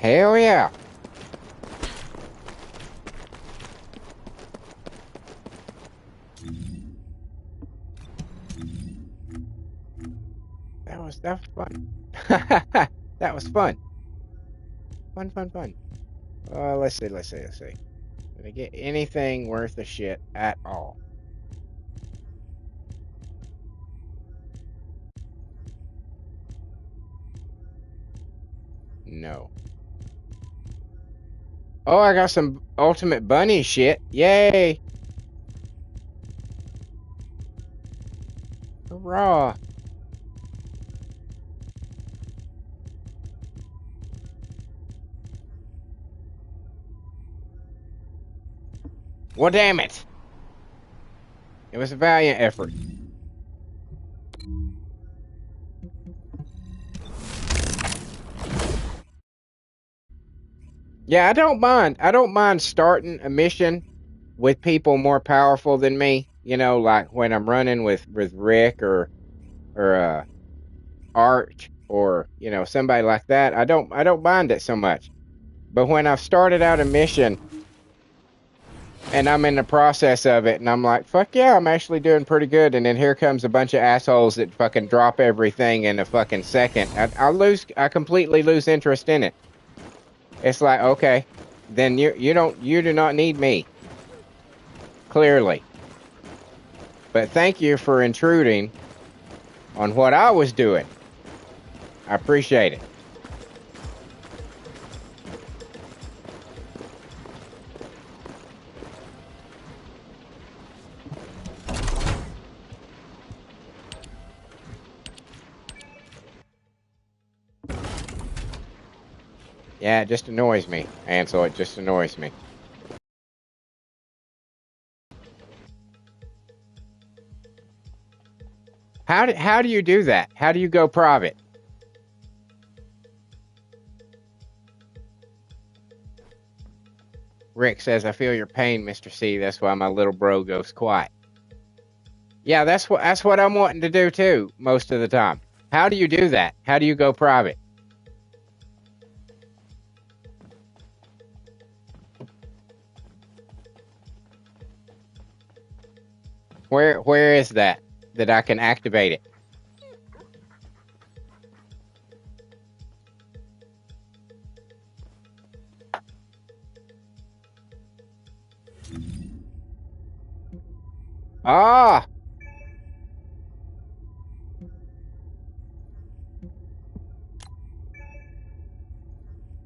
Hell yeah. That was fun. That was fun. Fun. Let's see. Did I get anything worth a shit at all? No. Oh, I got some Ultimate Bunny shit. Yay! Hurrah! Well, damn it! It was a valiant effort. Yeah, I don't mind. I don't mind starting a mission with people more powerful than me. You know, like when I'm running with Rick or Art or somebody like that. I don't mind it so much. But when I've started out a mission and I'm in the process of it and I'm like, fuck yeah, I'm actually doing pretty good, and then here comes a bunch of assholes that fucking drop everything in a fucking second, I completely lose interest in it. It's like, okay, then you do not need me. Clearly. But thank you for intruding on what I was doing. I appreciate it. Yeah, it just annoys me, Ansel. It just annoys me. How do you do that? How do you go private? Rick says, I feel your pain, Mr. C. That's why my little bro goes quiet. Yeah, that's what I'm wanting to do too, most of the time. How do you do that? How do you go private? Where is that I can activate it? Ah!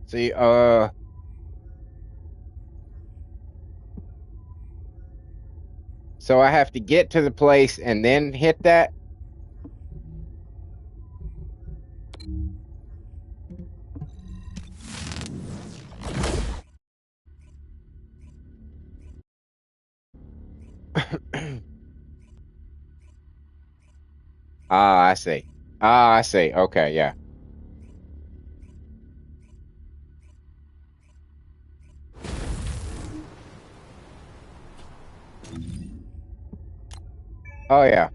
See, so I have to get to the place and then hit that? Ah, I see. Ah, I see. Okay, yeah. Oh, yeah.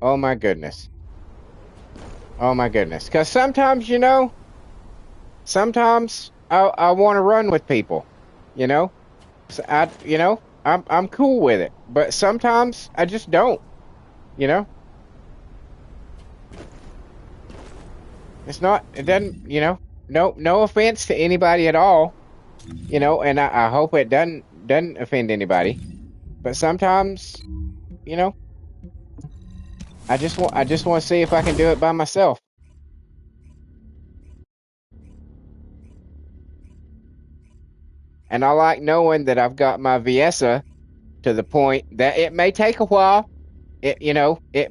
Oh, my goodness. Oh, my goodness. Because sometimes, you know, sometimes I want to run with people, you know? So I'm cool with it. But sometimes I just don't, you know? It doesn't, you know, no offense to anybody at all, you know, and I hope it doesn't offend anybody. But sometimes, you know, I just want to see if I can do it by myself. And I like knowing that I've got my Viessa to the point that it may take a while. It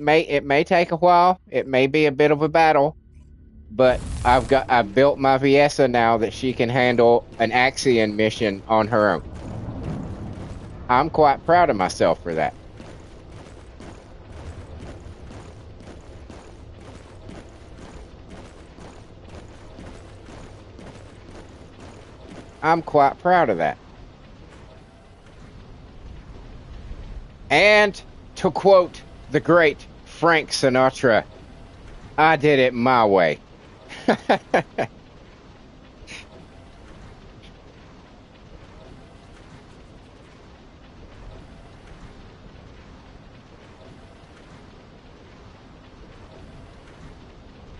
may take a while. It may be a bit of a battle, but I've built my Viessa now that she can handle an Axion mission on her own. I'm quite proud of myself for that. I'm quite proud of that. And to quote the great Frank Sinatra, I did it my way.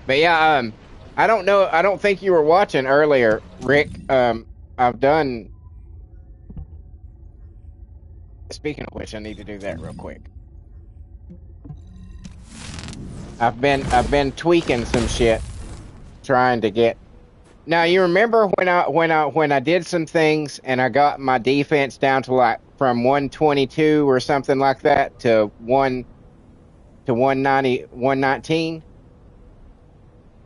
But yeah, I don't know. I don't think you were watching earlier, Rick. I've done. Speaking of which, I need to do that real quick. I've been tweaking some shit, trying to get. Now you remember when I did some things and I got my defense down to like from 122 or something like that to 190 119.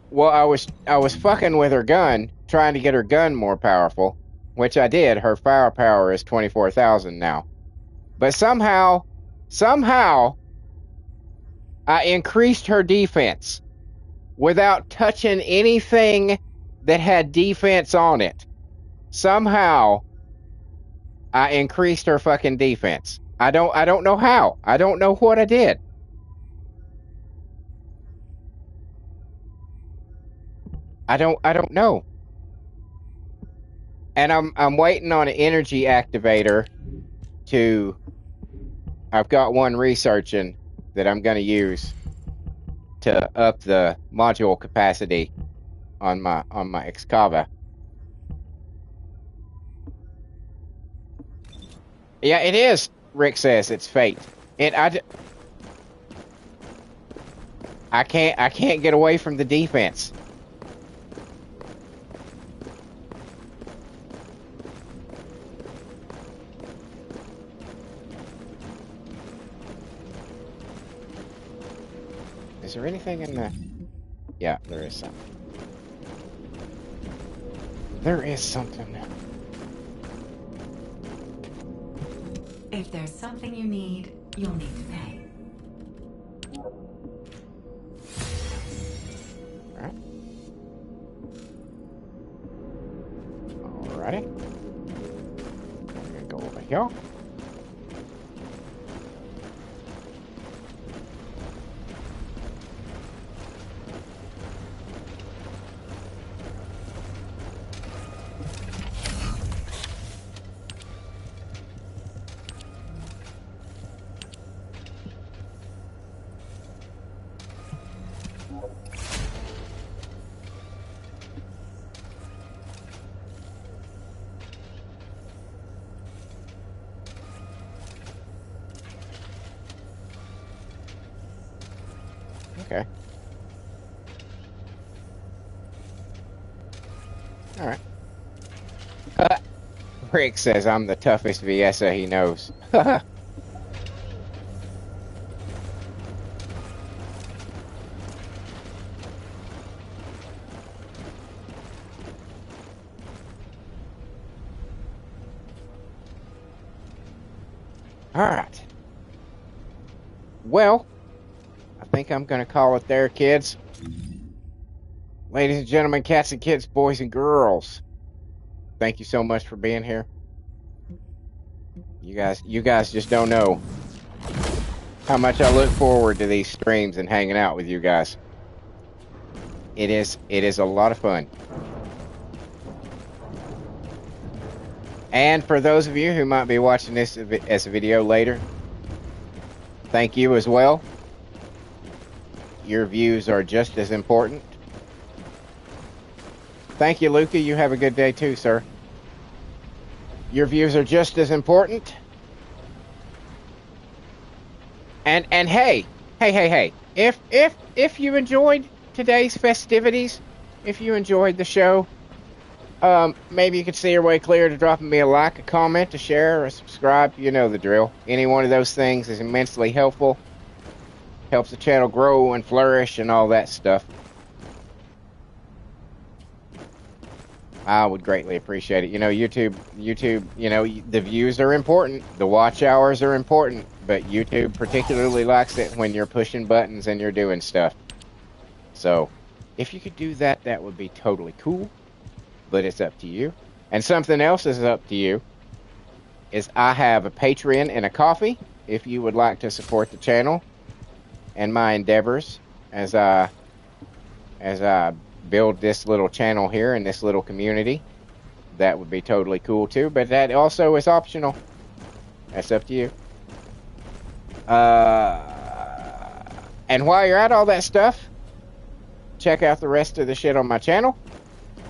Well, I was fucking with her gun, trying to get her gun more powerful, which I did. Her firepower is 24,000 now. But somehow I increased her defense without touching anything that had defense on it. Somehow I increased her fucking defense. I don't know how. I don't know what I did. I don't know. And I'm waiting on an energy activator to. I've got one researching that I'm going to use to up the module capacity on my Excava. Yeah, it is. Rick says it's fate. I can't get away from the defense. Is there anything in the... Yeah, there is something. There is something. If there's something you need, you'll need to pay. Alright. Alrighty. I'm gonna go over here. Okay. All right. Rick says I'm the toughest Viessa he knows. All right. Well, I think I'm going to call it there, kids. Ladies and gentlemen, cats and kids, boys and girls, thank you so much for being here. You guys just don't know how much I look forward to these streams and hanging out with you guys. It is a lot of fun. And for those of you who might be watching this as a video later, thank you as well. Your views are just as important. Thank you, Luca. You have a good day too, sir. Your views are just as important. And hey. If you enjoyed today's festivities, if you enjoyed the show, maybe you could see your way clear to dropping me a like, a comment, a share, or a subscribe. You know the drill. Any one of those things is immensely helpful. Helps the channel grow and flourish and all that stuff. I would greatly appreciate it. You know, YouTube, you know, the views are important. The watch hours are important. But YouTube particularly likes it when you're pushing buttons and you're doing stuff. So, if you could do that, that would be totally cool. But it's up to you. And something else is up to you. Is I have a Patreon and a Coffee. If you would like to support the channel and my endeavors as I build this little channel here in this little community, that would be totally cool too. But that also is optional. That's up to you. And while you're at all that stuff, check out the rest of the shit on my channel.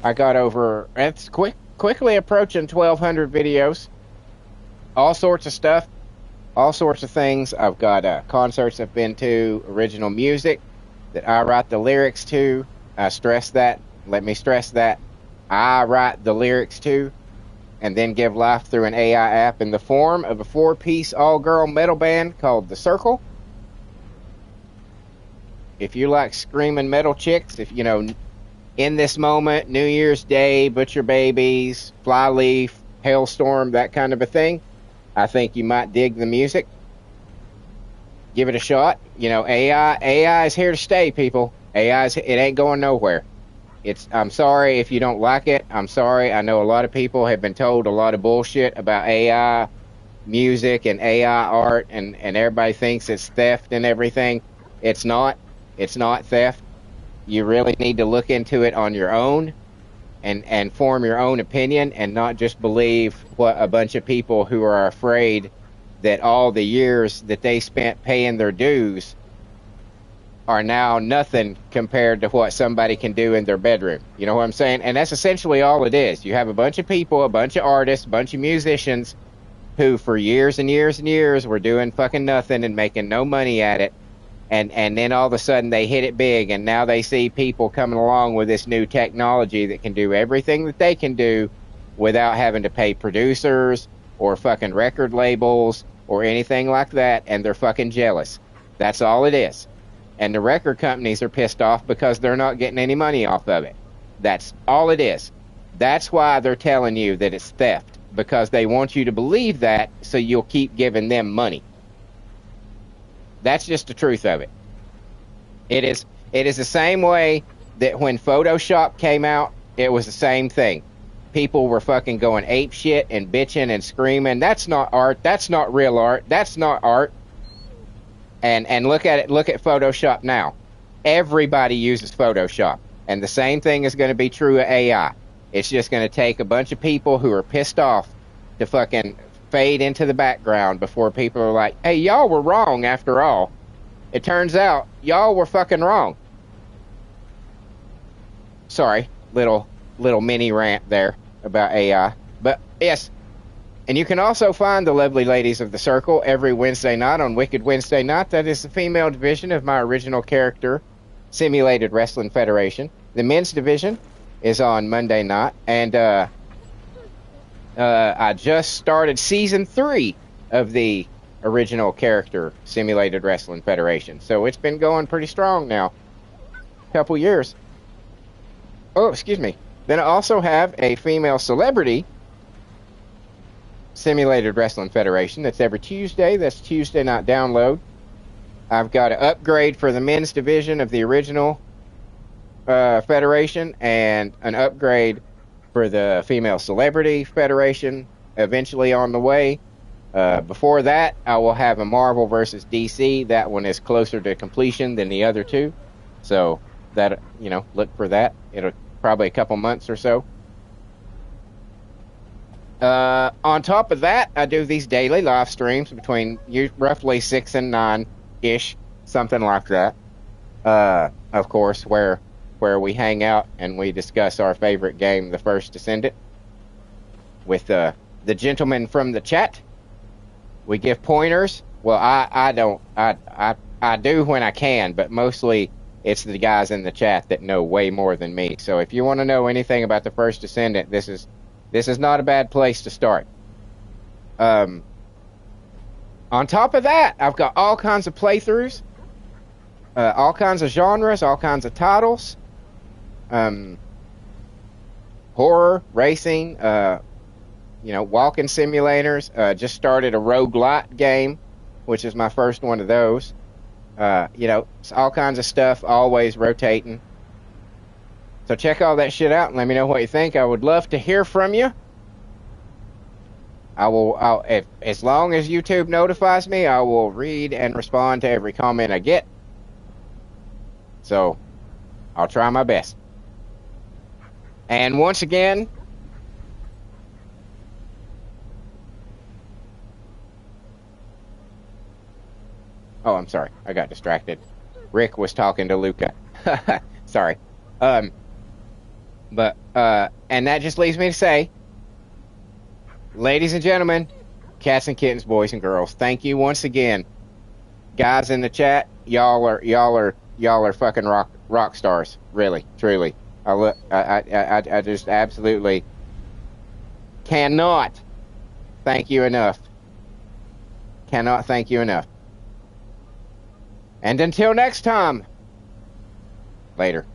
I got over, it's quickly approaching 1,200 videos. All sorts of stuff. All sorts of things. I've got concerts I've been to, original music that I write the lyrics to. I stress that. Let me stress that. I write the lyrics to and then give life through an AI app in the form of a 4-piece all-girl metal band called The Circle. If you like screaming metal chicks, if you know, In This Moment, New Year's Day, Butcher Babies, Flyleaf, Hailstorm, that kind of a thing, I think you might dig the music. Give it a shot. You know, AI is here to stay, people. it ain't going nowhere. I'm sorry if you don't like it. I'm sorry. I know a lot of people have been told a lot of bullshit about AI music and AI art, and everybody thinks it's theft and everything. It's not. It's not theft. You really need to look into it on your own and form your own opinion and not just believe what a bunch of people who are afraid that all the years that they spent paying their dues are now nothing compared to what somebody can do in their bedroom. You know what I'm saying? And that's essentially all it is. You have a bunch of people, a bunch of artists, a bunch of musicians who for years and years and years were doing fucking nothing and making no money at it. And then all of a sudden they hit it big, and now they see people coming along with this new technology that can do everything that they can do without having to pay producers or fucking record labels or anything like that, and they're fucking jealous. That's all it is. And the record companies are pissed off because they're not getting any money off of it. That's all it is. That's why they're telling you that it's theft, because they want you to believe that so you'll keep giving them money. That's just the truth of it. It is the same way that when Photoshop came out, it was the same thing. People were fucking going ape shit and bitching and screaming, that's not art, that's not real art, that's not art. And look at it, look at Photoshop now. Everybody uses Photoshop. And the same thing is going to be true of AI. It's just going to take a bunch of people who are pissed off to fucking fade into the background before people are like, hey, y'all were wrong after all. It turns out y'all were fucking wrong. Sorry, little mini rant there about AI. But yes, and you can also find the lovely ladies of the Circle every Wednesday night on Wicked Wednesday Night. That is the female division of my original character, Simulated Wrestling Federation. The men's division is on Monday night, and I just started season 3 of the original character Simulated Wrestling Federation. So it's been going pretty strong now. Couple years. Oh, excuse me. Then I also have a female celebrity Simulated Wrestling Federation. That's every Tuesday. That's Tuesday night download. I've got an upgrade for the men's division of the original federation, and an upgrade for the female celebrity federation eventually on the way. Before that, I will have a Marvel versus DC. That one is closer to completion than the other two. So that, look for that. It'll probably a couple months or so. On top of that, I do these daily live streams between roughly 6 and 9-ish, something like that. Of course, where we hang out and we discuss our favorite game, the First Descendant, with the gentleman from the chat. We give pointers. Well, I don't. I do when I can, but mostly it's the guys in the chat that know way more than me. So if you want to know anything about the First Descendant, this is not a bad place to start. On top of that, I've got all kinds of playthroughs, all kinds of genres, all kinds of titles, horror, racing, walking simulators. Just started a roguelite game, which is my first one of those. It's all kinds of stuff, always rotating. So check all that shit out and let me know what you think. I would love to hear from you. If as long as YouTube notifies me, I will read and respond to every comment I get. So I'll try my best. And once again, oh, I'm sorry. I got distracted. Rick was talking to Luca. Sorry. And that just leaves me to say, ladies and gentlemen, cats and kittens, boys and girls, thank you once again. Guys in the chat, y'all are fucking rock stars. Really, truly. I just absolutely cannot thank you enough. Cannot thank you enough. And until next time, later.